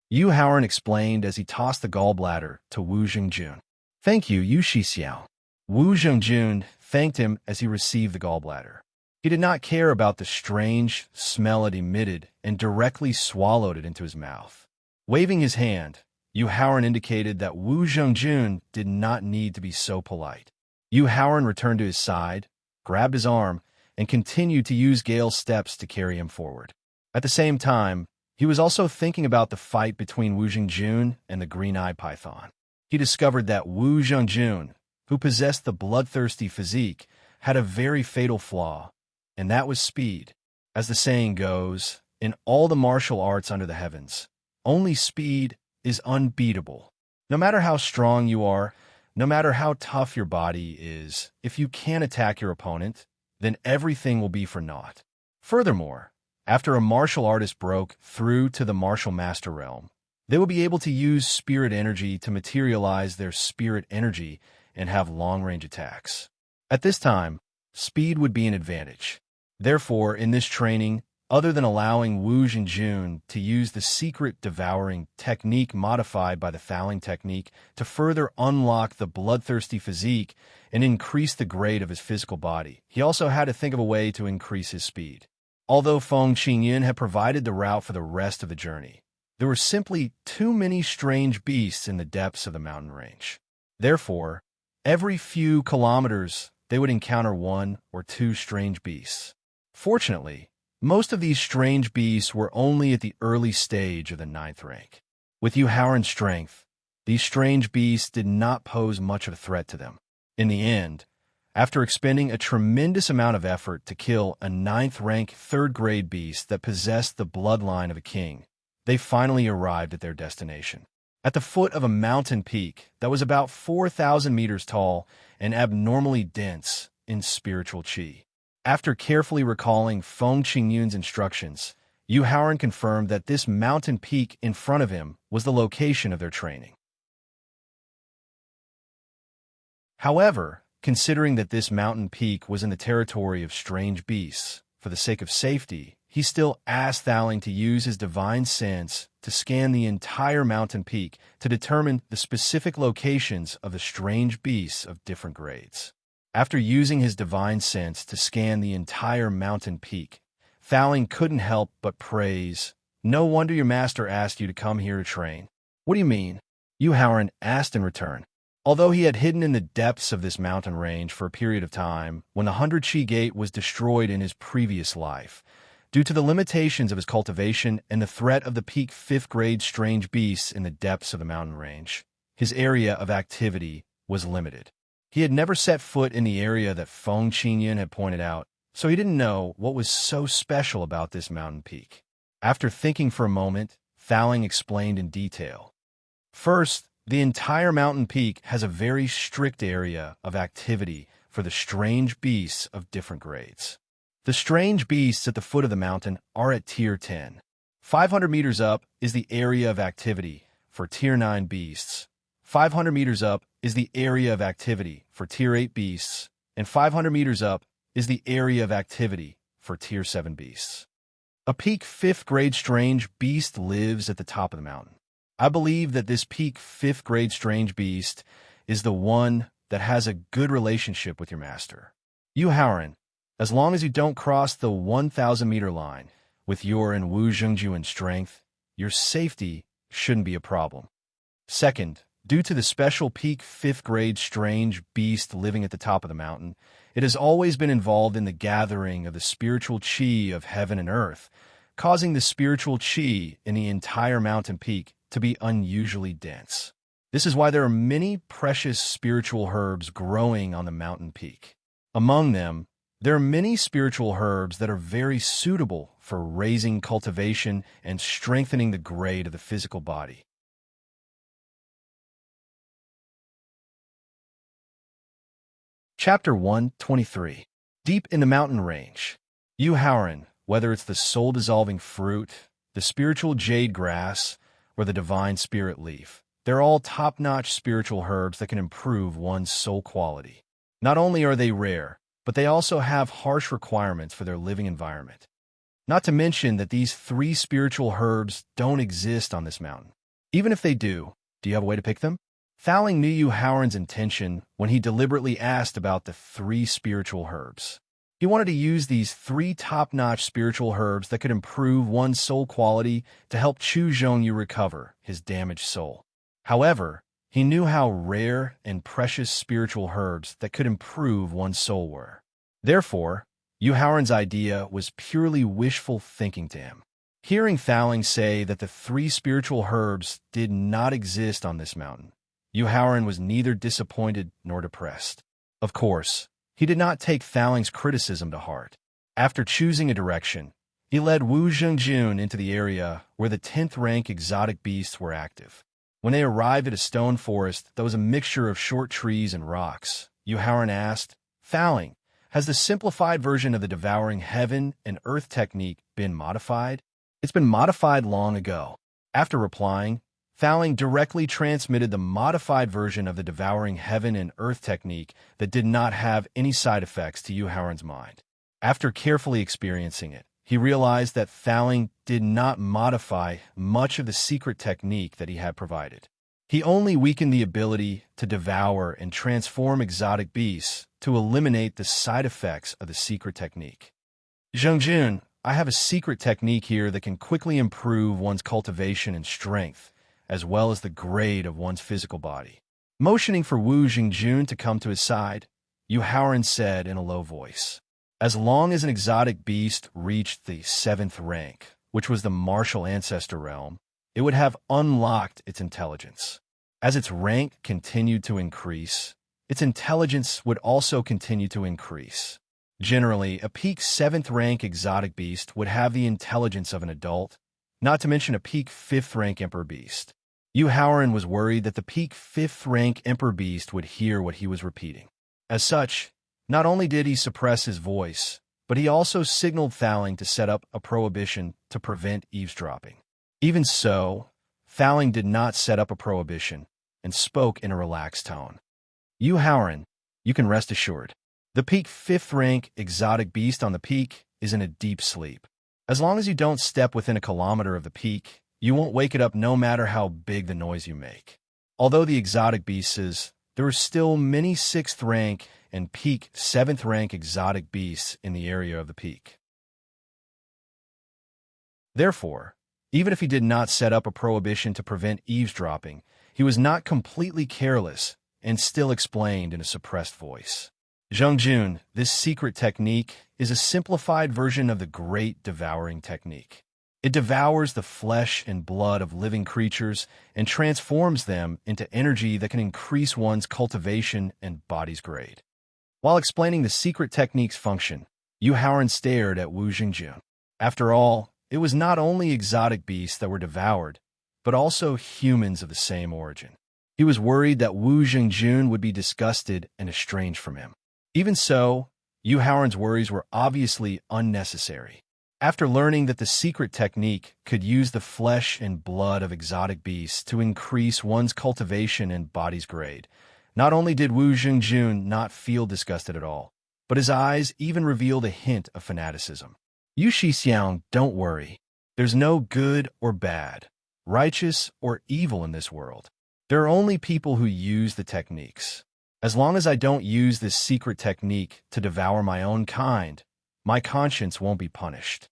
Yu Haoran explained as he tossed the gallbladder to Wu Zhengjun. "Thank you, Yu Shixiao." Wu Zhengjun thanked him as he received the gallbladder. He did not care about the strange smell it emitted and directly swallowed it into his mouth. Waving his hand, Yu Haoran indicated that Wu Zhengjun did not need to be so polite. Yu Haoran returned to his side, grabbed his arm, and continued to use Gale's steps to carry him forward. At the same time, he was also thinking about the fight between Wu Zhengjun and the green-eyed python. He discovered that Wu Zhengjun, who possessed the bloodthirsty physique, had a very fatal flaw, and that was speed. As the saying goes, in all the martial arts under the heavens, only speed is unbeatable. No matter how strong you are, no matter how tough your body is, if you can't attack your opponent, then everything will be for naught. Furthermore, after a martial artist broke through to the martial master realm, they will be able to use spirit energy to materialize their spirit energy and have long-range attacks. At this time, speed would be an advantage. Therefore, in this training, other than allowing Wu Zhengjun to use the secret devouring technique modified by the fouling technique to further unlock the bloodthirsty physique and increase the grade of his physical body, he also had to think of a way to increase his speed. Although Feng Qingyan had provided the route for the rest of the journey, there were simply too many strange beasts in the depths of the mountain range. Therefore, every few kilometers, they would encounter one or two strange beasts. Fortunately, most of these strange beasts were only at the early stage of the 9th rank. With Yu Haoran's strength, these strange beasts did not pose much of a threat to them. In the end, after expending a tremendous amount of effort to kill a 9th rank 3rd grade beast that possessed the bloodline of a king, they finally arrived at their destination. At the foot of a mountain peak that was about 4,000 meters tall and abnormally dense in spiritual qi. After carefully recalling Feng Qingyan's instructions, Yu Haoran confirmed that this mountain peak in front of him was the location of their training. However, considering that this mountain peak was in the territory of strange beasts, for the sake of safety, he still asked Thowling to use his divine sense to scan the entire mountain peak to determine the specific locations of the strange beasts of different grades. After using his divine sense to scan the entire mountain peak, Thowling couldn't help but praise, "No wonder your master asked you to come here to train." "What do you mean?" Yu Haoran asked in return. Although he had hidden in the depths of this mountain range for a period of time, when the 100 Qi Gate was destroyed in his previous life, due to the limitations of his cultivation and the threat of the peak 5th grade strange beasts in the depths of the mountain range, his area of activity was limited. He had never set foot in the area that Feng Qingyan had pointed out, so he didn't know what was so special about this mountain peak. After thinking for a moment, Thowling explained in detail. First, the entire mountain peak has a very strict area of activity for the strange beasts of different grades. The strange beasts at the foot of the mountain are at Tier 10. 500 meters up is the area of activity for Tier 9 beasts. 500 meters up is the area of activity for Tier 8 beasts, and 500 meters up is the area of activity for Tier 7 beasts. A peak 5th grade strange beast lives at the top of the mountain. I believe that this peak 5th grade strange beast is the one that has a good relationship with your master. Yu Haoran, as long as you don't cross the 1,000-meter line with your and Wu Zhengjun's strength, your safety shouldn't be a problem. Second, due to the special peak 5th grade strange beast living at the top of the mountain, it has always been involved in the gathering of the spiritual qi of heaven and earth, causing the spiritual qi in the entire mountain peak to be unusually dense. This is why there are many precious spiritual herbs growing on the mountain peak. Among them, there are many spiritual herbs that are very suitable for raising cultivation and strengthening the grade of the physical body. Chapter 123. Deep in the mountain range. Yu Haoran, whether it's the soul-dissolving fruit, the spiritual jade grass, or the divine spirit leaf, They're all top-notch spiritual herbs that can improve one's soul quality. Not only are they rare, but they also have harsh requirements for their living environment. Not to mention that these 3 spiritual herbs don't exist on this mountain. Even if they do you have a way to pick them? Thowling knew Yu Haoran's intention when he deliberately asked about the 3 spiritual herbs. He wanted to use these 3 top-notch spiritual herbs that could improve one's soul quality to help Chu Zhongyu recover his damaged soul. However, he knew how rare and precious spiritual herbs that could improve one's soul were. Therefore, Yu Haoran's idea was purely wishful thinking to him. Hearing Thowling say that the 3 spiritual herbs did not exist on this mountain, Yu Haoran was neither disappointed nor depressed. Of course, he did not take Thowling's criticism to heart. After choosing a direction, he led Wu Zhengjun into the area where the 10th rank exotic beasts were active. When they arrived at a stone forest that was a mixture of short trees and rocks, Yu Haoran asked, "Thowling, has the simplified version of the devouring heaven and earth technique been modified?" "It's been modified long ago." After replying, Thowling directly transmitted the modified version of the devouring heaven and earth technique that did not have any side effects to Yu Haoran's mind. After carefully experiencing it, he realized that Thowling did not modify much of the secret technique that he had provided. He only weakened the ability to devour and transform exotic beasts to eliminate the side effects of the secret technique. "Zhengjun, I have a secret technique here that can quickly improve one's cultivation and strength, as well as the grade of one's physical body." Motioning for Wu Zhengjun to come to his side, Yu Haoran said in a low voice, "As long as an exotic beast reached the 7th rank, which was the martial ancestor realm, it would have unlocked its intelligence. As its rank continued to increase, its intelligence would also continue to increase. Generally, a peak 7th rank exotic beast would have the intelligence of an adult, not to mention a peak 5th rank emperor beast." Yu Haoran was worried that the peak 5th rank emperor beast would hear what he was repeating. As such, not only did he suppress his voice, but he also signaled Thowling to set up a prohibition to prevent eavesdropping. Even so, Thowling did not set up a prohibition and spoke in a relaxed tone. "Yu Haoran, you can rest assured. The peak 5th rank exotic beast on the peak is in a deep sleep. As long as you don't step within a kilometer of the peak, you won't wake it up no matter how big the noise you make. Although the exotic beasts, there are still many 6th rank and peak 7th rank exotic beasts in the area of the peak. Therefore, even if he did not set up a prohibition to prevent eavesdropping, he was not completely careless and still explained in a suppressed voice. Zhengjun, this secret technique is a simplified version of the great devouring technique. It devours the flesh and blood of living creatures and transforms them into energy that can increase one's cultivation and body's grade." While explaining the secret technique's function, Yu Haoran stared at Wu Zhengjun. After all, it was not only exotic beasts that were devoured, but also humans of the same origin. He was worried that Wu Zhengjun would be disgusted and estranged from him. Even so, Yu Haoran's worries were obviously unnecessary. After learning that the secret technique could use the flesh and blood of exotic beasts to increase one's cultivation and body's grade, not only did Wu Zhengjun not feel disgusted at all, but his eyes even revealed a hint of fanaticism. "Yu Shixiang, don't worry. There's no good or bad, righteous or evil in this world. There are only people who use the techniques. As long as I don't use this secret technique to devour my own kind, my conscience won't be punished."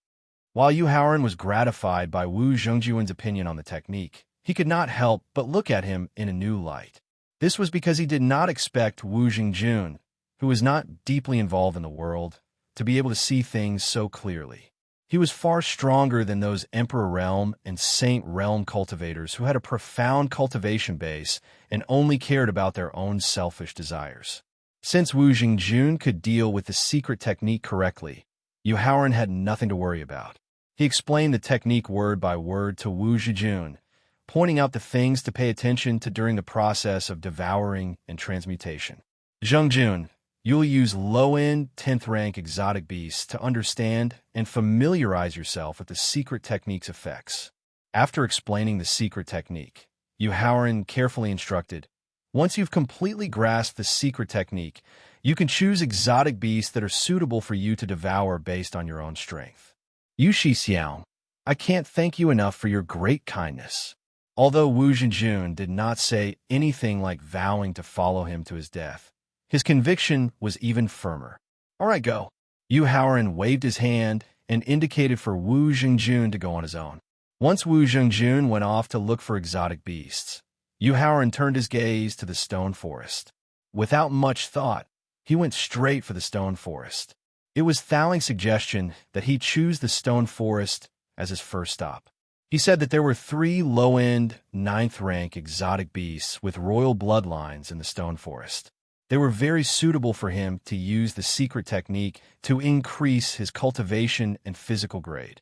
While Yu Haoran was gratified by Wu Zhengjun's opinion on the technique, he could not help but look at him in a new light. This was because he did not expect Wu Zhengjun, who was not deeply involved in the world, to be able to see things so clearly. He was far stronger than those Emperor Realm and Saint Realm cultivators who had a profound cultivation base and only cared about their own selfish desires. Since Wu Zhengjun could deal with the secret technique correctly, Yu Haoran had nothing to worry about. He explained the technique word by word to Wu Zhengjun, pointing out the things to pay attention to during the process of devouring and transmutation. "Zhengjun, you'll use low-end 10th rank exotic beasts to understand and familiarize yourself with the secret technique's effects." After explaining the secret technique, Yuhaoran carefully instructed. Once you've completely grasped the secret technique, you can choose exotic beasts that are suitable for you to devour based on your own strength. Yu Xiao, I can't thank you enough for your great kindness. Although Wu Zhenjun did not say anything like vowing to follow him to his death, his conviction was even firmer. All right, go. Yu Haoran waved his hand and indicated for Wu Zhengjun to go on his own. Once Wu Zhengjun went off to look for exotic beasts, Yu Haoran turned his gaze to the stone forest. Without much thought, he went straight for the stone forest. It was Thaling's suggestion that he choose the stone forest as his first stop. He said that there were 3 low-end, 9th-rank exotic beasts with royal bloodlines in the stone forest. They were very suitable for him to use the secret technique to increase his cultivation and physical grade.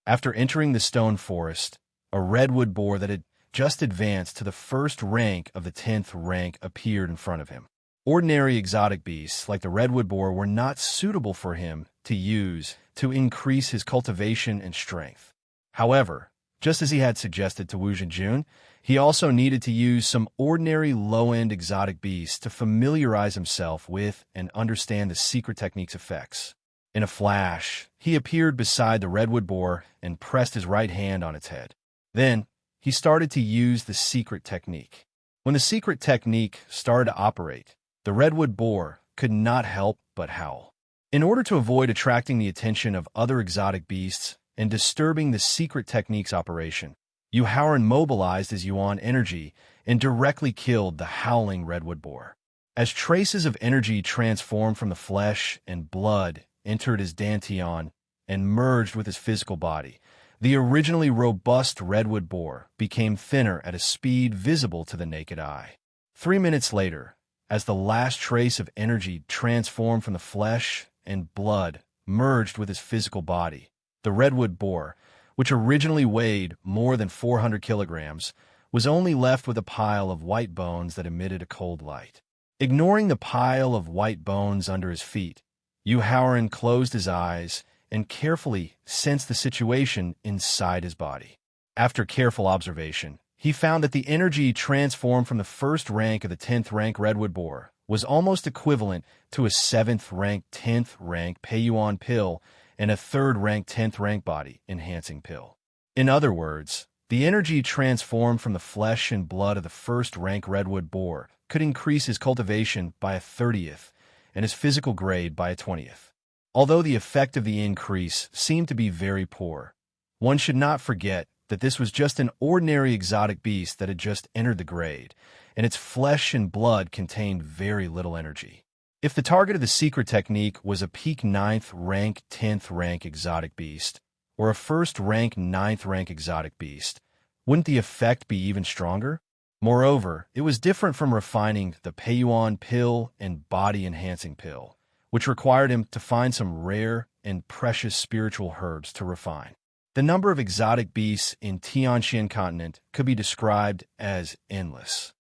After entering the stone forest, a redwood boar that had just advanced to the 1st rank of the 10th rank appeared in front of him. Ordinary exotic beasts like the redwood boar were not suitable for him to use to increase his cultivation and strength. However, just as he had suggested to Wu Zhenjun, he also needed to use some ordinary low-end exotic beasts to familiarize himself with and understand the secret technique's effects. In a flash, he appeared beside the redwood boar and pressed his right hand on its head. Then, he started to use the secret technique. When the secret technique started to operate, the redwood boar could not help but howl. In order to avoid attracting the attention of other exotic beasts and disturbing the secret technique's operation, Yu Haoran mobilized his Yuan energy and directly killed the howling redwood boar. As traces of energy transformed from the flesh and blood entered his dantian and merged with his physical body, the originally robust redwood boar became thinner at a speed visible to the naked eye. 3 minutes later, as the last trace of energy transformed from the flesh and blood merged with his physical body, the redwood boar, which originally weighed more than 400 kilograms, was only left with a pile of white bones that emitted a cold light. Ignoring the pile of white bones under his feet, Yu Haoran closed his eyes and carefully sensed the situation inside his body. After careful observation, he found that the energy transformed from the 1st rank of the 10th rank redwood boar was almost equivalent to a 7th rank 10th rank Peiyuan pill and a 3rd rank 10th rank body enhancing pill. In other words, the energy transformed from the flesh and blood of the 1st rank redwood boar could increase his cultivation by a 30th and his physical grade by a 20th. Although the effect of the increase seemed to be very poor, one should not forget that this was just an ordinary exotic beast that had just entered the grade, and its flesh and blood contained very little energy. If the target of the secret technique was a peak 9th rank 10th rank exotic beast, or a 1st rank 9th rank exotic beast, wouldn't the effect be even stronger? Moreover, it was different from refining the Peiyuan pill and body-enhancing pill, which required him to find some rare and precious spiritual herbs to refine. The number of exotic beasts in Tianxian continent could be described as endless.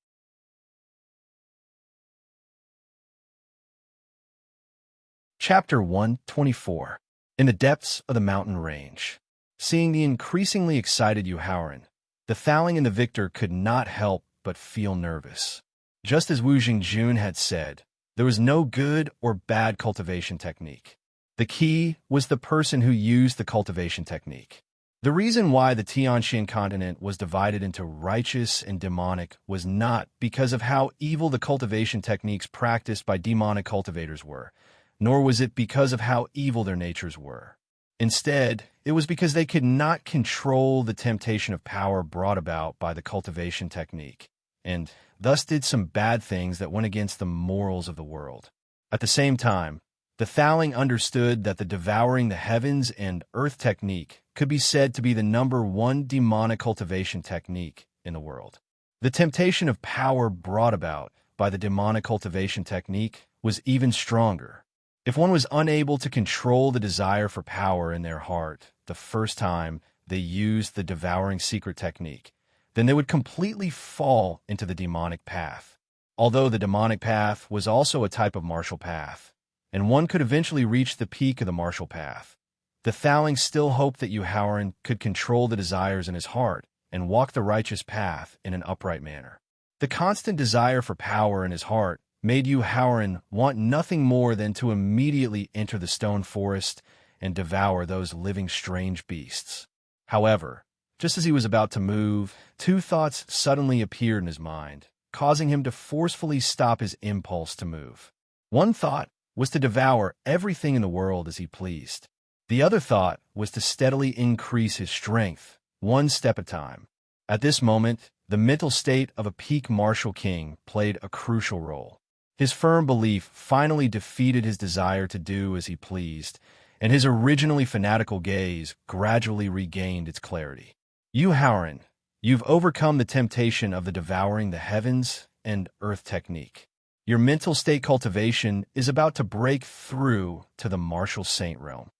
Chapter 124. In the depths of the mountain range. Seeing the increasingly excited Yu Haoran, the Thaling and the victor could not help but feel nervous. Just as Wu Zhengjun had said, there was no good or bad cultivation technique. The key was the person who used the cultivation technique. The reason why the Tianxian continent was divided into righteous and demonic was not because of how evil the cultivation techniques practiced by demonic cultivators were, nor was it because of how evil their natures were. Instead, it was because they could not control the temptation of power brought about by the cultivation technique, and thus did some bad things that went against the morals of the world. At the same time, the Thaling understood that the devouring the heavens and earth technique could be said to be the #1 demonic cultivation technique in the world. The temptation of power brought about by the demonic cultivation technique was even stronger. If one was unable to control the desire for power in their heart the first time they used the devouring secret technique, then they would completely fall into the demonic path. Although the demonic path was also a type of martial path, and one could eventually reach the peak of the martial path, the Thaling still hoped that Yu Haoran could control the desires in his heart and walk the righteous path in an upright manner. The constant desire for power in his heart made Yu Haoran want nothing more than to immediately enter the stone forest and devour those living strange beasts. However, just as he was about to move, two thoughts suddenly appeared in his mind, causing him to forcefully stop his impulse to move. One thought was to devour everything in the world as he pleased. The other thought was to steadily increase his strength, one step at a time. At this moment, the mental state of a peak martial king played a crucial role. His firm belief finally defeated his desire to do as he pleased, and his originally fanatical gaze gradually regained its clarity. Yu Haoran, you've overcome the temptation of the devouring the heavens and earth technique. Your mental state cultivation is about to break through to the martial saint realm.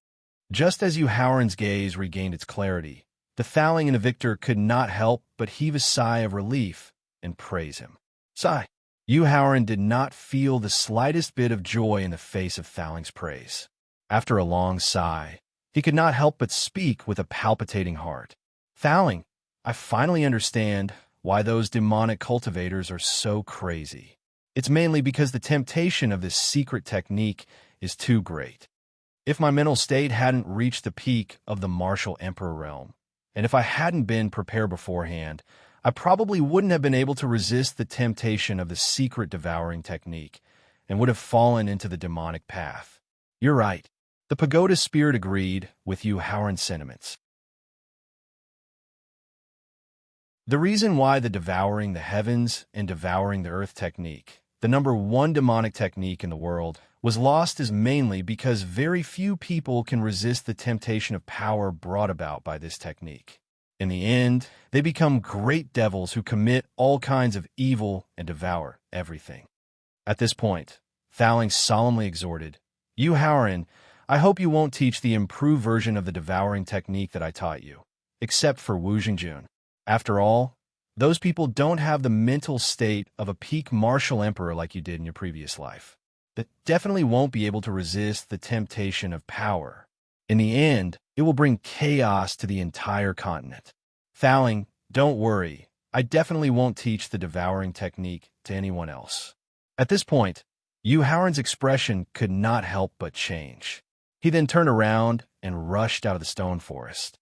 Just as Yu Haoran's gaze regained its clarity, the Thaling and the victor could not help but heave a sigh of relief and praise him. Sigh. Yu Haoran did not feel the slightest bit of joy in the face of Thaling's praise. After a long sigh, he could not help but speak with a palpitating heart. Thaling, I finally understand why those demonic cultivators are so crazy. It's mainly because the temptation of this secret technique is too great. If my mental state hadn't reached the peak of the martial emperor realm, and if I hadn't been prepared beforehand, I probably wouldn't have been able to resist the temptation of the secret devouring technique and would have fallen into the demonic path. You're right. The pagoda spirit agreed with Yu Haoran's sentiments. The reason why the devouring the heavens and devouring the earth technique, the number one demonic technique in the world, was lost is mainly because very few people can resist the temptation of power brought about by this technique. In the end, they become great devils who commit all kinds of evil and devour everything. At this point, Thaling solemnly exhorted, Yu Haoran, I hope you won't teach the improved version of the devouring technique that I taught you, except for Wu Xingjun. After all, those people don't have the mental state of a peak martial emperor like you did in your previous life. That definitely won't be able to resist the temptation of power. In the end, it will bring chaos to the entire continent. Thaling, don't worry. I definitely won't teach the devouring technique to anyone else. At this point, Yu Haoran's expression could not help but change. He then turned around and rushed out of the stone forest.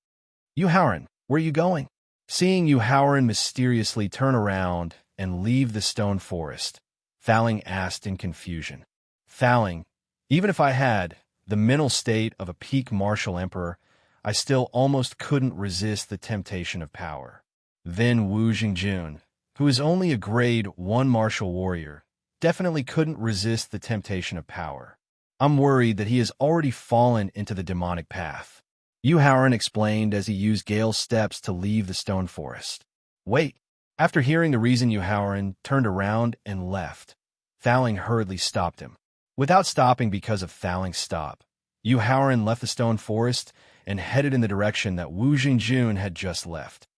Yu Haoran, where are you going? Seeing Yu Haoran mysteriously turn around and leave the stone forest, Thaling asked in confusion. Thaling, even if I had the mental state of a peak martial emperor, I still almost couldn't resist the temptation of power. Then Wu Xingjun, who is only a grade 1 martial warrior, definitely couldn't resist the temptation of power. I'm worried that he has already fallen into the demonic path. Yu Haoran explained as he used Gale's steps to leave the stone forest. Wait. After hearing the reason, Yu Haoran turned around and left. Thaling hurriedly stopped him. Without stopping because of Thaling's stop, Yu Haoran left the stone forest and headed in the direction that Wu Xingjun had just left.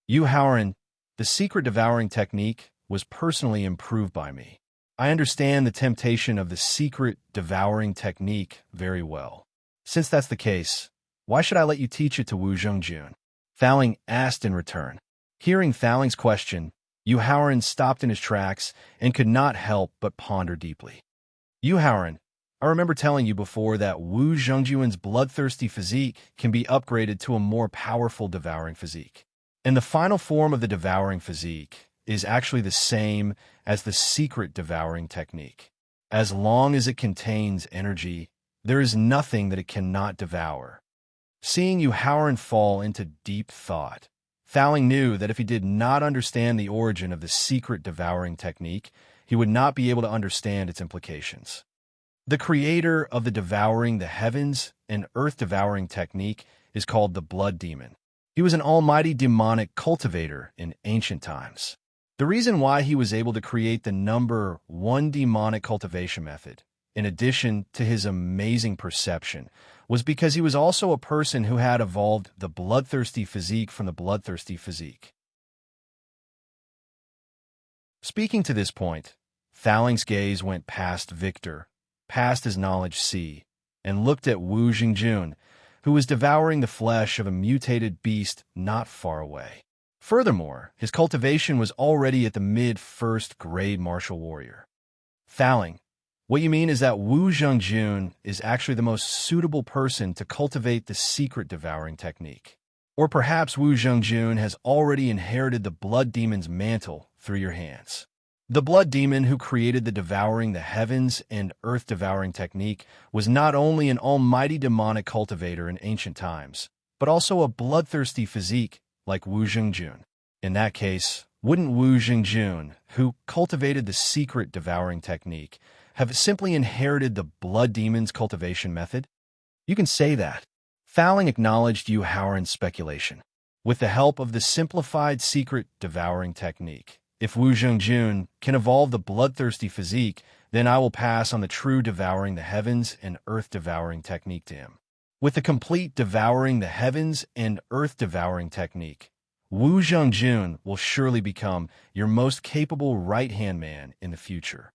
Yu Haoran, the secret devouring technique was personally improved by me. I understand the temptation of the secret devouring technique very well. Since that's the case, why should I let you teach it to Wu Xingjun? Thaling asked in return. Hearing Thaling's question, Yu Haoran stopped in his tracks and could not help but ponder deeply. Yu Haoran, I remember telling you before that Wu Xingjun's bloodthirsty physique can be upgraded to a more powerful devouring physique. And the final form of the devouring physique is actually the same as the secret devouring technique. As long as it contains energy, there is nothing that it cannot devour. Seeing Yu Haoran fall into deep thought, Thaling knew that if he did not understand the origin of the secret devouring technique, he would not be able to understand its implications. The creator of the devouring the heavens and earth devouring technique is called the Blood Demon. He was an almighty demonic cultivator in ancient times. The reason why he was able to create the number one demonic cultivation method, in addition to his amazing perception, was because he was also a person who had evolved the bloodthirsty physique from the bloodthirsty physique. Speaking to this point, Thaling's gaze went past Victor, past his knowledge sea, and looked at Wu Xingjun, who was devouring the flesh of a mutated beast not far away. Furthermore, his cultivation was already at the mid-first grade martial warrior. Fouling. What you mean is that Wu Zhengjun is actually the most suitable person to cultivate the secret devouring technique. Or perhaps Wu Zhengjun has already inherited the blood demon's mantle through your hands. The blood demon who created the devouring the heavens and earth devouring technique was not only an almighty demonic cultivator in ancient times, but also a bloodthirsty physique like Wu Zhengjun. In that case, wouldn't Wu Zhengjun, who cultivated the secret devouring technique, have simply inherited the blood demon's cultivation method? You can say that. Fouling acknowledged Yu Haoran's speculation. With the help of the simplified secret devouring technique, if Wu Zhengjun can evolve the bloodthirsty physique, then I will pass on the true devouring the heavens and earth devouring technique to him. With the complete devouring the heavens and earth devouring technique, Wu Zhengjun will surely become your most capable right-hand man in the future.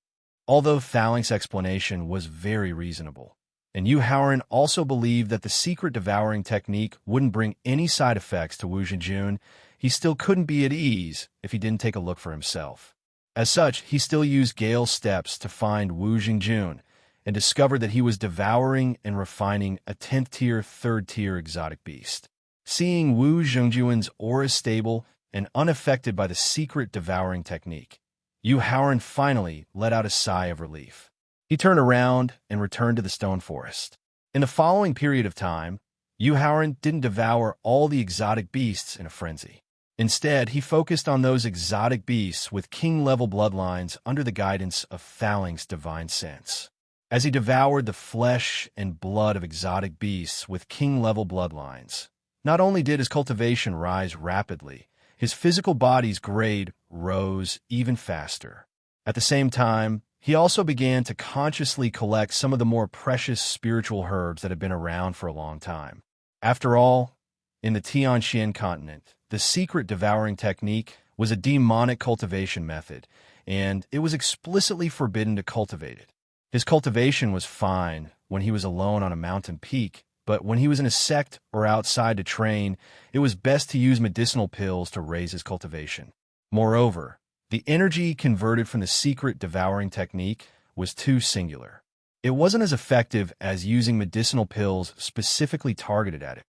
Although Fouling's explanation was very reasonable, and Yu Haoran also believed that the secret devouring technique wouldn't bring any side effects to Wu Zhengjun, he still couldn't be at ease if he didn't take a look for himself. As such, he still used Gale's steps to find Wu Zhengjun and discovered that he was devouring and refining a 10th-tier, 3rd-tier exotic beast. Seeing Wu Zhengjun's aura stable and unaffected by the secret devouring technique, Yu Haoran finally let out a sigh of relief. He turned around and returned to the stone forest. In the following period of time, Yu Haoran didn't devour all the exotic beasts in a frenzy. Instead, he focused on those exotic beasts with king-level bloodlines under the guidance of Fouling's divine sense. As he devoured the flesh and blood of exotic beasts with king-level bloodlines, not only did his cultivation rise rapidly, his physical body's grade rose even faster. At the same time, he also began to consciously collect some of the more precious spiritual herbs that had been around for a long time. After all, in the Tianxian continent, the secret devouring technique was a demonic cultivation method, and it was explicitly forbidden to cultivate it. His cultivation was fine when he was alone on a mountain peak, but when he was in a sect or outside to train, it was best to use medicinal pills to raise his cultivation. Moreover, the energy converted from the secret devouring technique was too singular. It wasn't as effective as using medicinal pills specifically targeted at it.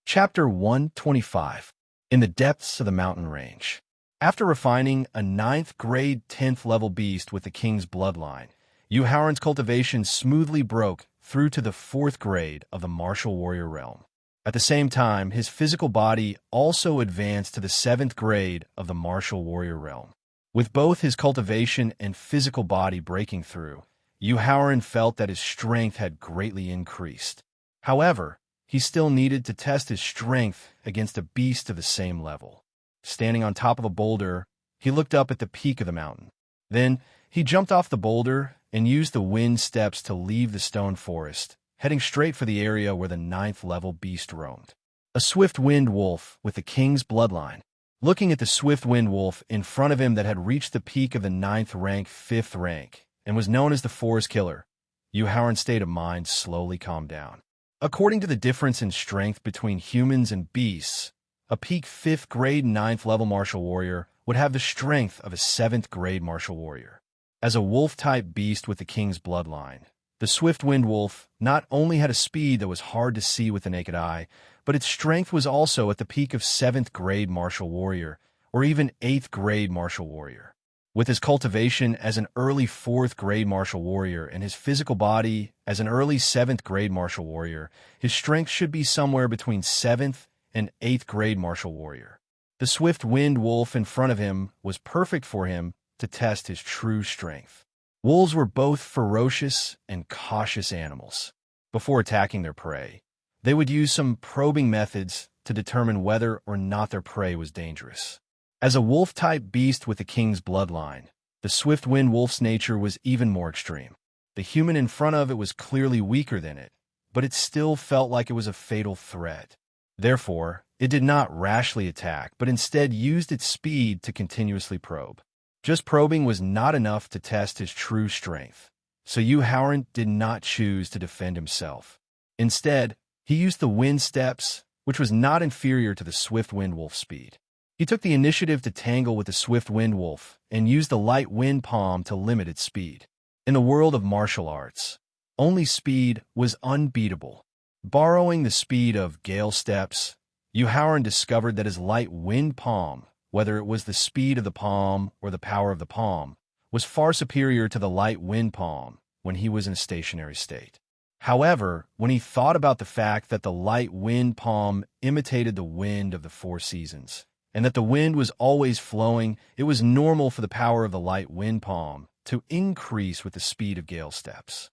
Chapter 125. In the Depths of the Mountain Range. After refining a 9th-grade 10th-level beast with the king's bloodline, Yu Haoran's cultivation smoothly broke through to the 4th grade of the martial warrior realm. At the same time, his physical body also advanced to the 7th grade of the martial warrior realm. With both his cultivation and physical body breaking through, Yu Haoran felt that his strength had greatly increased. However, he still needed to test his strength against a beast of the same level. Standing on top of a boulder, he looked up at the peak of the mountain. Then, he jumped off the boulder and used the wind steps to leave the stone forest, heading straight for the area where the 9th-level beast roamed. A swift wind wolf with the king's bloodline. Looking at the swift wind wolf in front of him that had reached the peak of the 9th rank, 5th rank, and was known as the Forest Killer, Yu Haoran's state of mind slowly calmed down. According to the difference in strength between humans and beasts, a peak 5th grade 9th level martial warrior would have the strength of a 7th grade martial warrior. As a wolf-type beast with the king's bloodline, the swift wind wolf not only had a speed that was hard to see with the naked eye, but its strength was also at the peak of 7th grade martial warrior, or even 8th grade martial warrior. With his cultivation as an early 4th grade martial warrior and his physical body as an early 7th grade martial warrior, his strength should be somewhere between 7th and 8th grade martial warrior. The swift wind wolf in front of him was perfect for him to test his true strength. Wolves were both ferocious and cautious animals. Before attacking their prey, they would use some probing methods to determine whether or not their prey was dangerous. As a wolf-type beast with the king's bloodline, the swift wind wolf's nature was even more extreme. The human in front of it was clearly weaker than it, but it still felt like it was a fatal threat. Therefore, it did not rashly attack, but instead used its speed to continuously probe. Just probing was not enough to test his true strength, so Yu Haoran did not choose to defend himself. Instead, He used the wind steps, which was not inferior to the swift wind wolf's speed. He took the initiative to tangle with the swift wind wolf and used the light wind palm to limit its speed. In the world of martial arts, only speed was unbeatable. Borrowing the speed of gale steps, Yuhaoran discovered that his light wind palm, whether it was the speed of the palm or the power of the palm, was far superior to the light wind palm when he was in a stationary state. However, when he thought about the fact that the light wind palm imitated the wind of the four seasons, and that the wind was always flowing, it was normal for the power of the light wind palm to increase with the speed of gale steps.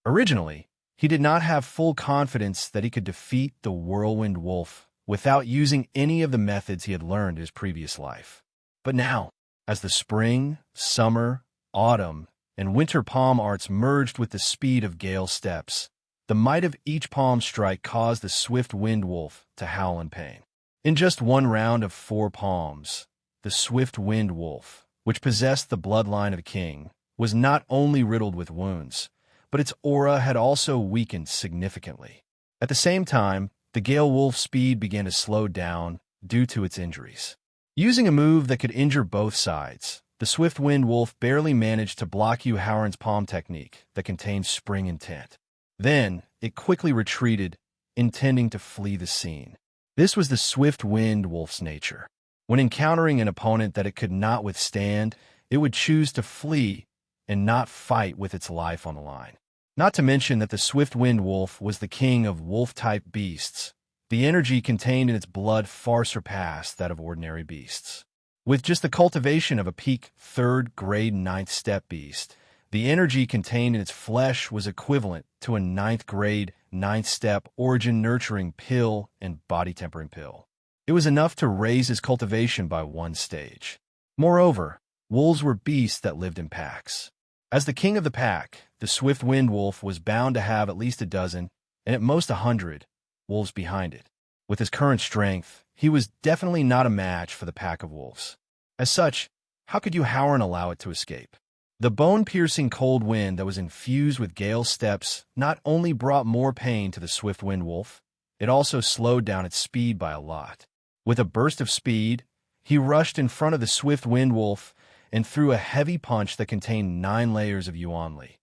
Originally, he did not have full confidence that he could defeat the whirlwind wolf without using any of the methods he had learned in his previous life. But now, as the spring, summer, autumn, and winter palm arts merged with the speed of gale steps, the might of each palm strike caused the swift wind wolf to howl in pain. In just one round of 4 palms, the swift wind wolf, which possessed the bloodline of a king, was not only riddled with wounds, but its aura had also weakened significantly. At the same time, the gale wolf's speed began to slow down due to its injuries. Using a move that could injure both sides, the swift wind wolf barely managed to block Yuhaoran's palm technique that contained spring intent. Then, it quickly retreated, intending to flee the scene. This was the swift wind wolf's nature. When encountering an opponent that it could not withstand, it would choose to flee and not fight with its life on the line. Not to mention that the swift wind wolf was the king of wolf-type beasts. The energy contained in its blood far surpassed that of ordinary beasts. With just the cultivation of a peak 3rd grade 9th step beast, the energy contained in its flesh was equivalent to a 9th grade 9th step origin nurturing pill and body tempering pill. It was enough to raise his cultivation by 1 stage. Moreover, wolves were beasts that lived in packs. As the king of the pack, the swift wind wolf was bound to have at least a dozen, and at most 100, wolves behind it. With his current strength, he was definitely not a match for the pack of wolves. As such, how could Yuhaoran allow it to escape? The bone-piercing cold wind that was infused with gale steps not only brought more pain to the swift wind wolf, it also slowed down its speed by a lot. With a burst of speed, he rushed in front of the swift wind wolf and threw a heavy punch that contained 9 layers of yuanli.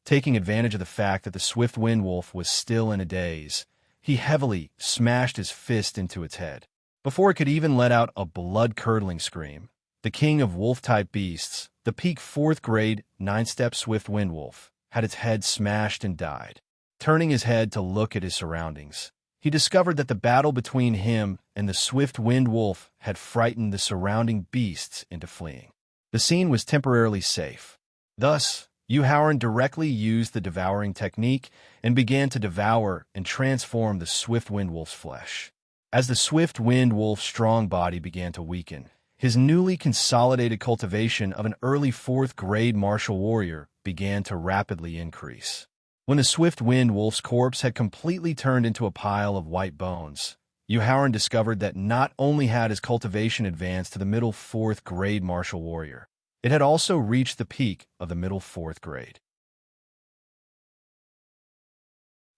Taking advantage of the fact that the swift wind wolf was still in a daze, he heavily smashed his fist into its head. Before it could even let out a blood-curdling scream, the king of wolf-type beasts, the peak 4th grade 9-step swift wind wolf, had its head smashed and died. Turning his head to look at his surroundings, he discovered that the battle between him and the swift wind wolf had frightened the surrounding beasts into fleeing. The scene was temporarily safe. Thus, Yuhaoran directly used the devouring technique and began to devour and transform the swift wind wolf's flesh. As the swift wind wolf's strong body began to weaken, his newly consolidated cultivation of an early 4th grade martial warrior began to rapidly increase. When the swift wind wolf's corpse had completely turned into a pile of white bones, Yuhaoran discovered that not only had his cultivation advanced to the middle 4th grade martial warrior, it had also reached the peak of the middle 4th grade.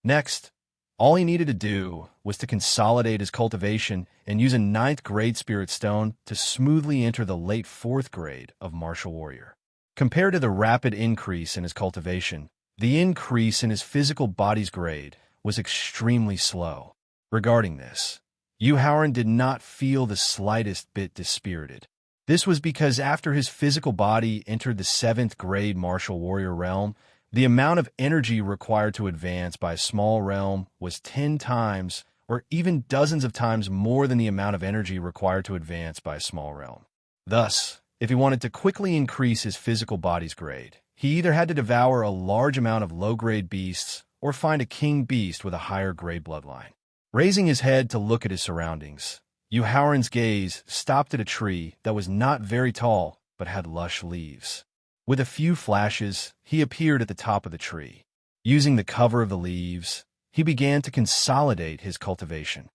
Next, all he needed to do was to consolidate his cultivation and use a 9th grade spirit stone to smoothly enter the late 4th grade of martial warrior. Compared to the rapid increase in his cultivation, the increase in his physical body's grade was extremely slow. Regarding this, Yuhaoran did not feel the slightest bit dispirited. This was because after his physical body entered the 7th grade martial warrior realm, the amount of energy required to advance by a small realm was 10 times or even dozens of times more than the amount of energy required to advance by a small realm. Thus, if he wanted to quickly increase his physical body's grade, he either had to devour a large amount of low-grade beasts or find a king beast with a higher grade bloodline. Raising his head to look at his surroundings, Yuhaoran's gaze stopped at a tree that was not very tall but had lush leaves. With a few flashes, he appeared at the top of the tree. Using the cover of the leaves, he began to consolidate his cultivation.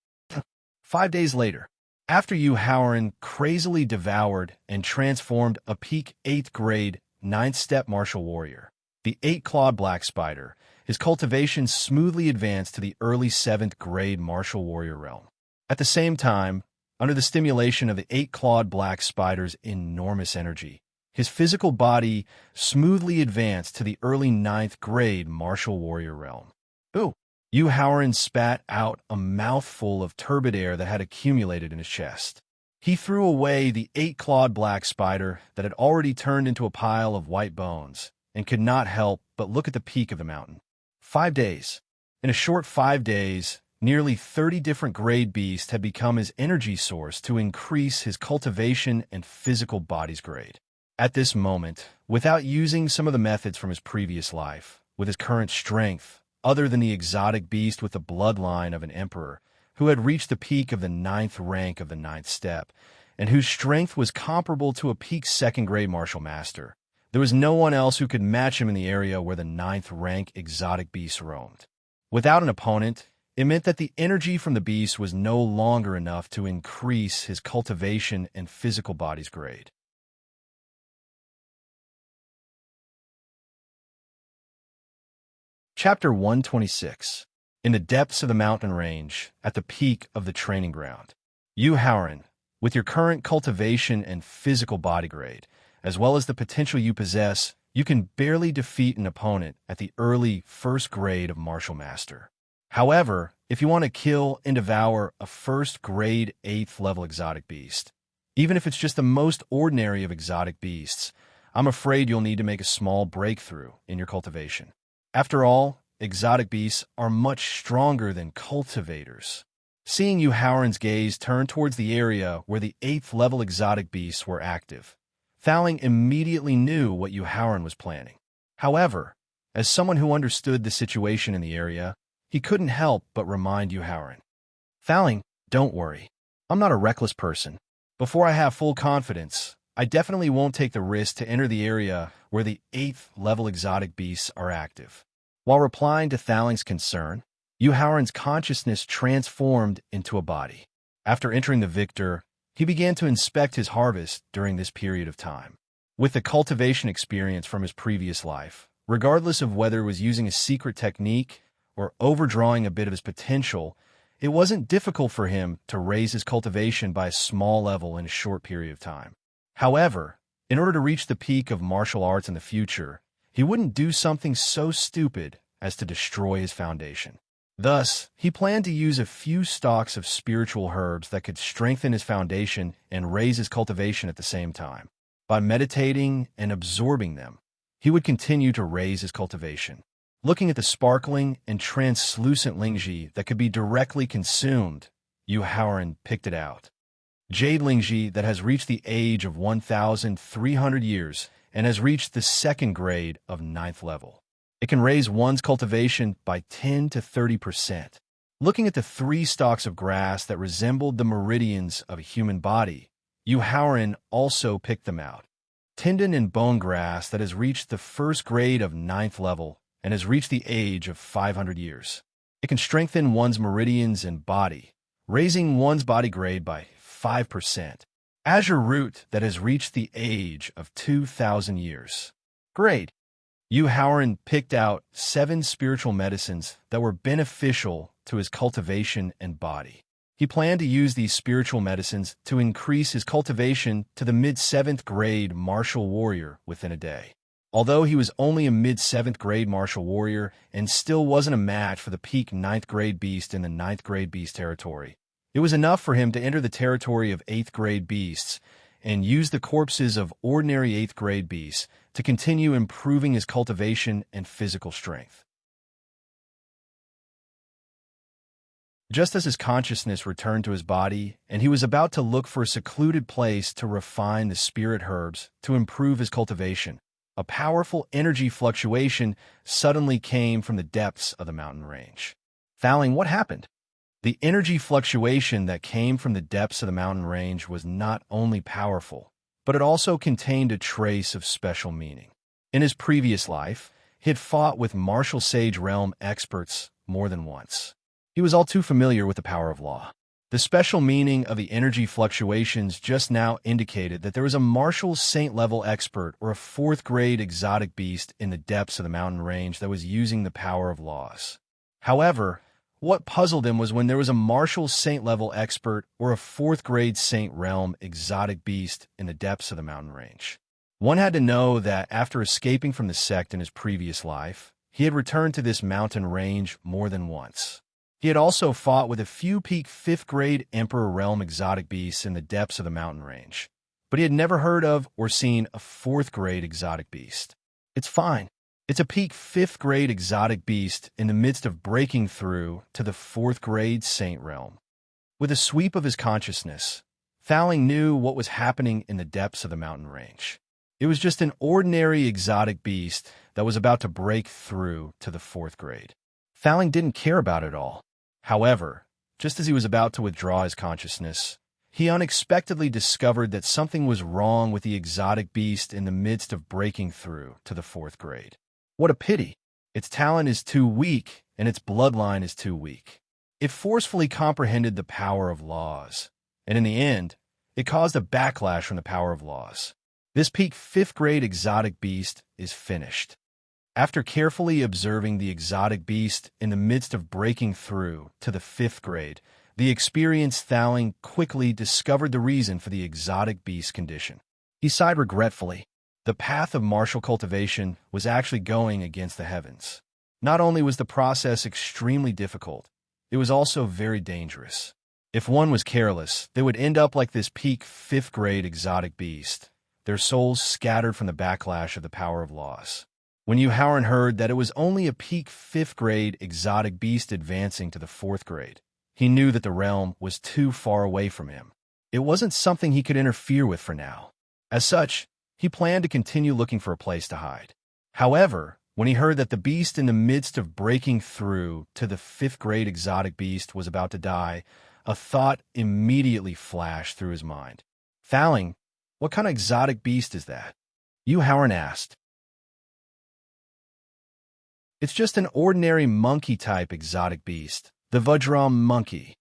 5 days later, after Yuhaoran crazily devoured and transformed a peak 8th grade 9th step martial warrior, the 8-clawed black spider, his cultivation smoothly advanced to the early 7th grade martial warrior realm. At the same time, under the stimulation of the 8-clawed black spider's enormous energy, his physical body smoothly advanced to the early 9th grade martial warrior realm. Ooh! Yu Haoran spat out a mouthful of turbid air that had accumulated in his chest. He threw away the 8-clawed black spider that had already turned into a pile of white bones and could not help but look at the peak of the mountain. 5 days. In a short 5 days, nearly 30 different grade beasts had become his energy source to increase his cultivation and physical body's grade. At this moment, without using some of the methods from his previous life, with his current strength, other than the exotic beast with the bloodline of an emperor, who had reached the peak of the 9th rank of the 9th step, and whose strength was comparable to a peak 2nd grade martial master, there was no one else who could match him in the area where the 9th rank exotic beast roamed. Without an opponent, it meant that the energy from the beast was no longer enough to increase his cultivation and physical body's grade. Chapter 126. In the depths of the mountain range, at the peak of the training ground. Yu Haoran, with your current cultivation and physical body grade, as well as the potential you possess, you can barely defeat an opponent at the early 1st grade of martial master. However, if you want to kill and devour a 1st grade 8th level exotic beast, even if it's just the most ordinary of exotic beasts, I'm afraid you'll need to make a small breakthrough in your cultivation. After all, exotic beasts are much stronger than cultivators. Seeing Yu Haoran's gaze turn towards the area where the 8th level exotic beasts were active, Thowling immediately knew what Yu Haoran was planning. However, as someone who understood the situation in the area, he couldn't help but remind Yu Haoran. Thowling, don't worry. I'm not a reckless person. Before I have full confidence, I definitely won't take the risk to enter the area where the 8th level exotic beasts are active. While replying to Thowling's concern, Yu Haoran's consciousness transformed into a body. After entering the victor, he began to inspect his harvest during this period of time. With the cultivation experience from his previous life, regardless of whether it was using a secret technique or overdrawing a bit of his potential, it wasn't difficult for him to raise his cultivation by a small level in a short period of time. However, in order to reach the peak of martial arts in the future, he wouldn't do something so stupid as to destroy his foundation. Thus, he planned to use a few stalks of spiritual herbs that could strengthen his foundation and raise his cultivation at the same time. By meditating and absorbing them, he would continue to raise his cultivation. Looking at the sparkling and translucent lingji that could be directly consumed, Yu Haoran picked it out. Jade lingji that has reached the age of 1,300 years and has reached the 2nd grade of 9th level. It can raise one's cultivation by 10 to 30%. Looking at the 3 stalks of grass that resembled the meridians of a human body, Yu Haoran also picked them out. Tendon and bone grass that has reached the 1st grade of 9th level and has reached the age of 500 years. It can strengthen one's meridians and body, raising one's body grade by 5%. Azure root that has reached the age of 2,000 years. Great! Yu Haoran picked out 7 spiritual medicines that were beneficial to his cultivation and body. He planned to use these spiritual medicines to increase his cultivation to the mid-7th grade martial warrior within a day. Although he was only a mid-7th grade martial warrior and still wasn't a match for the peak 9th grade beast in the 9th grade beast territory, it was enough for him to enter the territory of 8th grade beasts and use the corpses of ordinary 8th grade beasts to continue improving his cultivation and physical strength. Just as his consciousness returned to his body, and he was about to look for a secluded place to refine the spirit herbs to improve his cultivation, a powerful energy fluctuation suddenly came from the depths of the mountain range. Thowling, what happened? The energy fluctuation that came from the depths of the mountain range was not only powerful, but it also contained a trace of special meaning. In his previous life, he had fought with martial sage realm experts more than once. He was all too familiar with the power of law. The special meaning of the energy fluctuations just now indicated that there was a Marshall Saint-level expert or a fourth-grade exotic beast in the depths of the mountain range that was using the power of laws. However, what puzzled him was when there was a Marshall Saint-level expert or a fourth-grade Saint realm exotic beast in the depths of the mountain range. One had to know that after escaping from the sect in his previous life, he had returned to this mountain range more than once. He had also fought with a few peak 5th-grade Emperor Realm exotic beasts in the depths of the mountain range, but he had never heard of or seen a 4th-grade exotic beast. It's fine. It's a peak 5th-grade exotic beast in the midst of breaking through to the 4th-grade Saint Realm. With a sweep of his consciousness, Thowling knew what was happening in the depths of the mountain range. It was just an ordinary exotic beast that was about to break through to the 4th grade. Thowling didn't care about it all. However, just as he was about to withdraw his consciousness, he unexpectedly discovered that something was wrong with the exotic beast in the midst of breaking through to the 4th grade. What a pity! Its talent is too weak, and its bloodline is too weak. It forcefully comprehended the power of laws, and in the end, it caused a backlash from the power of laws. This peak 5th grade exotic beast is finished. After carefully observing the exotic beast in the midst of breaking through to the 5th grade, the experienced Thowling quickly discovered the reason for the exotic beast condition. He sighed regretfully. The path of martial cultivation was actually going against the heavens. Not only was the process extremely difficult, it was also very dangerous. If one was careless, they would end up like this peak 5th grade exotic beast, their souls scattered from the backlash of the power of laws. When Yuhauran heard that it was only a peak 5th grade exotic beast advancing to the 4th grade, he knew that the realm was too far away from him. It wasn't something he could interfere with for now. As such, he planned to continue looking for a place to hide. However, when he heard that the beast in the midst of breaking through to the 5th grade exotic beast was about to die, a thought immediately flashed through his mind. Thowling, what kind of exotic beast is that? Yuhauran asked. It's just an ordinary monkey-type exotic beast, the Vajram monkey.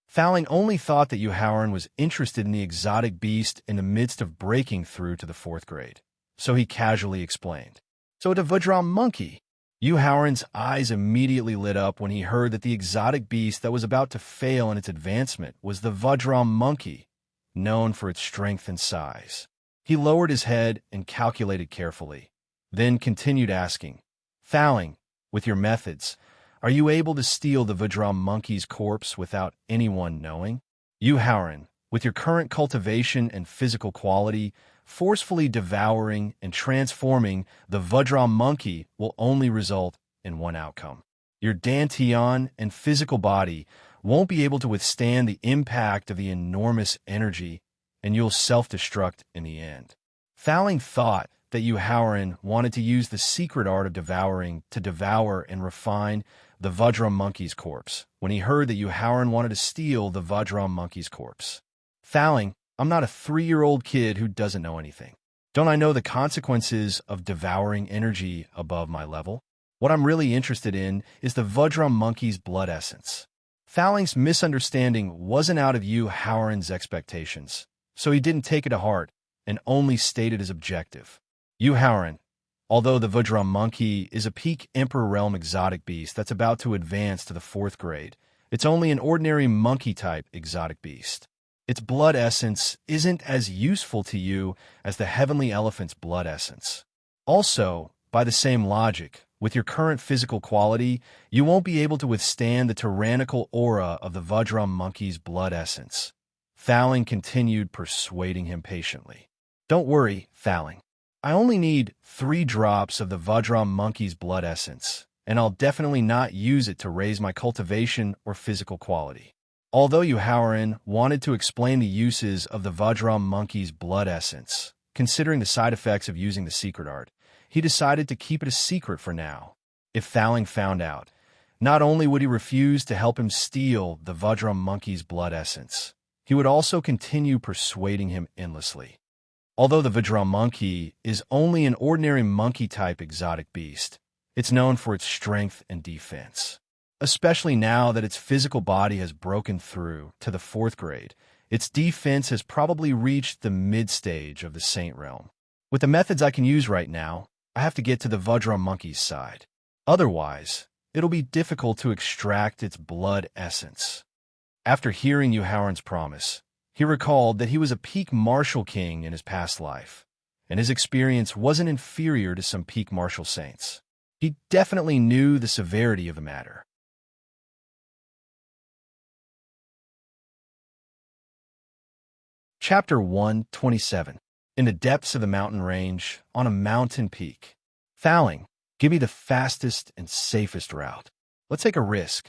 Thowling only thought that Yuhauran was interested in the exotic beast in the midst of breaking through to the 4th grade, so he casually explained. So it's a Vajram monkey. Yuhauran's eyes immediately lit up when he heard that the exotic beast that was about to fail in its advancement was the Vajram monkey, known for its strength and size. He lowered his head and calculated carefully, then continued asking, Thowling, with your methods, are you able to steal the Vajram monkey's corpse without anyone knowing? Yuhauran, with your current cultivation and physical quality, forcefully devouring and transforming the Vajram monkey will only result in one outcome. Your Dantian and physical body won't be able to withstand the impact of the enormous energy, and you'll self-destruct in the end. Thowling thought that Yuhauran wanted to use the secret art of devouring to devour and refine the Vajram monkey's corpse when he heard that Yuhauran wanted to steal the Vajram monkey's corpse. Thowling, I'm not a 3-year-old kid who doesn't know anything. Don't I know the consequences of devouring energy above my level? What I'm really interested in is the Vajram monkey's blood essence. Thowling's misunderstanding wasn't out of Yuhauran's expectations, so he didn't take it to heart and only stated his objective. Yuhauran, although the Vajram monkey is a peak Emperor Realm exotic beast that's about to advance to the 4th grade, it's only an ordinary monkey-type exotic beast. Its blood essence isn't as useful to you as the heavenly elephant's blood essence. Also, by the same logic, with your current physical quality, you won't be able to withstand the tyrannical aura of the Vajram monkey's blood essence. Thowling continued persuading him patiently. Don't worry, Thowling. I only need 3 drops of the Vajram monkey's blood essence, and I'll definitely not use it to raise my cultivation or physical quality. Although Yuhauran wanted to explain the uses of the Vajram monkey's blood essence, considering the side effects of using the secret art, he decided to keep it a secret for now. If Thowling found out, not only would he refuse to help him steal the Vajram monkey's blood essence, he would also continue persuading him endlessly. Although the Vajram monkey is only an ordinary monkey-type exotic beast, it's known for its strength and defense. especially now that its physical body has broken through to the 4th grade. Its defense has probably reached the mid-stage of the Saint realm. With the methods I can use right now, I have to get to the Vajra monkey's side. Otherwise, it'll be difficult to extract its blood essence. After hearing Yuhaoran's promise, he recalled that he was a peak martial king in his past life, and his experience wasn't inferior to some peak martial saints. He definitely knew the severity of the matter. Chapter 127. In the depths of the mountain range, on a mountain peak. Thowling, give me the fastest and safest route. Let's take a risk.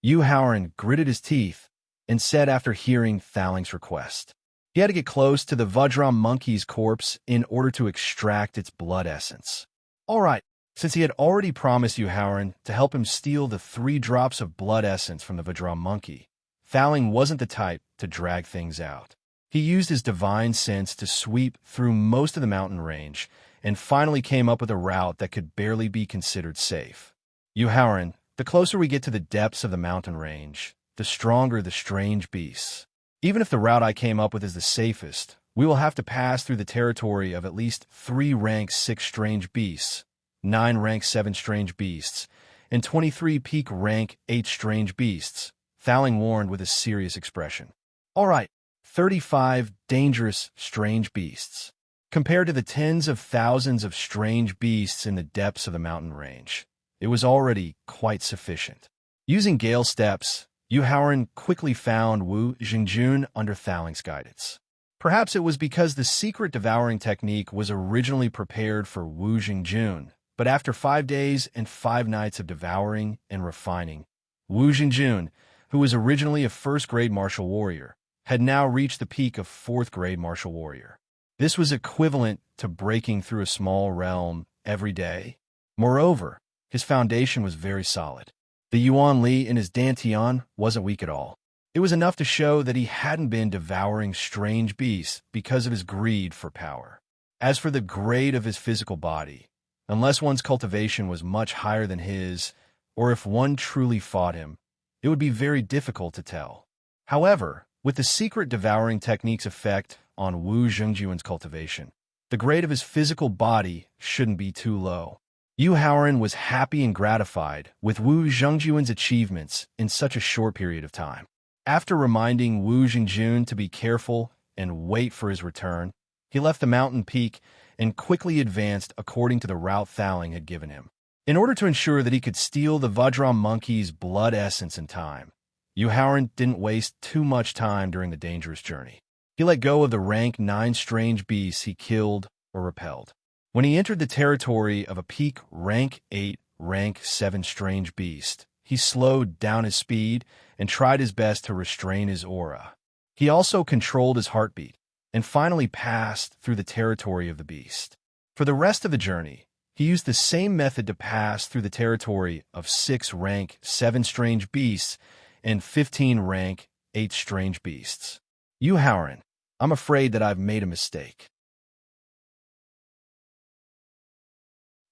Yuhaoran gritted his teeth and said after hearing Thowling's request. He had to get close to the Vajra monkey's corpse in order to extract its blood essence. All right, since he had already promised Yuhaoran to help him steal the 3 drops of blood essence from the Vajra monkey, Thowling wasn't the type to drag things out. He used his divine sense to sweep through most of the mountain range and finally came up with a route that could barely be considered safe. Yuhaoran, the closer we get to the depths of the mountain range, the stronger the strange beasts. Even if the route I came up with is the safest, we will have to pass through the territory of at least 3 rank 6 strange beasts, 9 rank 7 strange beasts, and 23 peak rank 8 strange beasts, Thowling warned with a serious expression. All right, 35 dangerous strange beasts. Compared to the tens of thousands of strange beasts in the depths of the mountain range, it was already quite sufficient. Using Gale Steps, Yuhaoran quickly found Wu Xingjun under Thowling's guidance. Perhaps it was because the secret devouring technique was originally prepared for Wu Xingjun, but after 5 days and 5 nights of devouring and refining, Wu Xingjun, who was originally a 1st-grade martial warrior, had now reached the peak of 4th-grade martial warrior. This was equivalent to breaking through a small realm every day. Moreover, his foundation was very solid. The Yuan Li in his Dantian wasn't weak at all. It was enough to show that he hadn't been devouring strange beasts because of his greed for power. As for the grade of his physical body, unless one's cultivation was much higher than his, or if one truly fought him, it would be very difficult to tell. However, with the secret devouring technique's effect on Wu Xingjun's cultivation, the grade of his physical body shouldn't be too low. Yuhaoran was happy and gratified with Wu Xingjun's achievements in such a short period of time. After reminding Wu Xingjun to be careful and wait for his return, he left the mountain peak and quickly advanced according to the route Thowling had given him. In order to ensure that he could steal the Vajra monkey's blood essence in time, Yuhaoran didn't waste too much time during the dangerous journey. He let go of the rank 9 strange beasts he killed or repelled. When he entered the territory of a peak rank 8, rank 7 strange beast, he slowed down his speed and tried his best to restrain his aura. He also controlled his heartbeat and finally passed through the territory of the beast. For the rest of the journey, he used the same method to pass through the territory of 6 rank 7 strange beasts and 15 rank 8 strange beasts. Yuhaoran, I'm afraid that I've made a mistake.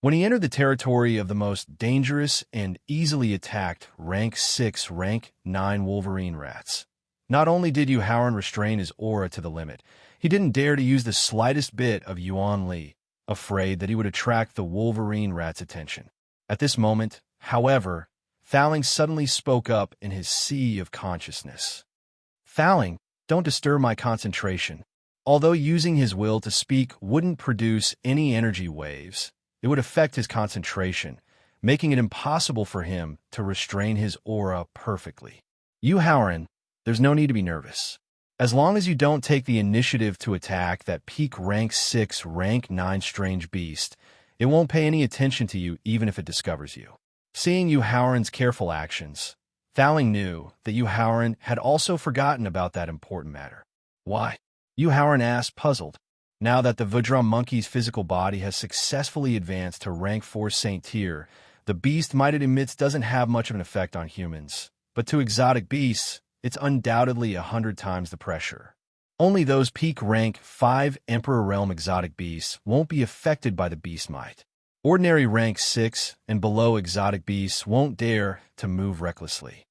When he entered the territory of the most dangerous and easily attacked rank 6, rank 9 wolverine rats, not only did Yuhaoran restrain his aura to the limit, he didn't dare to use the slightest bit of Yuan Li, afraid that he would attract the wolverine rat's attention. At this moment, however, Thowling suddenly spoke up in his sea of consciousness. Thowling, don't disturb my concentration. Although using his will to speak wouldn't produce any energy waves, it would affect his concentration, making it impossible for him to restrain his aura perfectly. Yuhaoran, there's no need to be nervous. As long as you don't take the initiative to attack that peak rank 6, rank 9 strange beast, it won't pay any attention to you even if it discovers you. Seeing Yuhaoran's careful actions, Thowling knew that Yuhaoran had also forgotten about that important matter. Why? Yuhaoran asked, puzzled. Now that the Vajra monkey's physical body has successfully advanced to rank 4 Saint tier, the beast might it emits doesn't have much of an effect on humans, but to exotic beasts, it's undoubtedly 100 times the pressure. Only those peak rank 5 Emperor Realm exotic beasts won't be affected by the beast might. Ordinary rank 6 and below exotic beasts won't dare to move recklessly.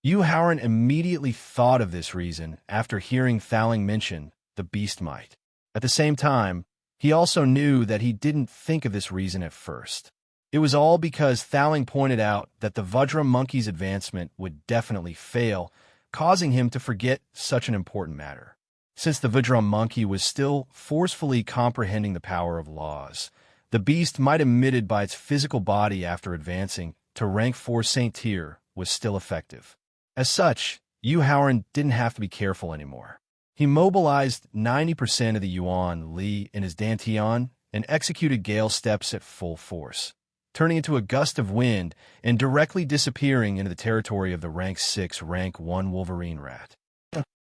Yu Haoran immediately thought of this reason after hearing Thaling mention the beast might. At the same time, he also knew that he didn't think of this reason at first. It was all because Thaling pointed out that the Vajra monkey's advancement would definitely fail, causing him to forget such an important matter. Since the Vajra monkey was still forcefully comprehending the power of laws, the beast might emitted by its physical body after advancing to rank 4 Saint Tier was still effective. As such, Yu Haoran didn't have to be careful anymore. He mobilized 90% of the Yuan Li in his Dantian and executed gale steps at full force, turning into a gust of wind and directly disappearing into the territory of the rank 6, rank 1 Wolverine rat.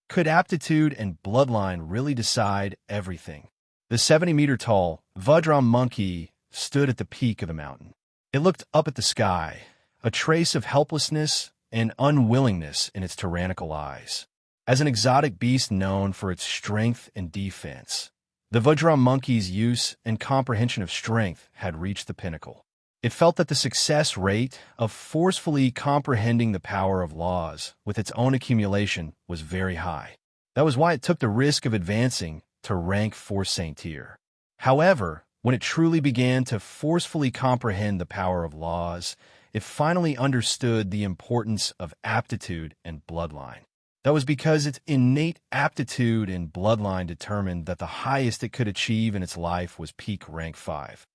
Could aptitude and bloodline really decide everything? The 70-meter-tall Vajra monkey stood at the peak of the mountain. It looked up at the sky, a trace of helplessness and unwillingness in its tyrannical eyes. As an exotic beast known for its strength and defense, the Vajra monkey's use and comprehension of strength had reached the pinnacle. It felt that the success rate of forcefully comprehending the power of laws with its own accumulation was very high. That was why it took the risk of advancing to rank 4 Saint Tier. However, when it truly began to forcefully comprehend the power of laws, it finally understood the importance of aptitude and bloodline. That was because its innate aptitude and bloodline determined that the highest it could achieve in its life was peak rank 5.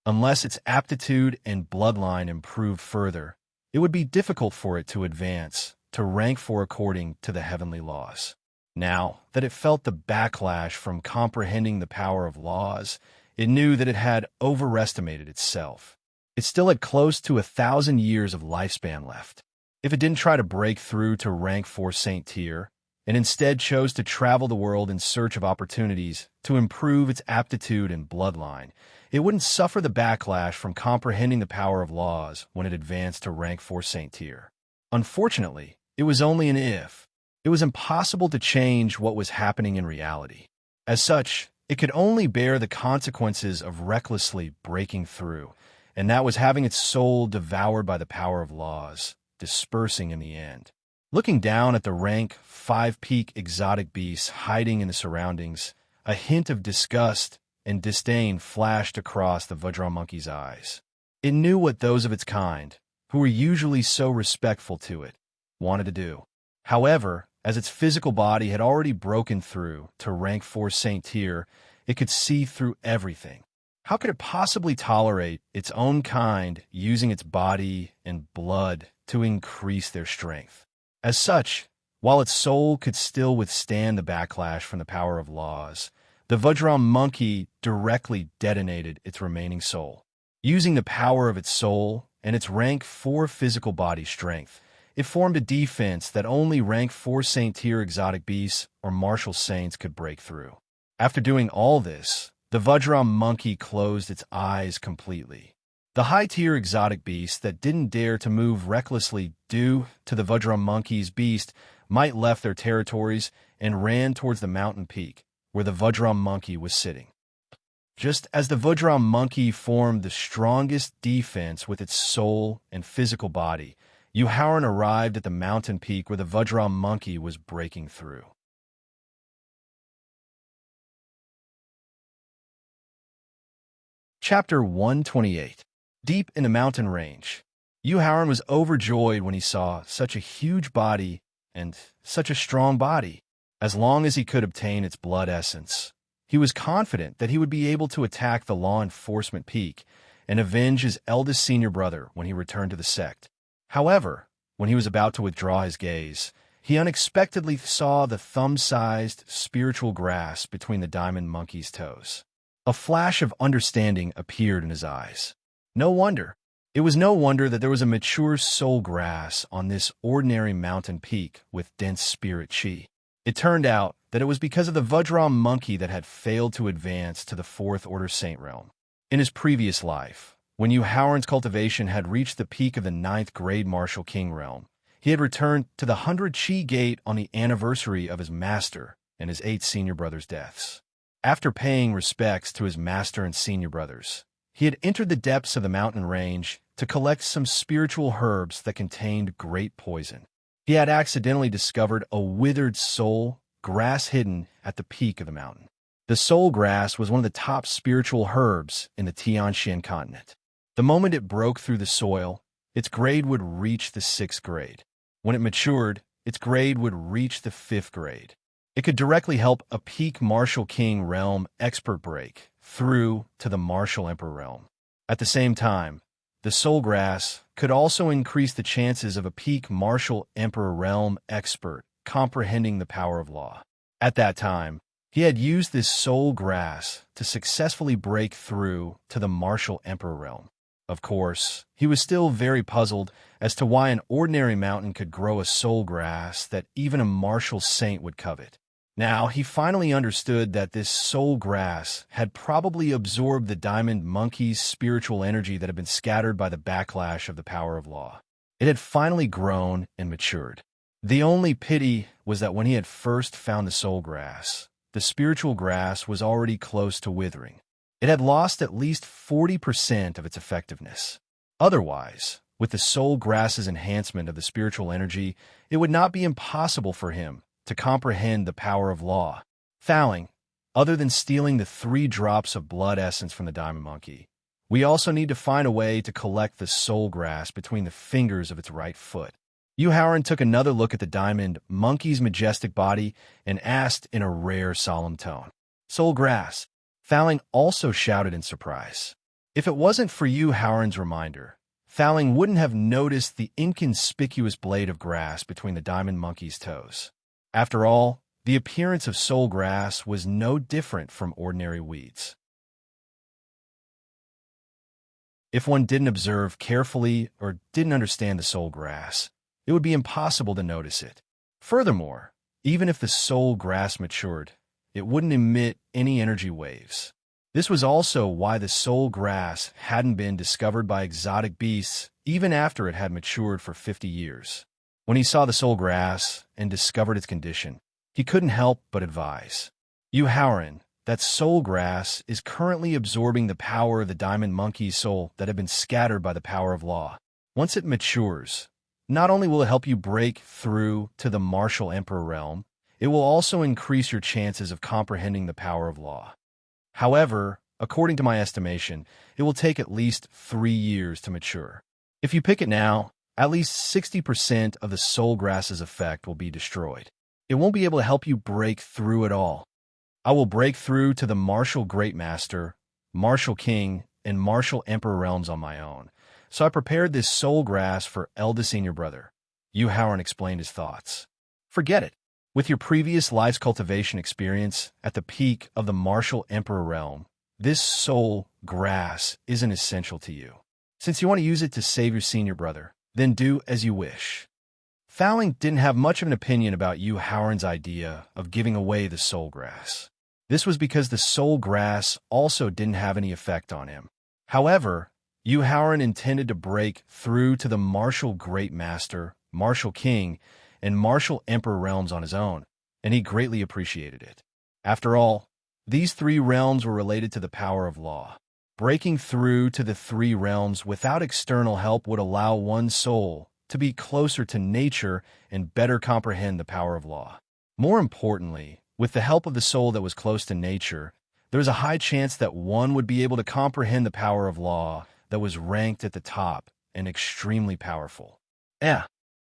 Unless its aptitude and bloodline improved further, it would be difficult for it to advance to rank 4 according to the heavenly laws. Now that it felt the backlash from comprehending the power of laws, it knew that it had overestimated itself. It still had close to 1,000 years of lifespan left. If it didn't try to break through to rank 4 Saint Tier, and instead chose to travel the world in search of opportunities to improve its aptitude and bloodline, it wouldn't suffer the backlash from comprehending the power of laws when it advanced to rank 4 Saint Tier. Unfortunately, it was only an if. It was impossible to change what was happening in reality. As such, it could only bear the consequences of recklessly breaking through, and that was having its soul devoured by the power of laws, dispersing in the end. Looking down at the rank 5 peak exotic beasts hiding in the surroundings, a hint of disgust and disdain flashed across the Vajra monkey's eyes. It knew what those of its kind, who were usually so respectful to it, wanted to do. However, as its physical body had already broken through to rank 4 Saint Tier, it could see through everything. How could it possibly tolerate its own kind using its body and blood to increase their strength? As such, while its soul could still withstand the backlash from the power of laws, the Vajra monkey directly detonated its remaining soul. Using the power of its soul and its rank 4 physical body strength, it formed a defense that only rank 4 Saint Tier exotic beasts or martial saints could break through. After doing all this, the Vajra monkey closed its eyes completely. The high-tier exotic beasts that didn't dare to move recklessly due to the Vajra monkey's beast might left their territories and ran towards the mountain peak where the Vajra monkey was sitting. Just as the Vajra monkey formed the strongest defense with its soul and physical body, Yu Haoran arrived at the mountain peak where the Vajra monkey was breaking through. Chapter 128. Deep in the mountain range, Yu Haoran was overjoyed when he saw such a huge body and such a strong body. As long as he could obtain its blood essence, he was confident that he would be able to attack the law enforcement peak and avenge his eldest senior brother when he returned to the sect. However, when he was about to withdraw his gaze, he unexpectedly saw the thumb-sized spiritual grass between the diamond monkey's toes. A flash of understanding appeared in his eyes. No wonder. It was no wonder that there was a mature soul grass on this ordinary mountain peak with dense spirit chi. It turned out that it was because of the Vajra monkey that had failed to advance to the 4th Order Saint realm. In his previous life, when Yu Haoran's cultivation had reached the peak of the 9th grade Martial King realm, he had returned to the 100 Chi gate on the anniversary of his master and his 8 senior brothers' deaths. After paying respects to his master and senior brothers, he had entered the depths of the mountain range to collect some spiritual herbs that contained great poison. He had accidentally discovered a withered soul grass hidden at the peak of the mountain. The soul grass was one of the top spiritual herbs in the Tianshan continent. The moment it broke through the soil, its grade would reach the 6th grade. When it matured, its grade would reach the 5th grade. It could directly help a peak Martial King realm expert break through to the Martial Emperor realm. At the same time, the soul grass could also increase the chances of a peak Martial Emperor realm expert comprehending the power of law. At that time, he had used this soul grass to successfully break through to the Martial Emperor realm. Of course, he was still very puzzled as to why an ordinary mountain could grow a soul grass that even a martial saint would covet. Now, he finally understood that this soul grass had probably absorbed the diamond monkey's spiritual energy that had been scattered by the backlash of the power of law. It had finally grown and matured. The only pity was that when he had first found the soul grass, the spiritual grass was already close to withering. It had lost at least 40% of its effectiveness. Otherwise, with the soul grass's enhancement of the spiritual energy, it would not be impossible for him to comprehend the power of law. Fouling, other than stealing the 3 drops of blood essence from the diamond monkey, we also need to find a way to collect the soul grass between the fingers of its right foot. Yu Haoran took another look at the diamond monkey's majestic body and asked in a rare, solemn tone, "Soul grass." Fouling also shouted in surprise. If it wasn't for Yu Haoran's reminder, Fouling wouldn't have noticed the inconspicuous blade of grass between the diamond monkey's toes. After all, the appearance of soul grass was no different from ordinary weeds. If one didn't observe carefully or didn't understand the soul grass, it would be impossible to notice it. Furthermore, even if the soul grass matured, it wouldn't emit any energy waves. This was also why the soul grass hadn't been discovered by exotic beasts even after it had matured for 50 years. When he saw the soul grass and discovered its condition, he couldn't help but advise, "Yu Haoran, that soul grass is currently absorbing the power of the diamond monkey's soul that had been scattered by the power of law. Once it matures, not only will it help you break through to the Martial Emperor realm, it will also increase your chances of comprehending the power of law. However, according to my estimation, it will take at least 3 years to mature. If you pick it now, at least 60% of the soul grass's effect will be destroyed. It won't be able to help you break through at all. I will break through to the Martial Great Master, Martial King, and Martial Emperor realms on my own. So I prepared this soul grass for eldest senior brother." Yu Haoran explained his thoughts. "Forget it. With your previous life's cultivation experience at the peak of the Martial Emperor realm, this soul grass isn't essential to you. Since you want to use it to save your senior brother, then do as you wish." Fouling didn't have much of an opinion about Yu Haoran's idea of giving away the soul grass. This was because the soul grass also didn't have any effect on him. However, Yu Haoran intended to break through to the Martial Great Master, Martial King, and Martial Emperor realms on his own, and he greatly appreciated it. After all, these 3 realms were related to the power of law. Breaking through to the 3 realms without external help would allow one's soul to be closer to nature and better comprehend the power of law. More importantly, with the help of the soul that was close to nature, there was a high chance that one would be able to comprehend the power of law that was ranked at the top and extremely powerful.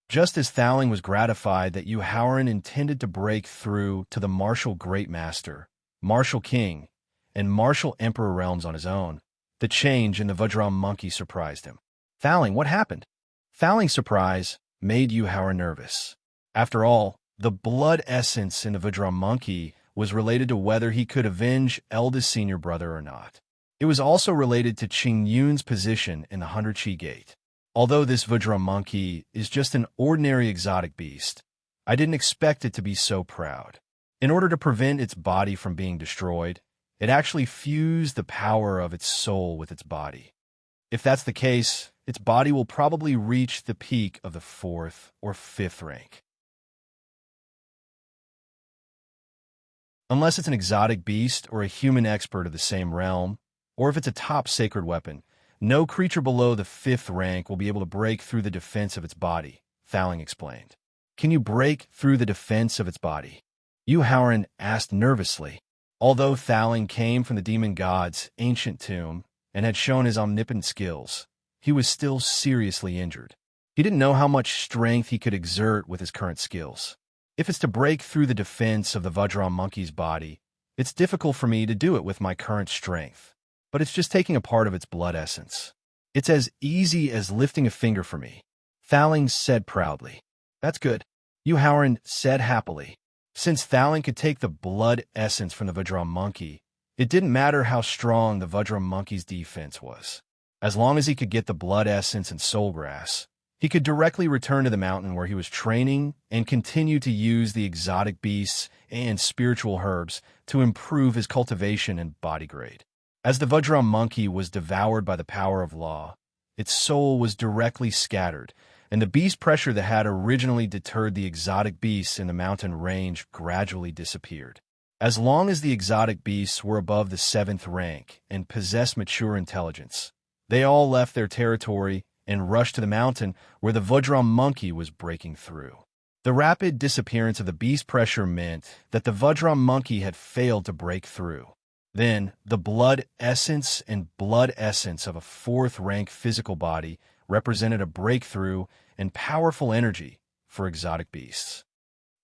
Just as Fouling was gratified that Yu Haoran intended to break through to the Martial Great Master, Martial King, and Martial Emperor realms on his own, the change in the Vajram monkey surprised him. "Fouling, what happened?" Fouling's surprise made Yu Haoran nervous. After all, the blood essence in the Vajram monkey was related to whether he could avenge eldest senior brother or not. It was also related to Qing Yun's position in the 100 Chi Gate. Although this Vajram monkey is just an ordinary exotic beast, I didn't expect it to be so proud. In order to prevent its body from being destroyed, it actually fused the power of its soul with its body. If that's the case, its body will probably reach the peak of the 4th or 5th rank. Unless it's an exotic beast or a human expert of the same realm, or if it's a top sacred weapon, no creature below the 5th rank will be able to break through the defense of its body, Thowling explained. Can you break through the defense of its body? Howard asked nervously. Although Thowling came from the demon god's ancient tomb and had shown his omnipotent skills, he was still seriously injured. He didn't know how much strength he could exert with his current skills. If it's to break through the defense of the Vajra monkey's body, it's difficult for me to do it with my current strength, but it's just taking a part of its blood essence. It's as easy as lifting a finger for me, Thowling said proudly. That's good, Howard said happily. Since Thowling could take the blood essence from the Vajra monkey, it didn't matter how strong the Vajra monkey's defense was. As long as he could get the blood essence and soul grass, he could directly return to the mountain where he was training and continue to use the exotic beasts and spiritual herbs to improve his cultivation and body grade. As the Vajra monkey was devoured by the power of law, its soul was directly scattered, and the beast pressure that had originally deterred the exotic beasts in the mountain range gradually disappeared. As long as the exotic beasts were above the 7th rank and possessed mature intelligence, they all left their territory and rushed to the mountain where the Vajra monkey was breaking through. The rapid disappearance of the beast pressure meant that the Vajra monkey had failed to break through. Then, the blood essence and blood essence of a 4th rank physical body represented a breakthrough and powerful energy for exotic beasts.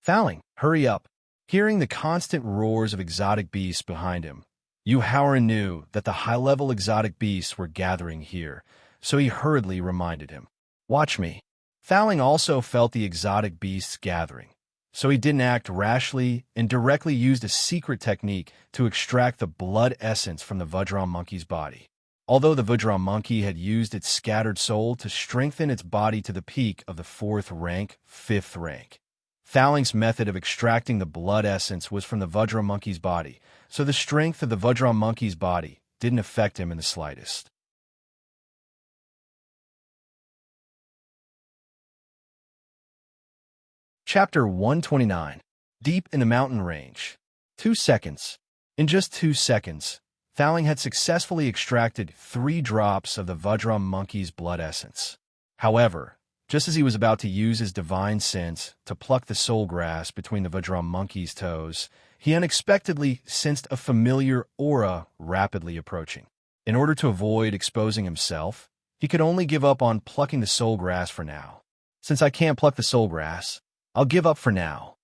Thowling, hurry up. Hearing the constant roars of exotic beasts behind him, Howard knew that the high-level exotic beasts were gathering here, so he hurriedly reminded him. Watch me. Thowling also felt the exotic beasts gathering, so he didn't act rashly and directly used a secret technique to extract the blood essence from the Vajra monkey's body. Although the Vajra monkey had used its scattered soul to strengthen its body to the peak of the 4th rank, 5th rank, Thowling's method of extracting the blood essence was from the Vajra monkey's body, so the strength of the Vajra monkey's body didn't affect him in the slightest. Chapter 129. Deep in the mountain range. 2 seconds. In just 2 seconds, Thowling had successfully extracted 3 drops of the Vajra monkey's blood essence. However, just as he was about to use his divine sense to pluck the soul grass between the Vajra monkey's toes, he unexpectedly sensed a familiar aura rapidly approaching. In order to avoid exposing himself, he could only give up on plucking the soul grass for now. Since I can't pluck the soul grass, I'll give up for now.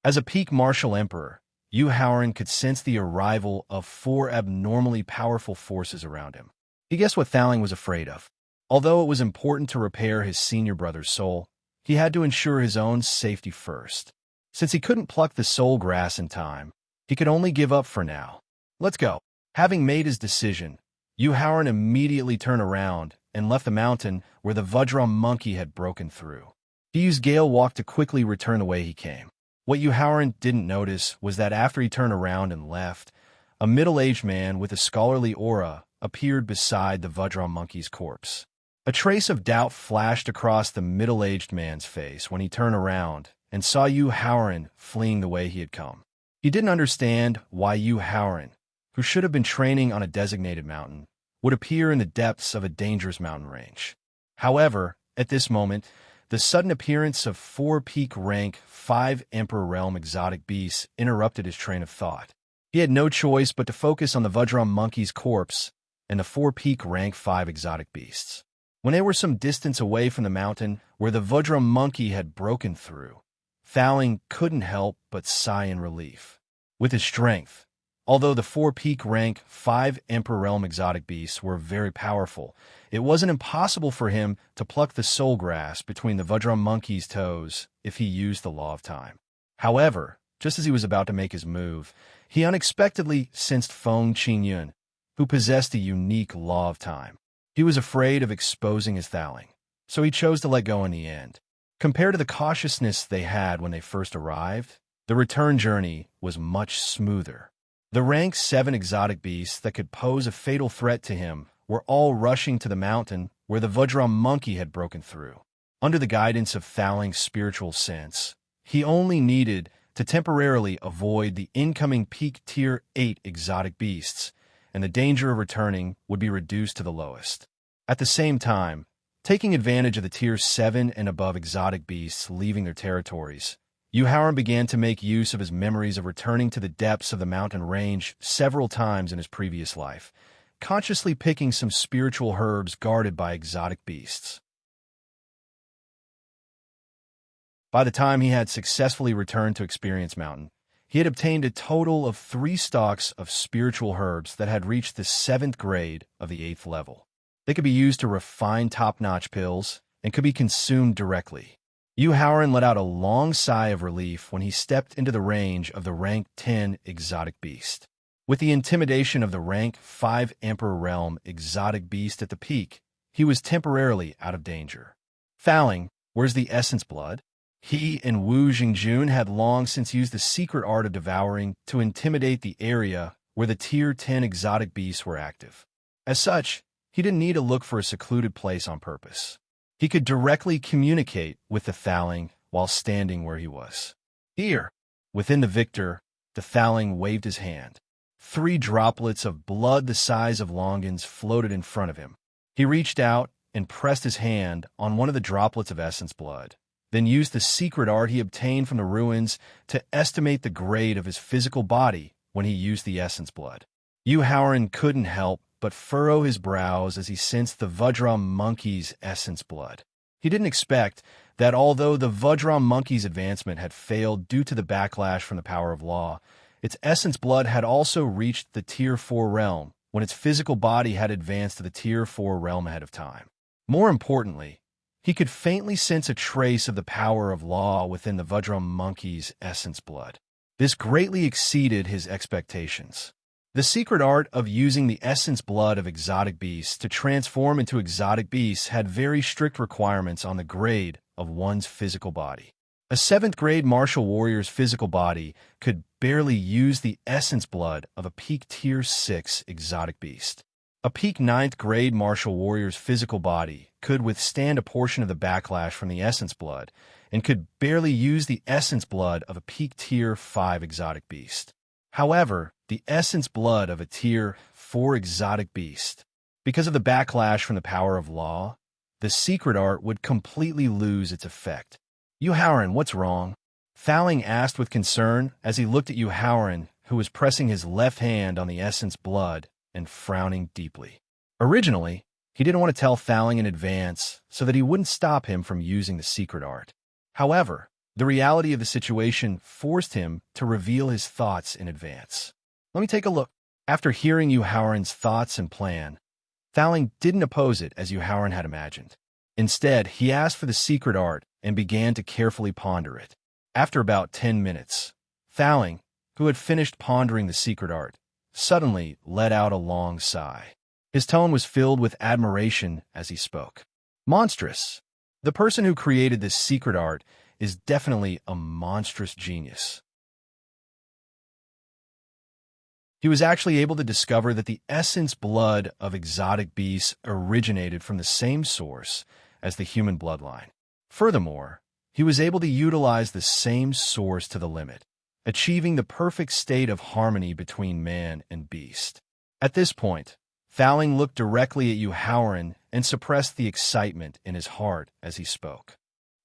As a peak martial emperor, Howard could sense the arrival of 4 abnormally powerful forces around him. He guessed what Thowling was afraid of. Although it was important to repair his senior brother's soul, he had to ensure his own safety first. Since he couldn't pluck the soul grass in time, he could only give up for now. Let's go. Having made his decision, Howard immediately turned around and left the mountain where the Vajra monkey had broken through. He used Gale Walk to quickly return the way he came. What Howard didn't notice was that after he turned around and left, a middle-aged man with a scholarly aura appeared beside the Vajra monkey's corpse. A trace of doubt flashed across the middle-aged man's face when he turned around and saw Howard fleeing the way he had come. He didn't understand why Howard, who should have been training on a designated mountain, would appear in the depths of a dangerous mountain range. However, at this moment, the sudden appearance of 4 peak rank 5 Emperor Realm exotic beasts interrupted his train of thought. He had no choice but to focus on the Vajra monkey's corpse and the 4 peak rank 5 exotic beasts. When they were some distance away from the mountain where the Vajra monkey had broken through, Thowling couldn't help but sigh in relief. With his strength, although the 4 peak rank 5 Emperor Realm exotic beasts were very powerful, it wasn't impossible for him to pluck the soul grass between the Vajra monkey's toes if he used the Law of Time. However, just as he was about to make his move, he unexpectedly sensed Feng Qingyun, who possessed a unique Law of Time. He was afraid of exposing his Thowling, so he chose to let go in the end. Compared to the cautiousness they had when they first arrived, the return journey was much smoother. The rank 7 exotic beasts that could pose a fatal threat to him were all rushing to the mountain where the Vajra monkey had broken through. Under the guidance of Thowling's spiritual sense, he only needed to temporarily avoid the incoming peak Tier 8 exotic beasts, and the danger of returning would be reduced to the lowest. At the same time, taking advantage of the Tier 7 and above exotic beasts leaving their territories, Yuhauran began to make use of his memories of returning to the depths of the mountain range several times in his previous life, consciously picking some spiritual herbs guarded by exotic beasts. By the time he had successfully returned to Experience Mountain, he had obtained a total of 3 stalks of spiritual herbs that had reached the 7th grade of the 8th level. They could be used to refine top-notch pills and could be consumed directly. Yuhauran let out a long sigh of relief when he stepped into the range of the rank 10 exotic beast. With the intimidation of the rank 5 Emperor Realm exotic beast at the peak, he was temporarily out of danger. Fouling, where's the essence blood? He and Wu Jingjun had long since used the secret art of devouring to intimidate the area where the Tier 10 exotic beasts were active. As such, he didn't need to look for a secluded place on purpose. He could directly communicate with the Thaling while standing where he was. Here, within the victor, the Thaling waved his hand. 3 droplets of blood the size of longans floated in front of him. He reached out and pressed his hand on one of the droplets of essence blood, then used the secret art he obtained from the ruins to estimate the grade of his physical body when he used the essence blood. Yuhauran couldn't help but furrow his brows as he sensed the Vajra monkey's essence blood. He didn't expect that although the Vajra monkey's advancement had failed due to the backlash from the power of law, its essence blood had also reached the Tier 4 realm when its physical body had advanced to the Tier 4 realm ahead of time. More importantly, he could faintly sense a trace of the power of law within the Vajra monkey's essence blood. This greatly exceeded his expectations. The secret art of using the essence blood of exotic beasts to transform into exotic beasts had very strict requirements on the grade of one's physical body. A 7th grade martial warrior's physical body could barely use the essence blood of a peak Tier 6 exotic beast. A peak 9th grade martial warrior's physical body could withstand a portion of the backlash from the essence blood and could barely use the essence blood of a peak Tier 5 exotic beast. However, the essence blood of a Tier 4 exotic beast, because of the backlash from the power of law, the secret art would completely lose its effect. Yuhauran, what's wrong? Thaling asked with concern as he looked at Yuhauran, who was pressing his left hand on the essence blood and frowning deeply. Originally, he didn't want to tell Thaling in advance so that he wouldn't stop him from using the secret art. However, the reality of the situation forced him to reveal his thoughts in advance. Let me take a look. After hearing Yuhauran's thoughts and plan, Thaling didn't oppose it as Yuhauran had imagined. Instead, he asked for the secret art and began to carefully ponder it. After about 10 minutes, Thaling, who had finished pondering the secret art, suddenly let out a long sigh. His tone was filled with admiration as he spoke. Monstrous! The person who created this secret art is definitely a monstrous genius. He was actually able to discover that the essence blood of exotic beasts originated from the same source as the human bloodline. Furthermore, he was able to utilize the same source to the limit, achieving the perfect state of harmony between man and beast. At this point, Thaling looked directly at Yuhauran and suppressed the excitement in his heart as he spoke.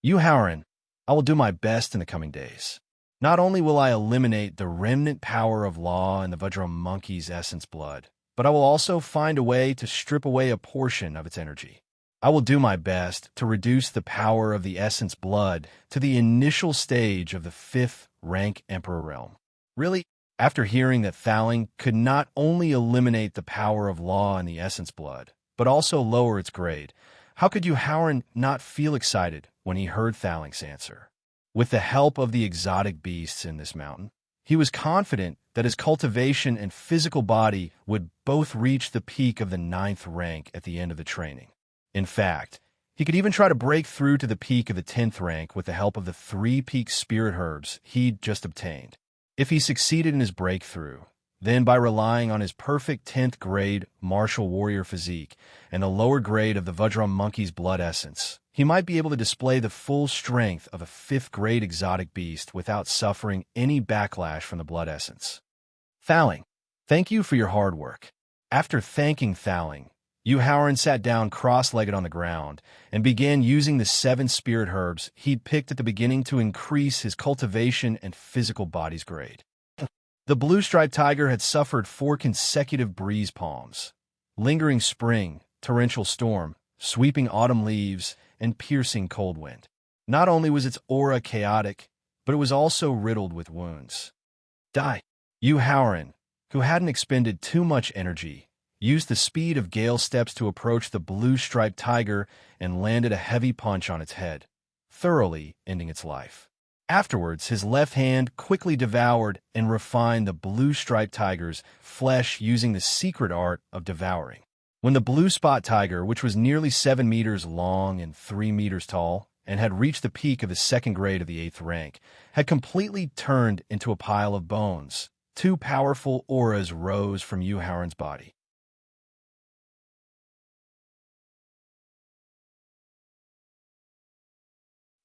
Yuhauran, I will do my best in the coming days. Not only will I eliminate the remnant power of law in the Vajra monkey's essence blood, but I will also find a way to strip away a portion of its energy. I will do my best to reduce the power of the essence blood to the initial stage of the 5th rank Emperor realm. Really? After hearing that Thaling could not only eliminate the power of law in the essence blood, but also lower its grade, how could Yuhauran not feel excited when he heard Thaling's answer? With the help of the exotic beasts in this mountain, he was confident that his cultivation and physical body would both reach the peak of the 9th rank at the end of the training. In fact, he could even try to break through to the peak of the 10th rank with the help of the 3 peak spirit herbs he'd just obtained. If he succeeded in his breakthrough, then by relying on his perfect 10th grade martial warrior physique and the lower grade of the Vajra monkey's blood essence, he might be able to display the full strength of a fifth-grade exotic beast without suffering any backlash from the blood essence. Thaling, thank you for your hard work. After thanking Thaling, Howard sat down cross-legged on the ground and began using the 7 spirit herbs he'd picked at the beginning to increase his cultivation and physical body's grade. The blue-striped tiger had suffered 4 consecutive breeze palms, lingering spring, torrential storm, sweeping autumn leaves, and piercing cold wind. Not only was its aura chaotic, but it was also riddled with wounds. Howard, who hadn't expended too much energy, used the speed of gale steps to approach the blue-striped tiger and landed a heavy punch on its head, thoroughly ending its life. Afterwards, his left hand quickly devoured and refined the blue-striped tiger's flesh using the secret art of devouring. When the blue spot tiger, which was nearly 7 meters long and 3 meters tall, and had reached the peak of the 2nd grade of the 8th rank, had completely turned into a pile of bones, 2 powerful auras rose from Howard's body.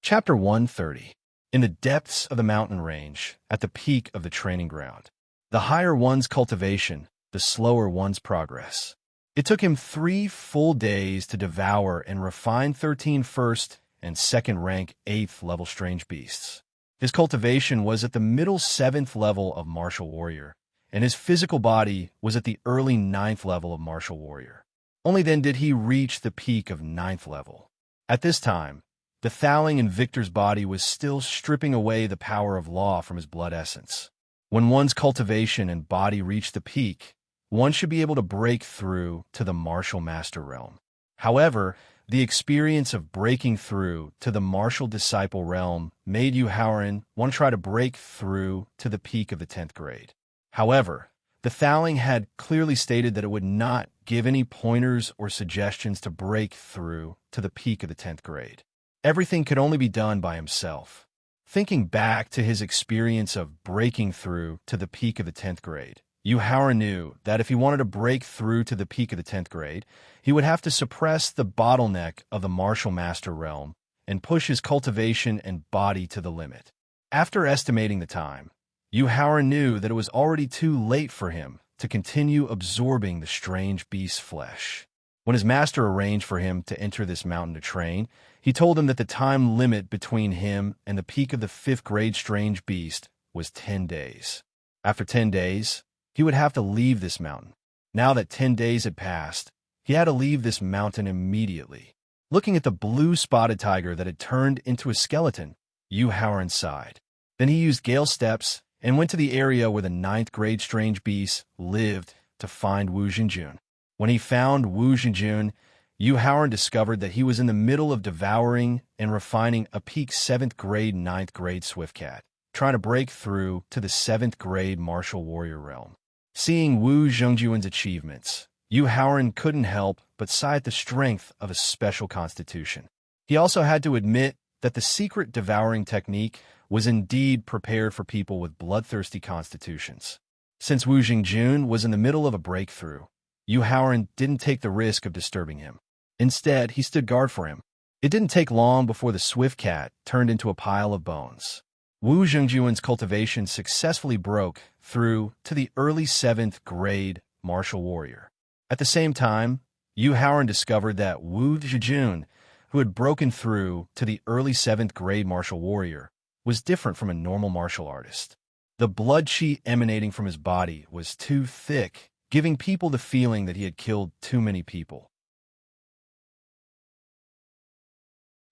Chapter 130. In the depths of the mountain range, at the peak of the training ground. The higher one's cultivation, the slower one's progress. It took him 3 full days to devour and refine 13 first and 2nd rank 8th level strange beasts. His cultivation was at the middle 7th level of martial warrior, and his physical body was at the early 9th level of martial warrior. Only then did he reach the peak of 9th level. At this time, the Thaling in Victor's body was still stripping away the power of law from his blood essence. When one's cultivation and body reach the peak, one should be able to break through to the martial master realm. However, the experience of breaking through to the martial disciple realm made Howard want to try to break through to the peak of the 10th grade. However, the Thaling had clearly stated that it would not give any pointers or suggestions to break through to the peak of the 10th grade. Everything could only be done by himself. Thinking back to his experience of breaking through to the peak of the 10th grade, Howard knew that if he wanted to break through to the peak of the 10th grade, he would have to suppress the bottleneck of the martial master realm and push his cultivation and body to the limit. After estimating the time, Howard knew that it was already too late for him to continue absorbing the strange beast's flesh. When his master arranged for him to enter this mountain to train, he told him that the time limit between him and the peak of the 5th grade strange beast was 10 days. After 10 days, he would have to leave this mountain. Now that 10 days had passed, he had to leave this mountain immediately. Looking at the blue spotted tiger that had turned into a skeleton, Howard sighed. Then he used gale steps and went to the area where the 9th grade strange beast lived to find Wu Jingjun. When he found Wu Jingjun, Howard discovered that he was in the middle of devouring and refining a peak 7th grade 9th grade swift cat, trying to break through to the 7th grade martial warrior realm. Seeing Wu Jingjun's achievements, Howard couldn't help but sigh at the strength of a special constitution. He also had to admit that the secret devouring technique was indeed prepared for people with bloodthirsty constitutions. Since Wu Jingjun was in the middle of a breakthrough, Howard didn't take the risk of disturbing him. Instead, he stood guard for him. It didn't take long before the swift cat turned into a pile of bones. Wu Jingjun's cultivation successfully broke through to the early 7th grade martial warrior. At the same time, Howard discovered that Wu Jingjun, who had broken through to the early 7th grade martial warrior, was different from a normal martial artist. The blood chi emanating from his body was too thick, giving people the feeling that he had killed too many people.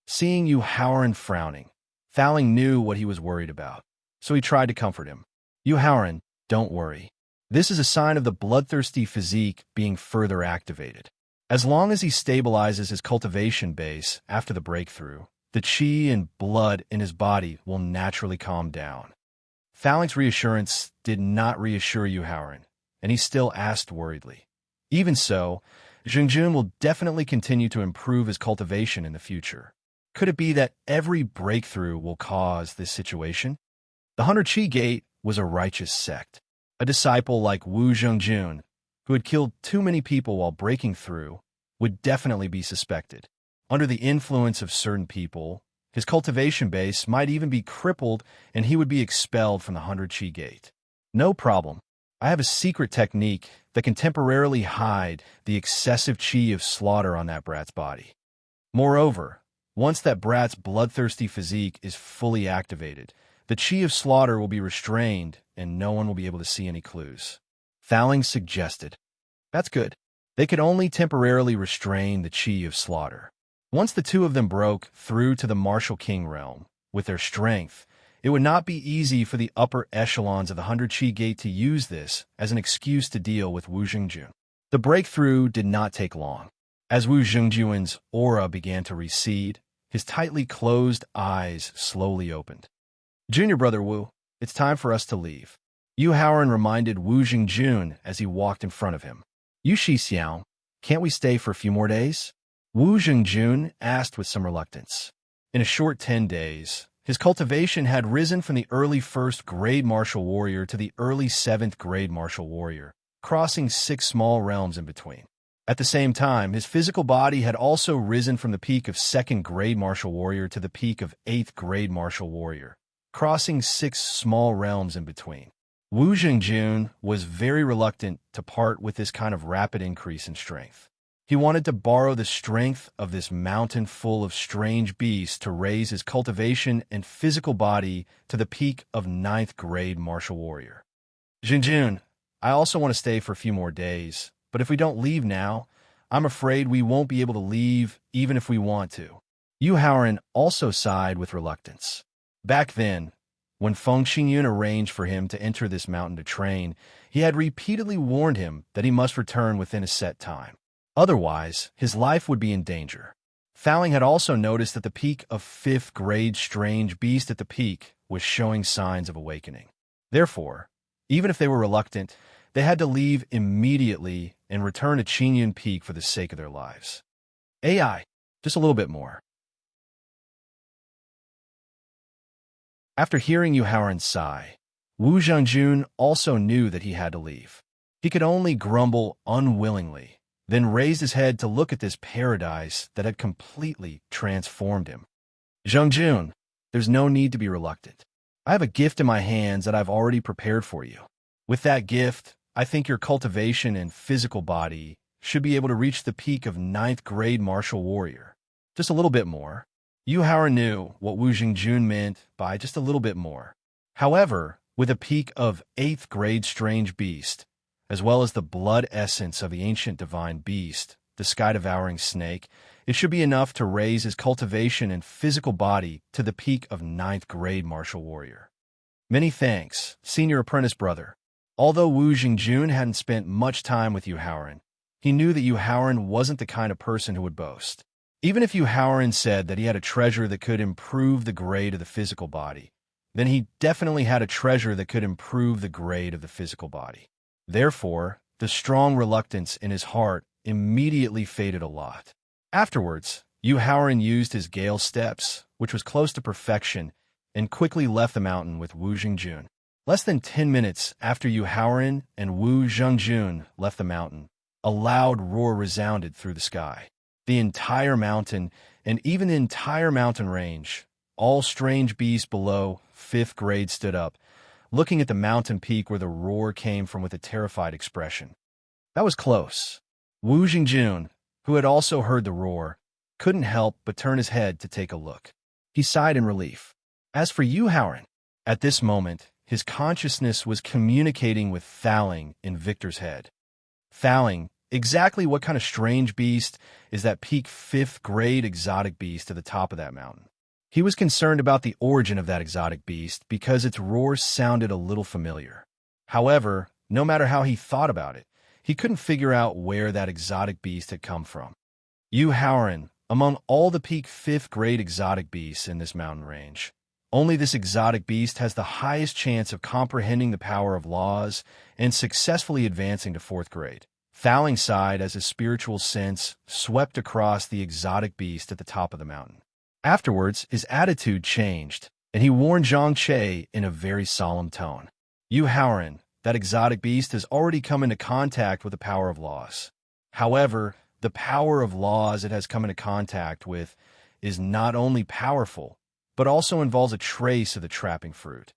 Seeing Howard frowning, Thaling knew what he was worried about, so he tried to comfort him. Howard, don't worry. This is a sign of the bloodthirsty physique being further activated. As long as he stabilizes his cultivation base after the breakthrough, the chi and blood in his body will naturally calm down. Thaling's reassurance did not reassure Howard, and he still asked worriedly. Even so, Jingjun will definitely continue to improve his cultivation in the future. Could it be that every breakthrough will cause this situation? The 100 Chi Gate was a righteous sect. A disciple like Wu Jingjun, who had killed too many people while breaking through, would definitely be suspected. Under the influence of certain people, his cultivation base might even be crippled and he would be expelled from the 100 Chi Gate. No problem. I have a secret technique that can temporarily hide the excessive chi of slaughter on that brat's body. Moreover, once that brat's bloodthirsty physique is fully activated, the chi of slaughter will be restrained and no one will be able to see any clues. Thowling suggested. That's good. They could only temporarily restrain the chi of slaughter. Once the two of them broke through to the martial king realm, with their strength, it would not be easy for the upper echelons of the 100 Chi Gate to use this as an excuse to deal with Wu Xingjun. The breakthrough did not take long. As Wu Xingjun's aura began to recede, his tightly closed eyes slowly opened. Junior brother Wu, it's time for us to leave. Yu Haoran reminded Wu Xingjun as he walked in front of him. Yu Shixiao, can't we stay for a few more days? Wu Xingjun asked with some reluctance. In a short 10 days, his cultivation had risen from the early 1st grade martial warrior to the early 7th grade martial warrior, crossing 6 small realms in between. At the same time, his physical body had also risen from the peak of 2nd grade martial warrior to the peak of 8th grade martial warrior, crossing 6 small realms in between. Wu Xingjun was very reluctant to part with this kind of rapid increase in strength. He wanted to borrow the strength of this mountain full of strange beasts to raise his cultivation and physical body to the peak of 9th grade martial warrior. Xingjun, I also want to stay for a few more days, but if we don't leave now, I'm afraid we won't be able to leave even if we want to. Yu Haoran also sighed with reluctance. Back then, when Feng Xingyun arranged for him to enter this mountain to train, he had repeatedly warned him that he must return within a set time. Otherwise, his life would be in danger. Thowling had also noticed that the peak of 5th grade strange beast at the peak was showing signs of awakening. Therefore, even if they were reluctant, they had to leave immediately and return to Qingyun Peak for the sake of their lives. AI, just a little bit more. After hearing Yu Haoran's sigh, Wu Zhengjun also knew that he had to leave. He could only grumble unwillingly, then raised his head to look at this paradise that had completely transformed him. Zhengjun, there's no need to be reluctant. I have a gift in my hands that I've already prepared for you. With that gift, I think your cultivation and physical body should be able to reach the peak of 9th grade martial warrior. Just a little bit more. Yu Haoran knew what Wu Xingjun meant by just a little bit more. However, with a peak of 8th grade strange beast, as well as the blood essence of the ancient divine beast, the sky-devouring snake, it should be enough to raise his cultivation and physical body to the peak of 9th grade martial warrior. Many thanks, senior apprentice brother. Although Wu Xingjun hadn't spent much time with Yu Haoran, he knew that Yu Haoran wasn't the kind of person who would boast. Even if Yu Haoran said that he had a treasure that could improve the grade of the physical body, then he definitely had a treasure that could improve the grade of the physical body. Therefore, the strong reluctance in his heart immediately faded a lot. Afterwards, Yu Haoran used his Gale Steps, which was close to perfection, and quickly left the mountain with Wu Xingjun. Less than 10 minutes after Yu Haoran and Wu Zhengjun left the mountain, a loud roar resounded through the sky. The entire mountain, and even the entire mountain range, all strange beasts below 5th grade stood up, looking at the mountain peak where the roar came from with a terrified expression. That was close. Wu Xingjun, who had also heard the roar, couldn't help but turn his head to take a look. He sighed in relief. As for Yu Haoran, at this moment, his consciousness was communicating with Thowling in Victor's head. Thowling, exactly what kind of strange beast is that peak 5th grade exotic beast at the top of that mountain? He was concerned about the origin of that exotic beast because its roar sounded a little familiar. However, no matter how he thought about it, he couldn't figure out where that exotic beast had come from. Yu Haoran, among all the peak 5th grade exotic beasts in this mountain range, only this exotic beast has the highest chance of comprehending the power of laws and successfully advancing to 4th grade. Thowling sighed as his spiritual sense swept across the exotic beast at the top of the mountain. Afterwards, his attitude changed, and he warned Zhang Che in a very solemn tone. Yu Haoran, that exotic beast has already come into contact with the power of laws. However, the power of laws it has come into contact with is not only powerful, but also involves a trace of the trapping fruit.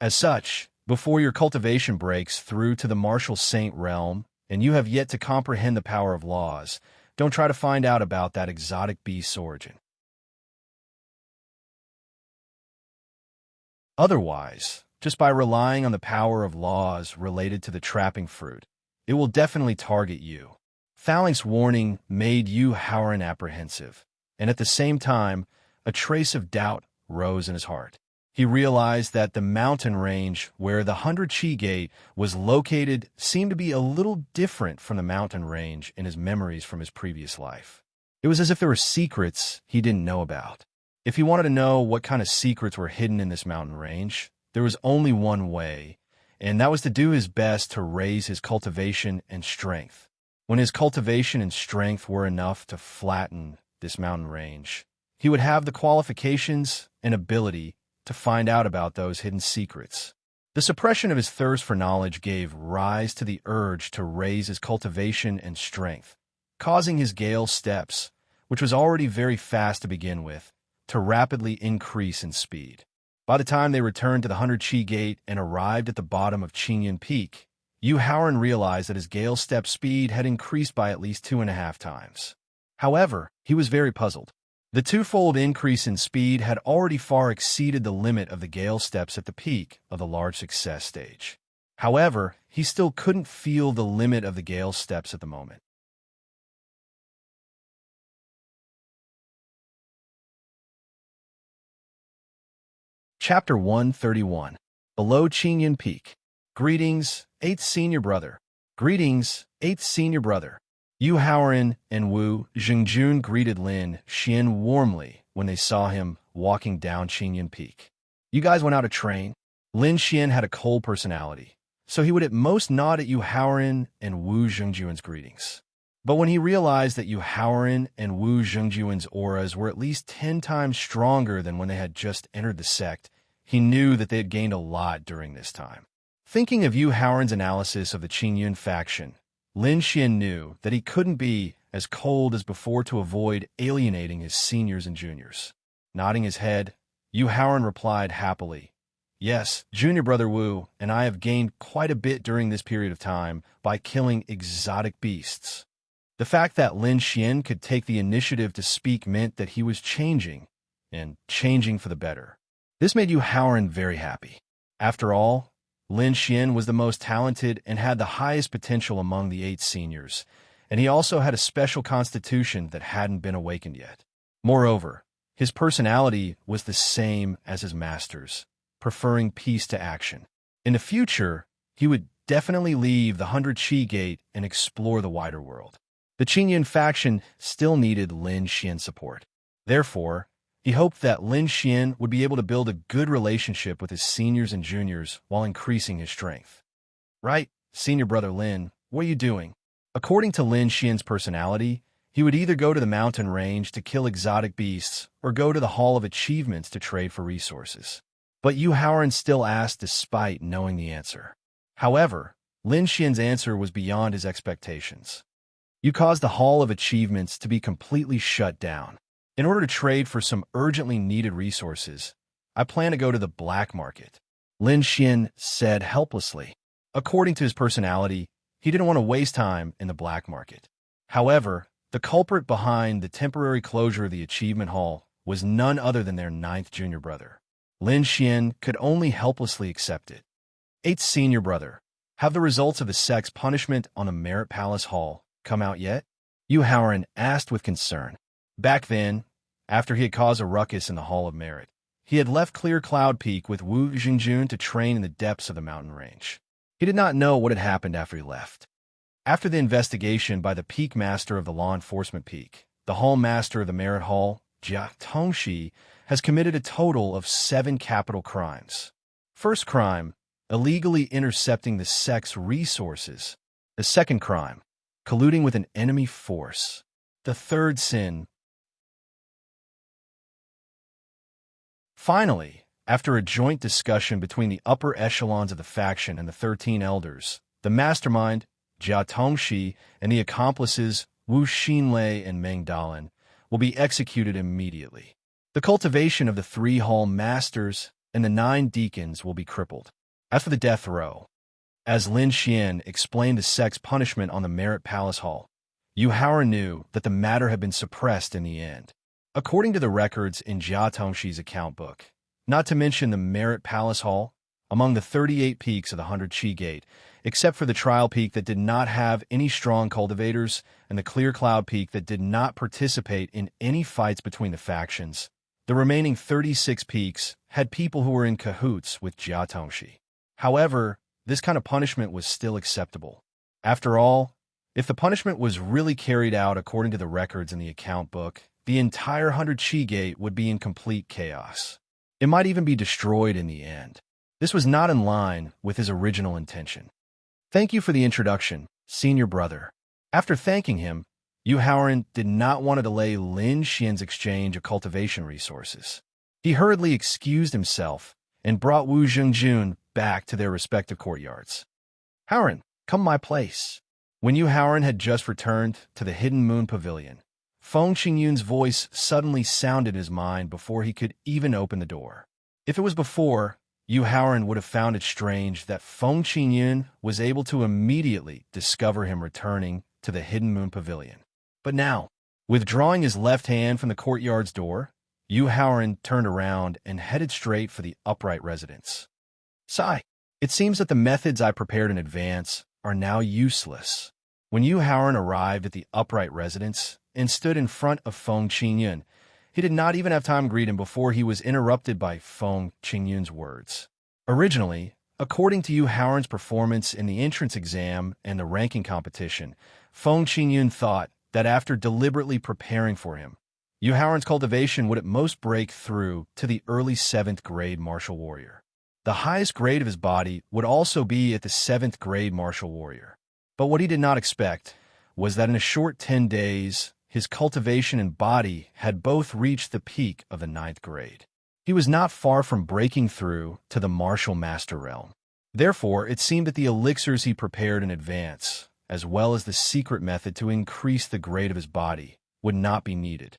As such, before your cultivation breaks through to the martial saint realm, and you have yet to comprehend the power of laws, don't try to find out about that exotic beast's origin. Otherwise, just by relying on the power of laws related to the trapping fruit, it will definitely target you. Thalink's warning made Yu Haoran apprehensive, and at the same time, a trace of doubt rose in his heart. He realized that the mountain range where the 100 Chi Gate was located seemed to be a little different from the mountain range in his memories from his previous life. It was as if there were secrets he didn't know about. If he wanted to know what kind of secrets were hidden in this mountain range, there was only one way, and that was to do his best to raise his cultivation and strength. When his cultivation and strength were enough to flatten this mountain range, he would have the qualifications and ability to find out about those hidden secrets. The suppression of his thirst for knowledge gave rise to the urge to raise his cultivation and strength, causing his gale steps, which was already very fast to begin with, to rapidly increase in speed. By the time they returned to the 100 Chi Gate and arrived at the bottom of Qingyan Peak, Yu Haoran realized that his gale step speed had increased by at least 2.5 times. However, he was very puzzled. The twofold increase in speed had already far exceeded the limit of the gale steps at the peak of the large success stage. However, he still couldn't feel the limit of the gale steps at the moment. Chapter 131. Below Qingyan Peak. Greetings, 8th Senior Brother. Greetings, 8th Senior Brother. Yu Haoran and Wu Xingjun greeted Lin Xian warmly when they saw him walking down Qingyan Peak. You guys went out to train? Lin Xian had a cold personality, so he would at most nod at Yu Haoran and Wu Xingjun's greetings. But when he realized that Yu Haoran and Wu Xingjun's auras were at least 10 times stronger than when they had just entered the sect, he knew that they had gained a lot during this time. Thinking of Yu Haoran's analysis of the Qingyun faction, Lin Xian knew that he couldn't be as cold as before to avoid alienating his seniors and juniors. Nodding his head, Yu Haoran replied happily, "Yes, Junior Brother Wu and I have gained quite a bit during this period of time by killing exotic beasts." The fact that Lin Xian could take the initiative to speak meant that he was changing, and changing for the better. This made Yu Haoran very happy. After all, Lin Xian was the most talented and had the highest potential among the 8 seniors, and he also had a special constitution that hadn't been awakened yet. Moreover, his personality was the same as his master's, preferring peace to action. In the future, he would definitely leave the 100 Chi Gate and explore the wider world. The Qingyan faction still needed Lin Xian's support. Therefore, he hoped that Lin Xian would be able to build a good relationship with his seniors and juniors while increasing his strength. "Right, Senior Brother Lin, what are you doing?" According to Lin Xian's personality, he would either go to the mountain range to kill exotic beasts or go to the Hall of Achievements to trade for resources. But Yu Haoran still asked despite knowing the answer. However, Lin Xian's answer was beyond his expectations. "You caused the Hall of Achievements to be completely shut down. In order to trade for some urgently needed resources, I plan to go to the black market," Lin Xian said helplessly. According to his personality, he didn't want to waste time in the black market. However, the culprit behind the temporary closure of the Achievement Hall was none other than their 9th junior brother. Lin Xian could only helplessly accept it. 8th Senior Brother, have the results of the sect's punishment on the Merit Palace Hall come out yet? Yu Haoran asked with concern. Back then, after he had caused a ruckus in the Hall of Merit, he had left Clear Cloud Peak with Wu Xingjun to train in the depths of the mountain range. He did not know what had happened after he left. After the investigation by the Peak Master of the Law Enforcement Peak, the Hall Master of the Merit Hall, Jia Tongxi, has committed a total of 7 capital crimes. First crime, illegally intercepting the sect's resources. The second crime, colluding with an enemy force. The third sin. Finally, after a joint discussion between the upper echelons of the faction and the 13 elders, the mastermind, Jia Tongxi, and the accomplices Wu Xinlei and Meng Dalan, will be executed immediately. The cultivation of the 3 hall masters and the 9 deacons will be crippled. As for the death row, as Lin Xian explained the sect's punishment on the Merit Palace Hall, Yu Haoran knew that the matter had been suppressed in the end. According to the records in Jia Tongshi's account book, not to mention the Merit Palace Hall, among the 38 peaks of the 100 Qi Gate, except for the trial peak that did not have any strong cultivators and the Clear Cloud peak that did not participate in any fights between the factions, the remaining 36 peaks had people who were in cahoots with Jia Tongshi. However, this kind of punishment was still acceptable. After all, if the punishment was really carried out according to the records in the account book, the entire 100 Qi Gate would be in complete chaos. It might even be destroyed in the end. This was not in line with his original intention. Thank you for the introduction, senior brother. After thanking him, Yu Haoran did not want to delay Lin Xian's exchange of cultivation resources. He hurriedly excused himself and brought Wu Zhengjun back to their respective courtyards. Haoran, come my place. When Yu Haoran had just returned to the Hidden Moon Pavilion, Feng Qingyun's voice suddenly sounded in his mind before he could even open the door. If it was before, Yu Haoran would have found it strange that Feng Qingyun was able to immediately discover him returning to the Hidden Moon Pavilion. But now, withdrawing his left hand from the courtyard's door, Yu Haoran turned around and headed straight for the upright residence. Sigh, it seems that the methods I prepared in advance are now useless. When Yu Haoran arrived at the upright residence and stood in front of Feng Qingyun, he did not even have time to greet him before he was interrupted by Feng Qingyun's words. Originally, according to Yu Haoran's performance in the entrance exam and the ranking competition, Feng Qingyun thought that after deliberately preparing for him, Yu Haoran's cultivation would at most break through to the early 7th grade martial warrior. The highest grade of his body would also be at the 7th grade martial warrior. But what he did not expect was that in a short 10 days, his cultivation and body had both reached the peak of the 9th grade. He was not far from breaking through to the martial master realm. Therefore, it seemed that the elixirs he prepared in advance, as well as the secret method to increase the grade of his body, would not be needed.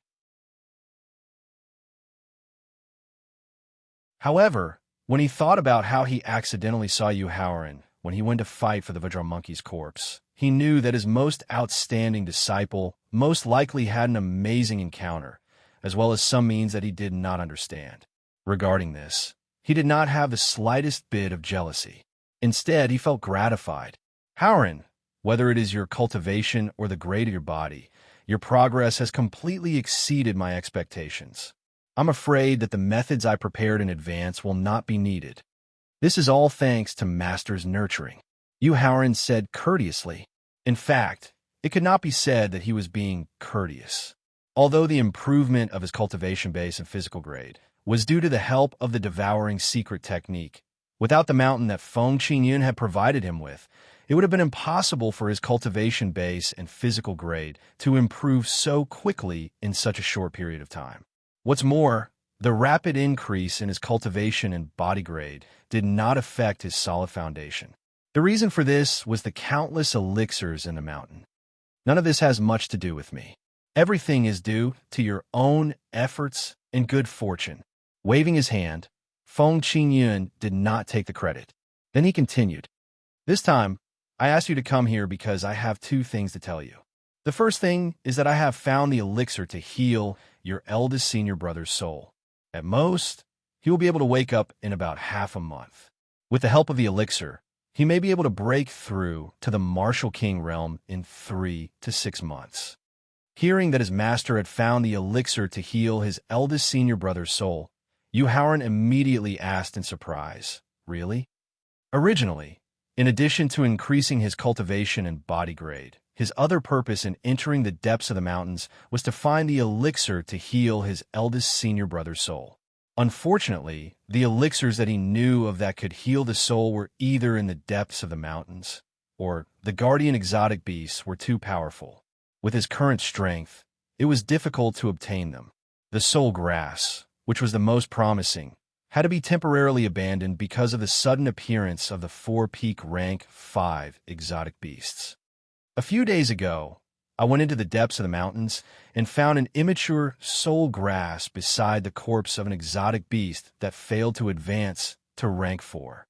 However, when he thought about how he accidentally saw Yu Haoran when he went to fight for the Vajra monkey's corpse, he knew that his most outstanding disciple most likely had an amazing encounter, as well as some means that he did not understand. Regarding this, he did not have the slightest bit of jealousy. Instead, he felt gratified. Haoran, whether it is your cultivation or the grade of your body, your progress has completely exceeded my expectations. I'm afraid that the methods I prepared in advance will not be needed. This is all thanks to Master's nurturing, Yu Haoran said courteously. In fact, it could not be said that he was being courteous. Although the improvement of his cultivation base and physical grade was due to the help of the devouring secret technique, without the mountain that Feng Qingyun had provided him with, it would have been impossible for his cultivation base and physical grade to improve so quickly in such a short period of time. What's more, the rapid increase in his cultivation and body grade did not affect his solid foundation. The reason for this was the countless elixirs in the mountain. None of this has much to do with me. Everything is due to your own efforts and good fortune. Waving his hand, Feng Qingyun did not take the credit. Then he continued, This time, I asked you to come here because I have 2 things to tell you. The first thing is that I have found the elixir to heal your eldest senior brother's soul. At most, he will be able to wake up in about half a month. With the help of the elixir, he may be able to break through to the Martial King realm in 3 to 6 months. Hearing that his master had found the elixir to heal his eldest senior brother's soul, Yu Haoran immediately asked in surprise, Really? Originally, in addition to increasing his cultivation and body grade, his other purpose in entering the depths of the mountains was to find the elixir to heal his eldest senior brother's soul. Unfortunately, the elixirs that he knew of that could heal the soul were either in the depths of the mountains, or the guardian exotic beasts were too powerful. With his current strength, it was difficult to obtain them. The soul grass, which was the most promising, had to be temporarily abandoned because of the sudden appearance of the 4-peak rank 5 exotic beasts. A few days ago, I went into the depths of the mountains and found an immature soul grass beside the corpse of an exotic beast that failed to advance to rank 4.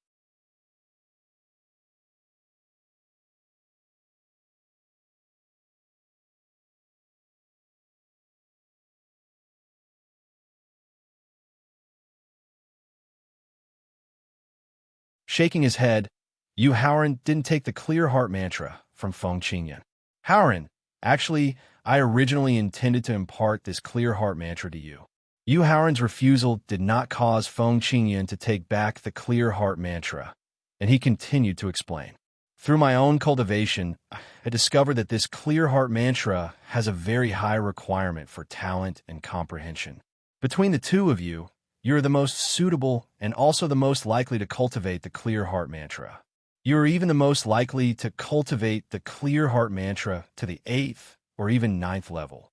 Shaking his head, Yu Haoran didn't take the clear heart mantra from Feng Qingyan. Haoran, actually, I originally intended to impart this clear heart mantra to you. Yu Haoran's refusal did not cause Feng Qingyan to take back the clear heart mantra, and he continued to explain. Through my own cultivation, I discovered that this clear heart mantra has a very high requirement for talent and comprehension. Between the two of you, you're the most suitable and also the most likely to cultivate the clear heart mantra. You are even the most likely to cultivate the clear heart mantra to the 8th or even 9th level.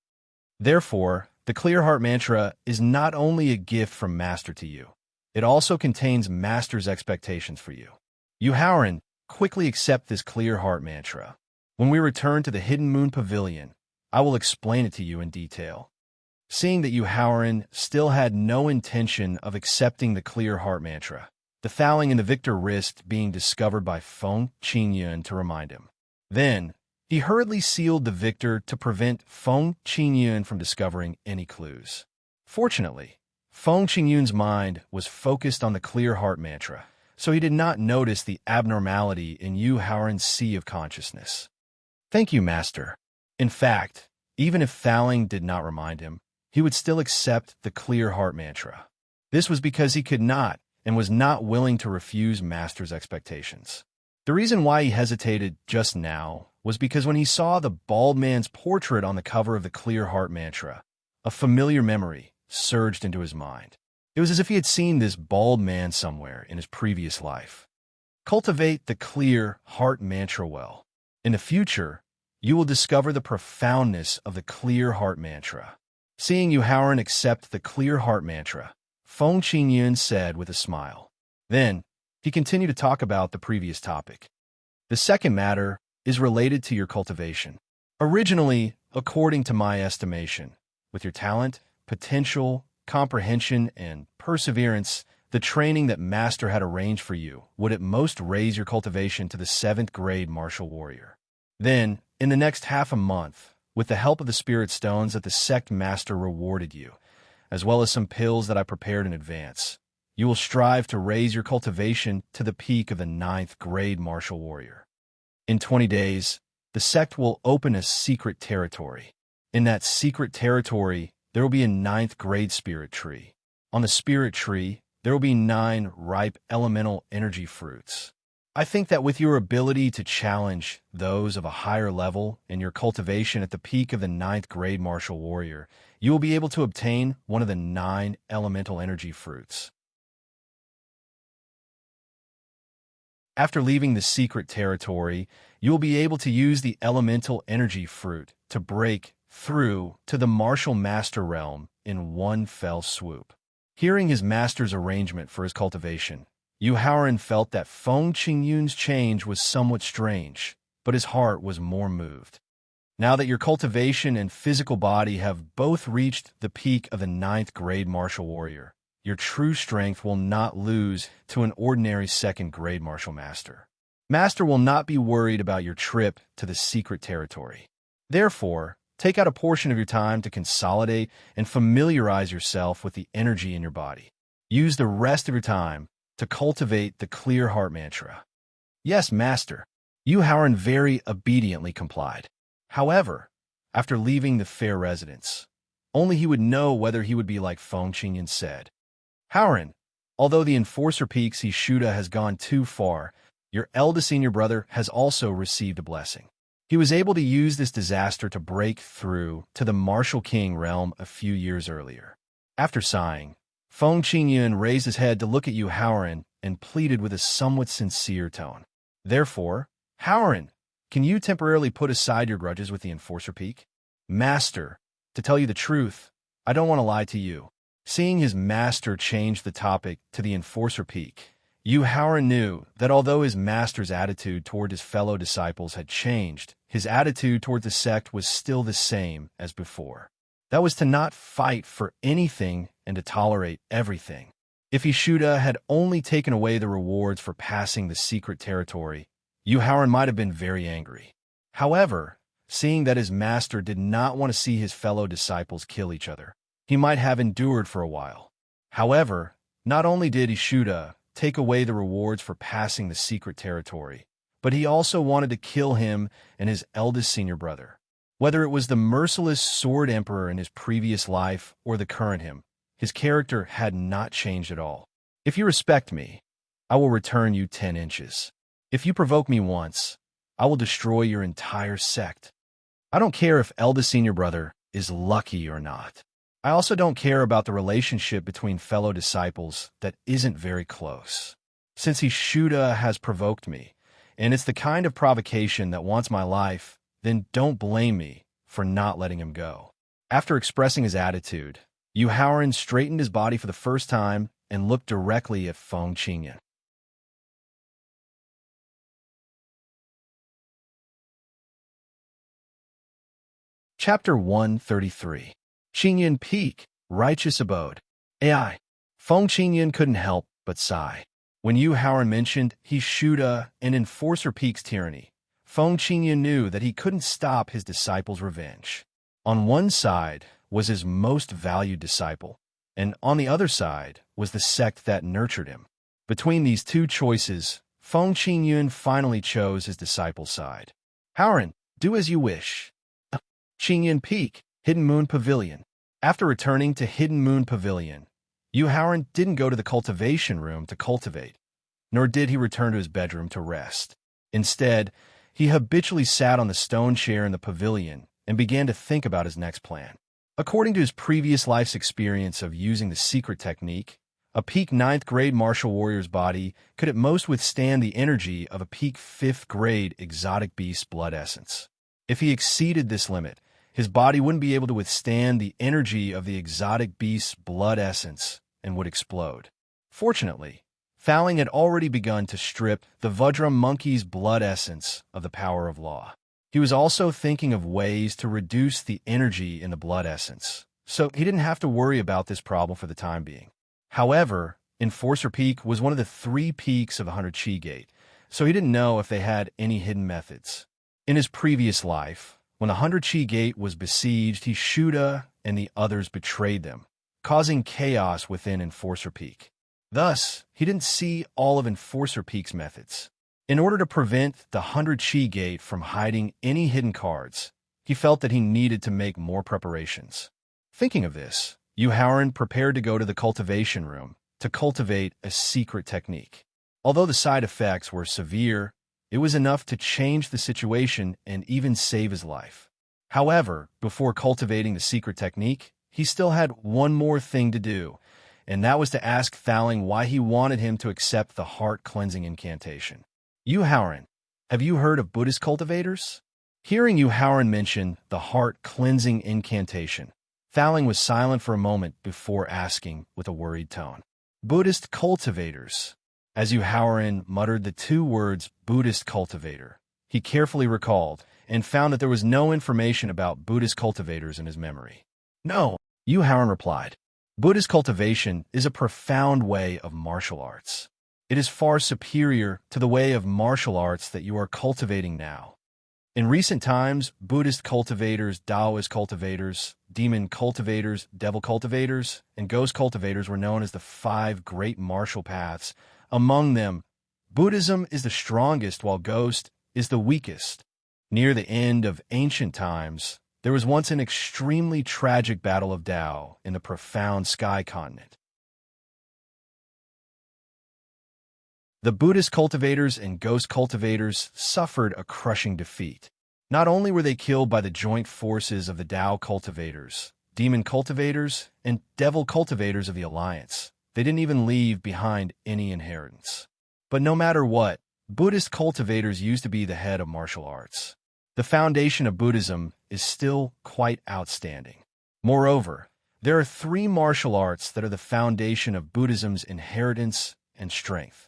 Therefore, the clear heart mantra is not only a gift from Master to you, it also contains Master's expectations for you. Yu Haoran, quickly accept this clear heart mantra. When we return to the Hidden Moon Pavilion, I will explain it to you in detail. Seeing that Yu Haoran still had no intention of accepting the clear heart mantra, the fouling in the victor wrist being discovered by Feng Qingyun to remind him. Then, he hurriedly sealed the victor to prevent Feng Qingyun from discovering any clues. Fortunately, Feng Qingyun's mind was focused on the clear heart mantra, so he did not notice the abnormality in Yu Haoran's sea of consciousness. Thank you, Master. In fact, even if fouling did not remind him, he would still accept the clear heart mantra. This was because he could not and was not willing to refuse Master's expectations. The reason why he hesitated just now was because when he saw the bald man's portrait on the cover of the clear heart mantra, a familiar memory surged into his mind. It was as if he had seen this bald man somewhere in his previous life. Cultivate the clear heart mantra well. In the future, you will discover the profoundness of the clear heart mantra. Seeing Yu Haoran accept the clear heart mantra, Feng Qingyun said with a smile. Then, he continued to talk about the previous topic. The second matter is related to your cultivation. Originally, according to my estimation, with your talent, potential, comprehension, and perseverance, the training that Master had arranged for you would at most raise your cultivation to the 7th grade martial warrior. Then, in the next half a month, with the help of the spirit stones that the sect master rewarded you, as well as some pills that I prepared in advance, you will strive to raise your cultivation to the peak of the 9th grade martial warrior. In 20 days, the sect will open a secret territory. In that secret territory, there will be a 9th grade spirit tree. On the spirit tree, there will be 9 ripe elemental energy fruits. I think that with your ability to challenge those of a higher level in your cultivation at the peak of the 9th grade martial warrior, you will be able to obtain one of the 9 elemental energy fruits. After leaving the secret territory, you will be able to use the elemental energy fruit to break through to the martial master realm in one fell swoop. Hearing his master's arrangement for his cultivation, Yu Haoran felt that Feng Qingyun's change was somewhat strange, but his heart was more moved. Now that your cultivation and physical body have both reached the peak of the 9th grade martial warrior, your true strength will not lose to an ordinary 2nd grade martial master. Master will not be worried about your trip to the secret territory. Therefore, take out a portion of your time to consolidate and familiarize yourself with the energy in your body. Use the rest of your time to cultivate the clear heart mantra. Yes, Master. Yu Haoran very obediently complied. However, after leaving the fair residence, only he would know whether he would be like Feng Qingyun said. Haoran, although the enforcer peaks Shuda has gone too far, your eldest senior brother has also received a blessing. He was able to use this disaster to break through to the martial king realm a few years earlier. After sighing, Feng Qingyun raised his head to look at Yu Haoran and pleaded with a somewhat sincere tone. Therefore, Haoran, can you temporarily put aside your grudges with the enforcer peak? Master, to tell you the truth, I don't want to lie to you. Seeing his master change the topic to the enforcer peak, Yu Haoran knew that although his master's attitude toward his fellow disciples had changed, his attitude toward the sect was still the same as before. That was to not fight for anything and to tolerate everything. If Ishuda had only taken away the rewards for passing the secret territory, Yu Haoran might have been very angry. However, seeing that his master did not want to see his fellow disciples kill each other, he might have endured for a while. However, not only did Ishuda take away the rewards for passing the secret territory, but he also wanted to kill him and his eldest senior brother. Whether it was the merciless sword emperor in his previous life or the current him, his character had not changed at all. If you respect me, I will return you 10 inches. If you provoke me once, I will destroy your entire sect. I don't care if eldest senior brother is lucky or not. I also don't care about the relationship between fellow disciples that isn't very close. Since Ishuda has provoked me, and it's the kind of provocation that wants my life, then don't blame me for not letting him go. After expressing his attitude, Yu Haoran straightened his body for the first time and looked directly at Feng Qingyan. Chapter 133. Qingyan Peak, Righteous Abode. AI. Feng Qingyan couldn't help but sigh. When Yu Haoran mentioned Ishuda and Enforcer Peak's tyranny, Feng Qingyan knew that he couldn't stop his disciple's revenge. On one side was his most valued disciple, and on the other side was the sect that nurtured him. Between these two choices, Feng Qingyan finally chose his disciple's side. Haoran, do as you wish. Qingyan Peak, Hidden Moon Pavilion. After returning to Hidden Moon Pavilion, Yu Haoran didn't go to the cultivation room to cultivate, nor did he return to his bedroom to rest. Instead, he habitually sat on the stone chair in the pavilion and began to think about his next plan. According to his previous life's experience of using the secret technique, a peak 9th grade martial warrior's body could at most withstand the energy of a peak 5th grade exotic beast blood essence. If he exceeded this limit, his body wouldn't be able to withstand the energy of the exotic beast's blood essence and would explode. Fortunately, Thowling had already begun to strip the Vajra monkey's blood essence of the power of law. He was also thinking of ways to reduce the energy in the blood essence, so he didn't have to worry about this problem for the time being. However, Enforcer Peak was one of the 3 peaks of 100 Chi Gate, so he didn't know if they had any hidden methods. In his previous life, when the 100 Chi Gate was besieged, Ishuda and the others betrayed them, causing chaos within Enforcer Peak. Thus, he didn't see all of Enforcer Peak's methods. In order to prevent the 100 Chi Gate from hiding any hidden cards, he felt that he needed to make more preparations. Thinking of this, Yu Haoran prepared to go to the cultivation room to cultivate a secret technique. Although the side effects were severe, it was enough to change the situation and even save his life. However, before cultivating the secret technique, he still had one more thing to do, and that was to ask Thowling why he wanted him to accept the heart-cleansing incantation. Yu Haoran, have you heard of Buddhist cultivators? Hearing Yu Haoran mention the heart-cleansing incantation, Thowling was silent for a moment before asking with a worried tone. Buddhist cultivators. As Yu Haoran muttered the 2 words Buddhist cultivator, he carefully recalled and found that there was no information about Buddhist cultivators in his memory. No, Yu Haoran replied. Buddhist cultivation is a profound way of martial arts. It is far superior to the way of martial arts that you are cultivating now. In recent times, Buddhist cultivators, Taoist cultivators, demon cultivators, devil cultivators, and ghost cultivators were known as the 5 great martial paths. Among them, Buddhism is the strongest while Ghost is the weakest. Near the end of ancient times, there was once an extremely tragic battle of Tao in the profound sky continent. The Buddhist cultivators and Ghost cultivators suffered a crushing defeat. Not only were they killed by the joint forces of the Tao cultivators, demon cultivators, and devil cultivators of the Alliance, they didn't even leave behind any inheritance. But no matter what, Buddhist cultivators used to be the head of martial arts. The foundation of Buddhism is still quite outstanding. Moreover, there are 3 martial arts that are the foundation of Buddhism's inheritance and strength.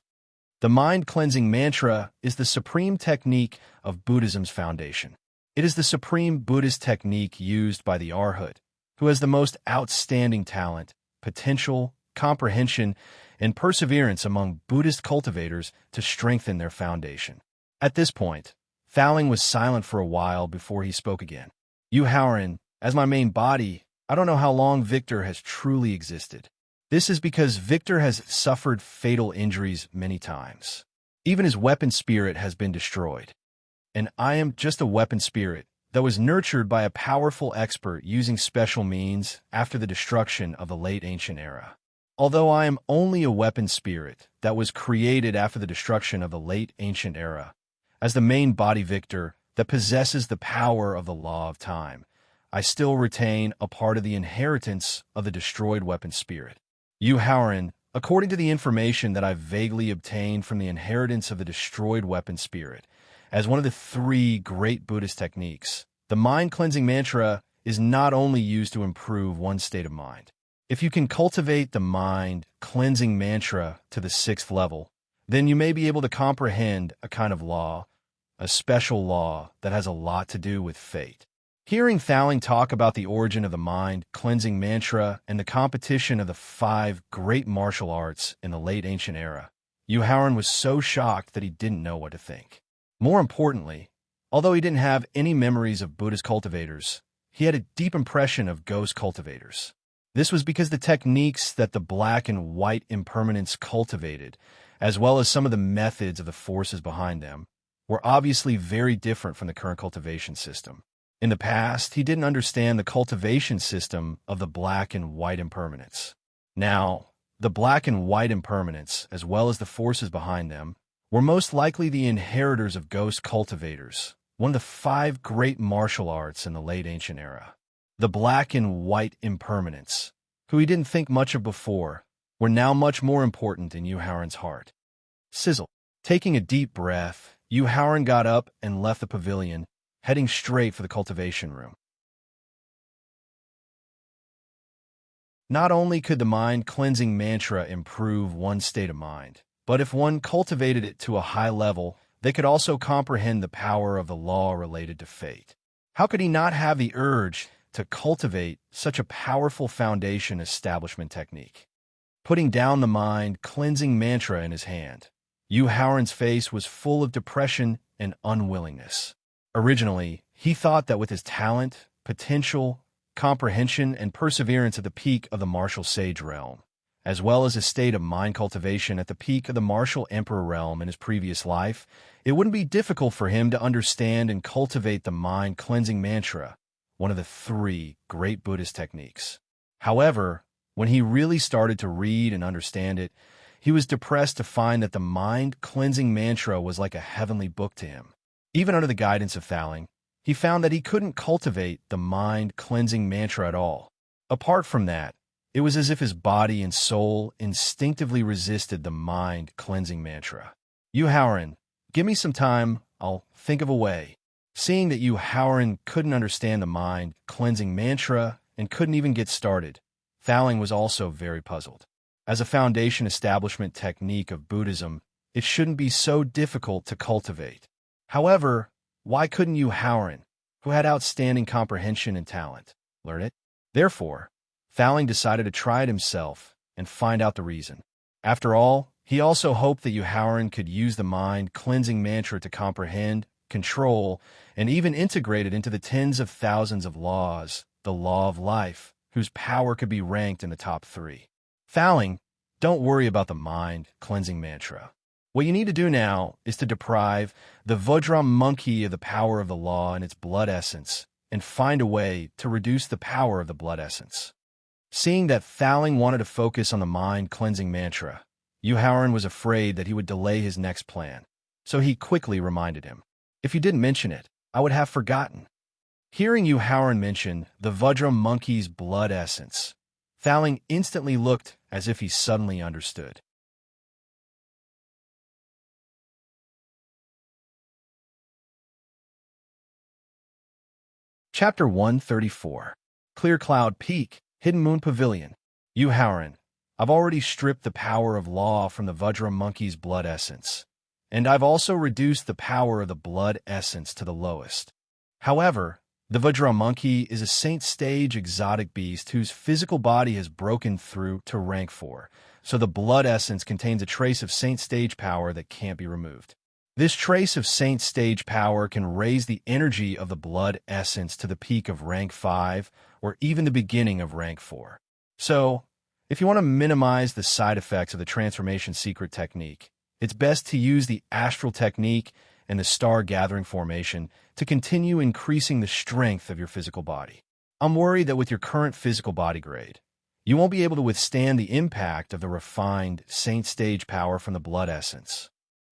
The mind-cleansing mantra is the supreme technique of Buddhism's foundation. It is the supreme Buddhist technique used by the Arhat, who has the most outstanding talent, potential, comprehension, and perseverance among Buddhist cultivators to strengthen their foundation. At this point, Thowling was silent for a while before he spoke again. "You Howren, as my main body, I don't know how long Victor has truly existed. This is because Victor has suffered fatal injuries many times. Even his weapon spirit has been destroyed. And I am just a weapon spirit that was nurtured by a powerful expert using special means after the destruction of the late ancient era. Although I am only a weapon spirit that was created after the destruction of the late ancient era, as the main body Victor that possesses the power of the law of time, I still retain a part of the inheritance of the destroyed weapon spirit. You Howren, according to the information that I've vaguely obtained from the inheritance of the destroyed weapon spirit, as one of the 3 great Buddhist techniques, the mind-cleansing mantra is not only used to improve one's state of mind. If you can cultivate the mind-cleansing mantra to the 6th level, then you may be able to comprehend a kind of law, a special law that has a lot to do with fate." Hearing Thowling talk about the origin of the mind-cleansing mantra and the competition of the 5 great martial arts in the late ancient era, Yu Howren was so shocked that he didn't know what to think. More importantly, although he didn't have any memories of Buddhist cultivators, he had a deep impression of ghost cultivators. This was because the techniques that the black and white impermanence cultivated, as well as some of the methods of the forces behind them, were obviously very different from the current cultivation system. In the past, he didn't understand the cultivation system of the black and white impermanence. Now, the black and white impermanence, as well as the forces behind them, were most likely the inheritors of ghost cultivators, one of the 5 great martial arts in the late ancient era. The black and white impermanence, who he didn't think much of before, were now much more important in Yu Howren's heart. Sizzle. Taking a deep breath, Yu Howren got up and left the pavilion, heading straight for the cultivation room. Not only could the mind-cleansing mantra improve one's state of mind, but if one cultivated it to a high level, they could also comprehend the power of the law related to fate. How could he not have the urge to cultivate such a powerful foundation establishment technique? Putting down the mind-cleansing mantra in his hand, Yu Howren's face was full of depression and unwillingness. Originally, he thought that with his talent, potential, comprehension, and perseverance at the peak of the martial sage realm, as well as his state of mind cultivation at the peak of the martial emperor realm in his previous life, it wouldn't be difficult for him to understand and cultivate the mind-cleansing mantra, one of the 3 great Buddhist techniques. However, when he really started to read and understand it, he was depressed to find that the mind-cleansing mantra was like a heavenly book to him. Even under the guidance of Thowling, he found that he couldn't cultivate the mind-cleansing mantra at all. Apart from that, it was as if his body and soul instinctively resisted the mind-cleansing mantra. "Yu Howren, give me some time, I'll think of a way." Seeing that Yu Howren couldn't understand the mind-cleansing mantra and couldn't even get started, Thowling was also very puzzled. As a foundation establishment technique of Buddhism, it shouldn't be so difficult to cultivate. However, why couldn't Yu Howren, who had outstanding comprehension and talent, learn it? Therefore, Thowling decided to try it himself and find out the reason. After all, he also hoped that Yu Howren could use the mind-cleansing mantra to comprehend, control, and even integrate it into the tens of thousands of laws, the law of life, whose power could be ranked in the top 3. Thowling, don't worry about the mind-cleansing mantra. What you need to do now is to deprive the Vajra monkey of the power of the law and its blood essence, and find a way to reduce the power of the blood essence. Seeing that Thowling wanted to focus on the mind-cleansing mantra, Yu Howren was afraid that he would delay his next plan, so he quickly reminded him. "If you didn't mention it, I would have forgotten." Hearing Yu Howren mention the Vajra monkey's blood essence, Thowling instantly looked as if he suddenly understood. Chapter 134. Clear Cloud Peak, Hidden Moon Pavilion. Yu Howren, I've already stripped the power of law from the Vajra monkey's blood essence, and I've also reduced the power of the blood essence to the lowest. However, the Vajra monkey is a saint stage exotic beast whose physical body has broken through to rank 4, so the blood essence contains a trace of saint stage power that can't be removed. This trace of saint stage power can raise the energy of the blood essence to the peak of rank 5 or even the beginning of rank 4. So, if you want to minimize the side effects of the transformation secret technique, it's best to use the astral technique and the star gathering formation to continue increasing the strength of your physical body. I'm worried that with your current physical body grade, you won't be able to withstand the impact of the refined saint stage power from the blood essence.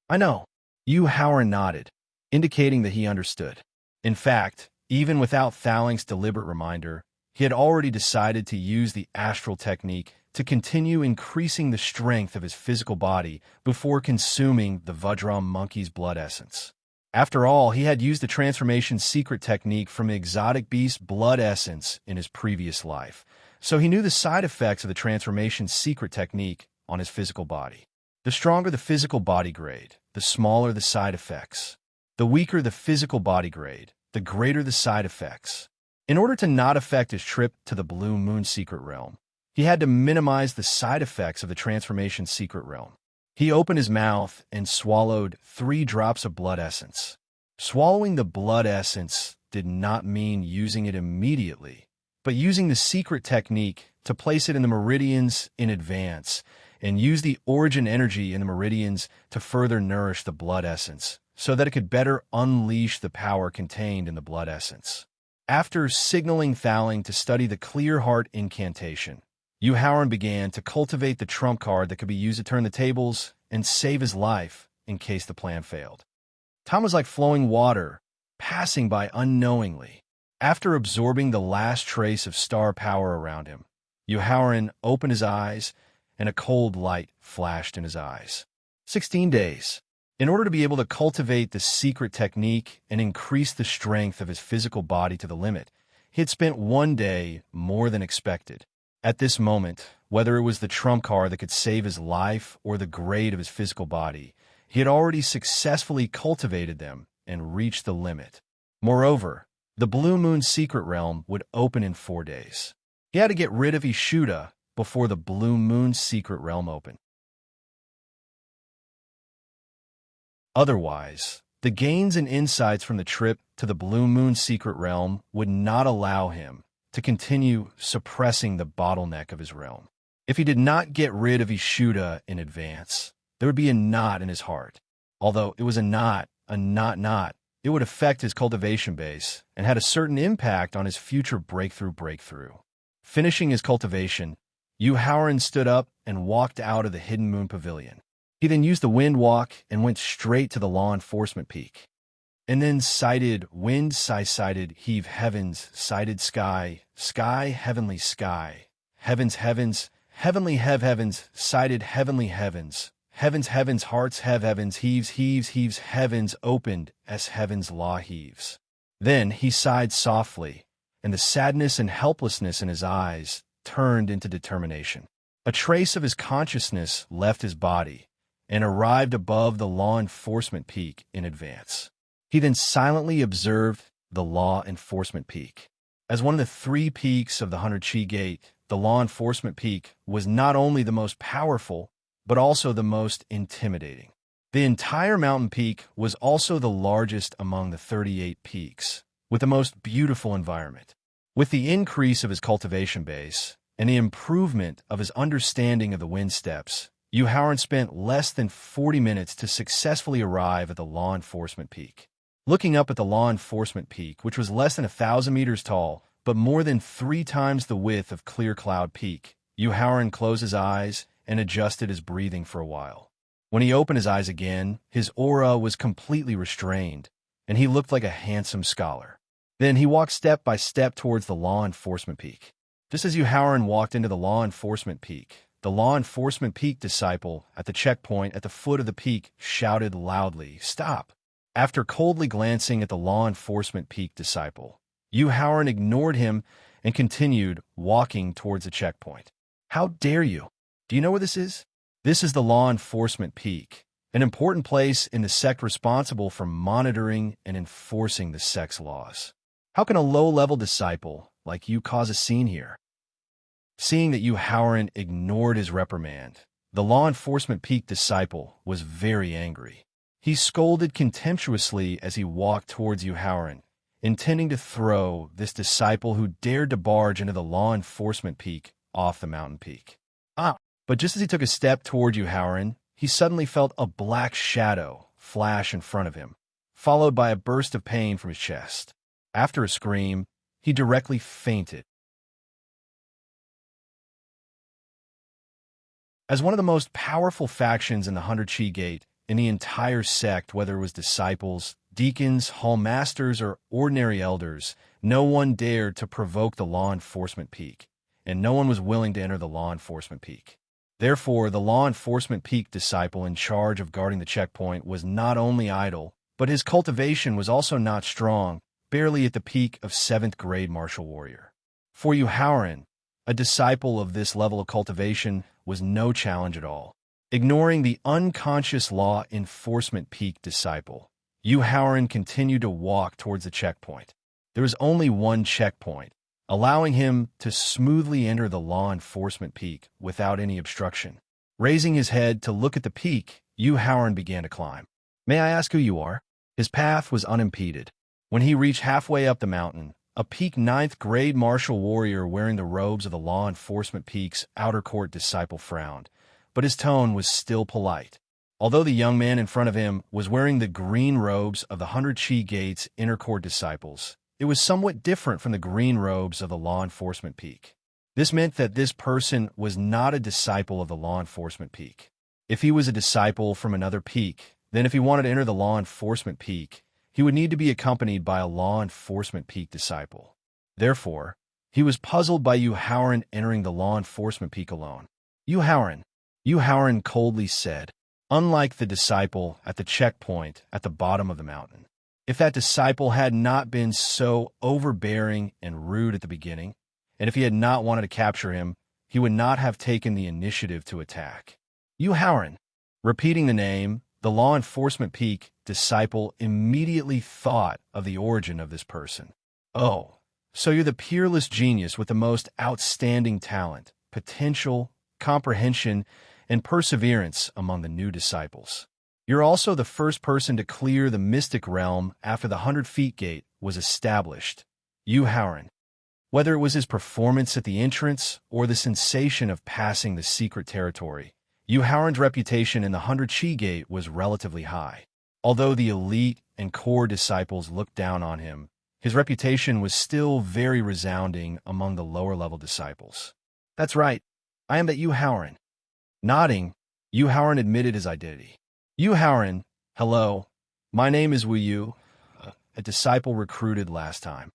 I know. Yu Haoran nodded, indicating that he understood. In fact, even without Thaling's deliberate reminder, he had already decided to use the astral technique to continue increasing the strength of his physical body before consuming the Vajra monkey's blood essence. After all, he had used the transformation secret technique from the exotic beast's blood essence in his previous life, so he knew the side effects of the transformation secret technique on his physical body. The stronger the physical body grade, the smaller the side effects. The weaker the physical body grade, the greater the side effects. In order to not affect his trip to the Blue Moon Secret Realm, he had to minimize the side effects of the transformation secret realm. He opened his mouth and swallowed 3 drops of blood essence. Swallowing the blood essence did not mean using it immediately, but using the secret technique to place it in the meridians in advance and use the origin energy in the meridians to further nourish the blood essence so that it could better unleash the power contained in the blood essence. After signaling Thaling to study the Clear Heart incantation, Yu Haoran began to cultivate the trump card that could be used to turn the tables and save his life in case the plan failed. Time was like flowing water, passing by unknowingly. After absorbing the last trace of star power around him, Yu Haoran opened his eyes and a cold light flashed in his eyes. 16 days. In order to be able to cultivate the secret technique and increase the strength of his physical body to the limit, he had spent 1 day more than expected. At this moment, whether it was the trump card that could save his life or the grade of his physical body, he had already successfully cultivated them and reached the limit. Moreover, the Blue Moon Secret Realm would open in 4 days. He had to get rid of Ishuda before the Blue Moon Secret Realm opened. Otherwise, the gains and insights from the trip to the Blue Moon Secret Realm would not allow him to continue suppressing the bottleneck of his realm. If he did not get rid of Ishuda in advance, there would be a knot in his heart. Although it was a knot, it would affect his cultivation base and had a certain impact on his future breakthrough. Finishing his cultivation, Yu Haoran stood up and walked out of the Hidden Moon Pavilion. He then used the wind walk and went straight to the law enforcement peak. And then sighted wind, sighted heave heavens, sighted sky, heavenly sky, heavens, heavenly heavens, sighted heavenly heavens, heavens, hearts, heavens, heaves, heavens opened as heaven's law heaves. Then he sighed softly, and the sadness and helplessness in his eyes turned into determination. A trace of his consciousness left his body and arrived above the law enforcement peak in advance. He then silently observed the law enforcement peak. As one of the 3 peaks of the 100 Chi Gate, the law enforcement peak was not only the most powerful, but also the most intimidating. The entire mountain peak was also the largest among the 38 peaks, with the most beautiful environment. With the increase of his cultivation base and the improvement of his understanding of the wind steps, Yu Haoran spent less than 40 minutes to successfully arrive at the law enforcement peak. Looking up at the law enforcement peak, which was less than 1,000 meters tall, but more than 3 times the width of Clear Cloud Peak, Yu Haoran closed his eyes and adjusted his breathing for a while. When he opened his eyes again, his aura was completely restrained, and he looked like a handsome scholar. Then he walked step by step towards the law enforcement peak. Just as Yu Haoran walked into the law enforcement peak, the law enforcement peak disciple at the checkpoint at the foot of the peak shouted loudly, "Stop!" After coldly glancing at the law enforcement peak disciple, Yu Haoran ignored him and continued walking towards the checkpoint. "How dare you?" Do you know where this is? This is the law enforcement peak, an important place in the sect responsible for monitoring and enforcing the sect's laws. How can a low-level disciple like you cause a scene here? Seeing that Yu Haoran ignored his reprimand, the law enforcement peak disciple was very angry. He scolded contemptuously as he walked towards Yu Haoran, intending to throw this disciple who dared to barge into the law enforcement peak off the mountain peak. But just as he took a step toward Yu Haoran, he suddenly felt a black shadow flash in front of him, followed by a burst of pain from his chest. After a scream, he directly fainted. As one of the most powerful factions in the 100 Gate, in the entire sect, whether it was disciples, deacons, hall masters, or ordinary elders, no one dared to provoke the law enforcement peak, and no one was willing to enter the law enforcement peak. Therefore, the law enforcement peak disciple in charge of guarding the checkpoint was not only idle, but his cultivation was also not strong, barely at the peak of 7th grade martial warrior. For Yu Haoran, a disciple of this level of cultivation was no challenge at all. Ignoring the unconscious law enforcement peak disciple, Yu Haoran continued to walk towards the checkpoint. There was only one checkpoint, allowing him to smoothly enter the law enforcement peak without any obstruction. Raising his head to look at the peak, Yu Haoran began to climb. "May I ask who you are?" His path was unimpeded. When he reached halfway up the mountain, a peak 9th grade martial warrior wearing the robes of the law enforcement peak's outer court disciple frowned, but his tone was still polite. Although the young man in front of him was wearing the green robes of the 100 Gate's inner court disciples, it was somewhat different from the green robes of the law enforcement peak. This meant that this person was not a disciple of the law enforcement peak. If he was a disciple from another peak, then if he wanted to enter the law enforcement peak, he would need to be accompanied by a law enforcement peak disciple. Therefore, he was puzzled by Yu Haoran entering the law enforcement peak alone. Yu Haoran coldly said, unlike the disciple at the checkpoint at the bottom of the mountain. If that disciple had not been so overbearing and rude at the beginning, and if he had not wanted to capture him, he would not have taken the initiative to attack. Yu Haoran. Repeating the name, the law enforcement peak disciple immediately thought of the origin of this person. "Oh, so you're the peerless genius with the most outstanding talent, potential, comprehension, and perseverance among the new disciples. You're also the first person to clear the mystic realm after the 100 Gate was established." Yu Haoran. Whether it was his performance at the entrance or the sensation of passing the secret territory, Yu Haoran's reputation in the 100 Gate was relatively high. Although the elite and core disciples looked down on him, his reputation was still very resounding among the lower-level disciples. "That's right. I am that Yu Haoran." Nodding, Yu Haoran admitted his identity. "Yu Haoran, hello. My name is Wu Yu, a disciple recruited last time."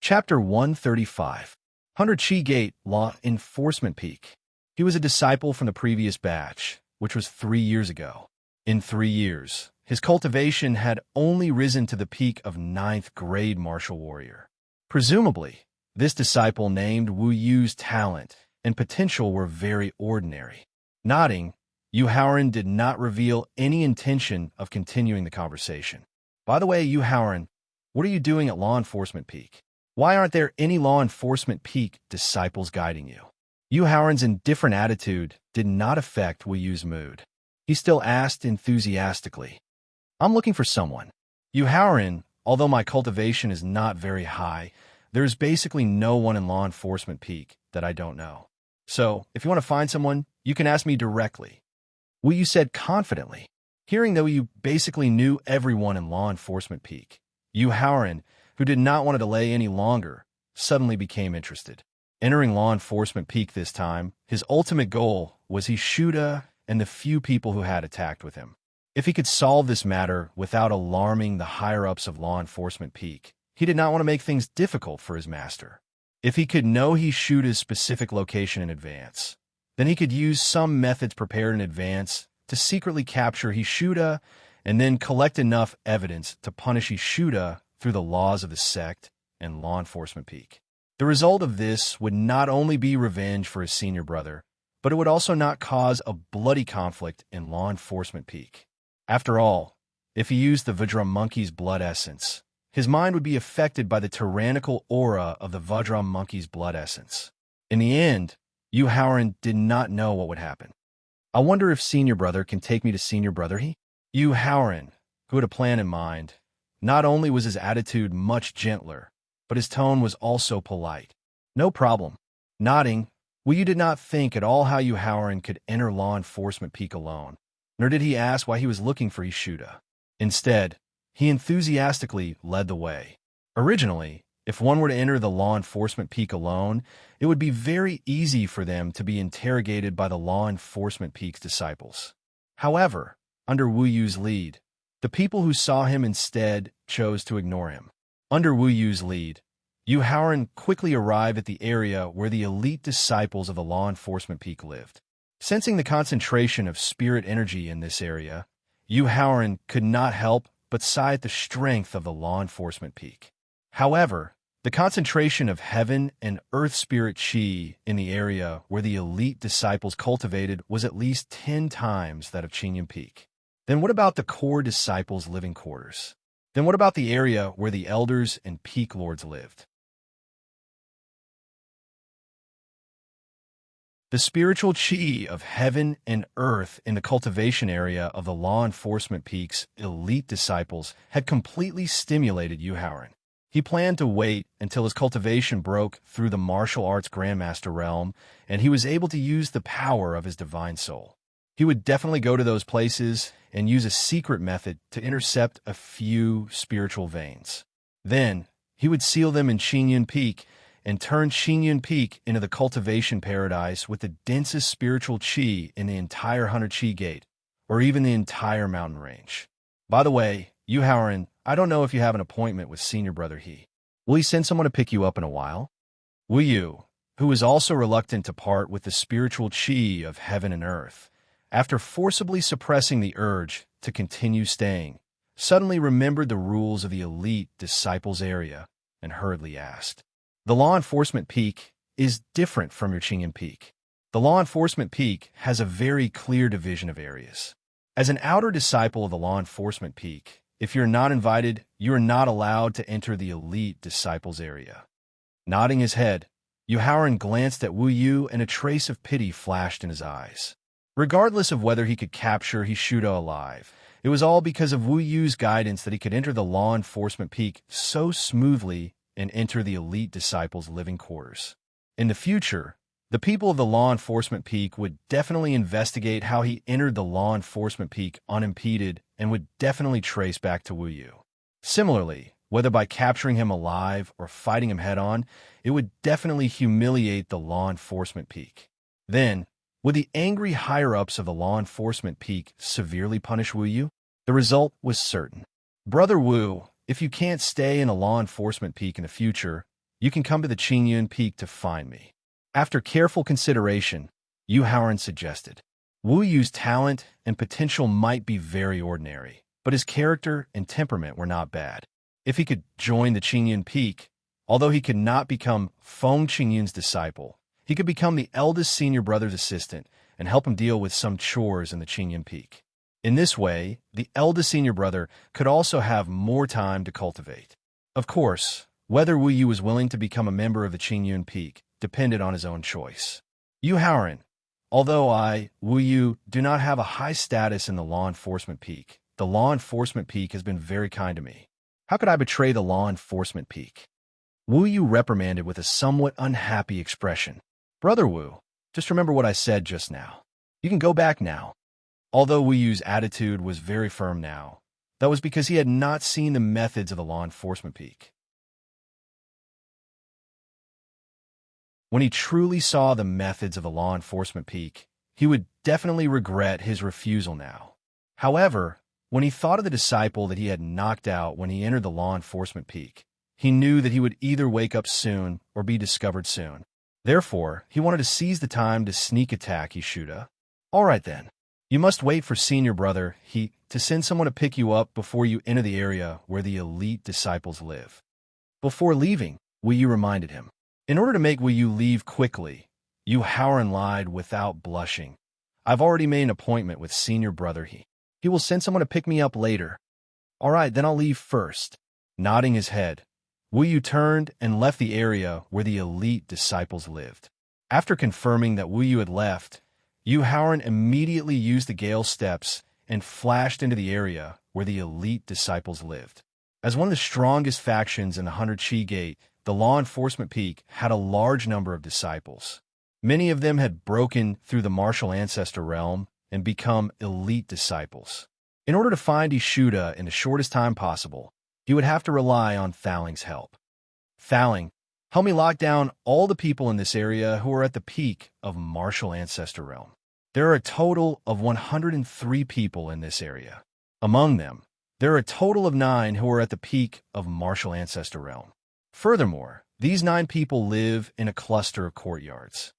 Chapter 135. 100 Gate Law Enforcement Peak. He was a disciple from the previous batch, which was 3 years ago. In 3 years, his cultivation had only risen to the peak of 9th grade martial warrior. Presumably, this disciple named Wu Yu's talent and potential were very ordinary. Nodding, Yu Haoran did not reveal any intention of continuing the conversation. "By the way, Yu Haoran, what are you doing at law enforcement peak? Why aren't there any law enforcement peak disciples guiding you?" Yu Haoran's indifferent attitude did not affect Wu Yu's mood. He still asked enthusiastically, "I'm looking for someone. Yu Haoran, although my cultivation is not very high, there's basically no one in law enforcement peak that I don't know. So, if you want to find someone, you can ask me directly." Wu Yu said confidently. Hearing that Wu Yu basically knew everyone in law enforcement peak, Yu Haoran, who did not want to delay any longer, suddenly became interested. Entering law enforcement peak this time, his ultimate goal was Hishuda and the few people who had attacked with him. If he could solve this matter without alarming the higher-ups of law enforcement peak, he did not want to make things difficult for his master. If he could know Hishuda's specific location in advance, then he could use some methods prepared in advance to secretly capture Hishuda and then collect enough evidence to punish Hishuda through the laws of the sect and law enforcement peak. The result of this would not only be revenge for his senior brother, but it would also not cause a bloody conflict in law enforcement peak. After all, if he used the Vajra monkey's blood essence, his mind would be affected by the tyrannical aura of the Vajra monkey's blood essence. In the end, Yu Haoran did not know what would happen. I wonder if senior brother can take me to senior brother he? Yu Haoran, who had a plan in mind, not only was his attitude much gentler, but his tone was also polite. No problem. Nodding, Wu Yu did not think at all how Yu Haoran could enter law enforcement peak alone, nor did he ask why he was looking for Ishuda. Instead, he enthusiastically led the way. Originally, if one were to enter the law enforcement peak alone, it would be very easy for them to be interrogated by the law enforcement peak's disciples. However, under Wu Yu's lead, the people who saw him instead chose to ignore him. Under Wu Yu's lead, Yu Haoran quickly arrived at the area where the elite disciples of the law enforcement peak lived. Sensing the concentration of spirit energy in this area, Yu Haoran could not help but sigh at the strength of the law enforcement peak. However, the concentration of heaven and earth spirit chi in the area where the elite disciples cultivated was at least 10 times that of Qingyun Peak. Then what about the core disciples' living quarters? Then what about the area where the elders and peak lords lived? The spiritual chi of heaven and earth in the cultivation area of the law enforcement peak's elite disciples had completely stimulated Yu Haoran. He planned to wait until his cultivation broke through the martial arts grandmaster realm and he was able to use the power of his divine soul. He would definitely go to those places and use a secret method to intercept a few spiritual veins. Then, he would seal them in Qingyun Peak and turn Qingyun Peak into the cultivation paradise with the densest spiritual chi in the entire 100 Chi Gate, or even the entire mountain range. By the way, Yu Haoran, I don't know if you have an appointment with senior brother He. Will he send someone to pick you up in a while? Wu Yu, who was also reluctant to part with the spiritual chi of heaven and earth, after forcibly suppressing the urge to continue staying, suddenly remembered the rules of the elite disciples area and hurriedly asked, "The law enforcement peak is different from your Qingyun Peak. The law enforcement peak has a very clear division of areas. As an outer disciple of the law enforcement peak, if you're not invited, you are not allowed to enter the elite disciples area." Nodding his head, Yu Haoran glanced at Wu Yu and a trace of pity flashed in his eyes. Regardless of whether he could capture Hishuda alive, it was all because of Wu Yu's guidance that he could enter the law enforcement peak so smoothly and enter the elite disciples' living quarters. In the future, the people of the law enforcement peak would definitely investigate how he entered the law enforcement peak unimpeded and would definitely trace back to Wu Yu. Similarly, whether by capturing him alive or fighting him head-on, it would definitely humiliate the law enforcement peak. Then, would the angry higher-ups of the law enforcement peak severely punish Wu Yu? The result was certain. Brother Wu, if you can't stay in a law enforcement peak in the future, you can come to the Qingyun Peak to find me. After careful consideration, Yu Haoran suggested. Wu Yu's talent and potential might be very ordinary, but his character and temperament were not bad. If he could join the Qingyun Peak, although he could not become Feng Qingyun's disciple, he could become the eldest senior brother's assistant and help him deal with some chores in the Qingyun Peak. In this way, the eldest senior brother could also have more time to cultivate. Of course, whether Wu Yu was willing to become a member of the Qingyun Peak depended on his own choice. Yu Haoran, although I, Wu Yu, do not have a high status in the law enforcement peak, the law enforcement peak has been very kind to me. How could I betray the law enforcement peak? Wu Yu reprimanded with a somewhat unhappy expression. Brother Wu, just remember what I said just now. You can go back now. Although Wu Yu's attitude was very firm now, that was because he had not seen the methods of the law enforcement peak. When he truly saw the methods of the law enforcement peak, he would definitely regret his refusal now. However, when he thought of the disciple that he had knocked out when he entered the law enforcement peak, he knew that he would either wake up soon or be discovered soon. Therefore, he wanted to seize the time to sneak attack Ishuda. All right then. You must wait for senior brother, to send someone to pick you up before you enter the area where the elite disciples live. Before leaving, Wu Yu reminded him. In order to make Wu Yu leave quickly, Yu Haoran lied without blushing. I've already made an appointment with senior brother He will send someone to pick me up later. All right, then I'll leave first. Nodding his head, Wu Yu turned and left the area where the elite disciples lived. After confirming that Wu Yu had left, Yu Haoran immediately used the Gale steps and flashed into the area where the elite disciples lived. As one of the strongest factions in the 100 Chi Gate, the law enforcement peak had a large number of disciples. Many of them had broken through the martial ancestor realm and become elite disciples. In order to find Ishuda in the shortest time possible, he would have to rely on Thaling's help. Thaling, help me lock down all the people in this area who are at the peak of martial ancestor realm. There are a total of 103 people in this area. Among them, there are a total of 9 who are at the peak of martial ancestor realm. Furthermore, these 9 people live in a cluster of courtyards.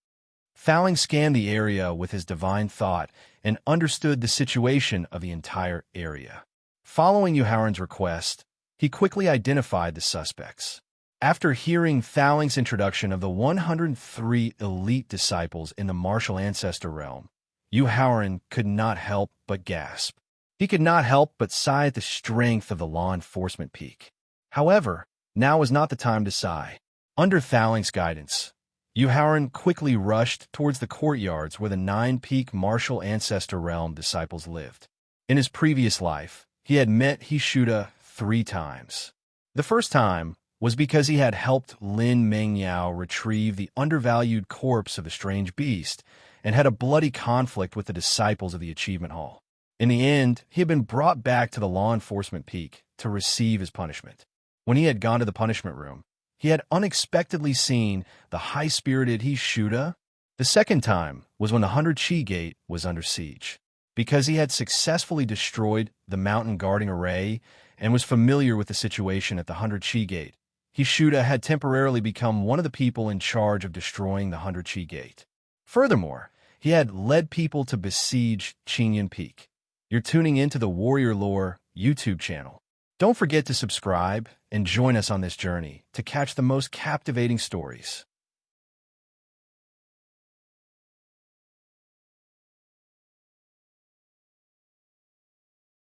Thaling scanned the area with his divine thought and understood the situation of the entire area. Following Yu Haoran's request, he quickly identified the suspects. After hearing Thaling's introduction of the 103 elite disciples in the martial ancestor realm, Yu Haoran could not help but gasp. He could not help but sigh at the strength of the law enforcement peak. However, now was not the time to sigh. Under Thaling's guidance, Yu Haoran quickly rushed towards the courtyards where the 9-peak martial ancestor realm disciples lived. In his previous life, he had met Ishuda 3 times. The first time was because he had helped Lin Mengyao retrieve the undervalued corpse of a strange beast and had a bloody conflict with the disciples of the Achievement Hall. In the end, he had been brought back to the law enforcement peak to receive his punishment. When he had gone to the punishment room, he had unexpectedly seen the high-spirited Ishuda. The second time was when the 100 Chi Gate was under siege. Because he had successfully destroyed the mountain guarding array and was familiar with the situation at the 100 Chi Gate, Ishuda had temporarily become one of the people in charge of destroying the 100 Chi Gate. Furthermore, he had led people to besiege Qinyan Peak. You're tuning into the Warrior Lore YouTube channel. Don't forget to subscribe and join us on this journey to catch the most captivating stories.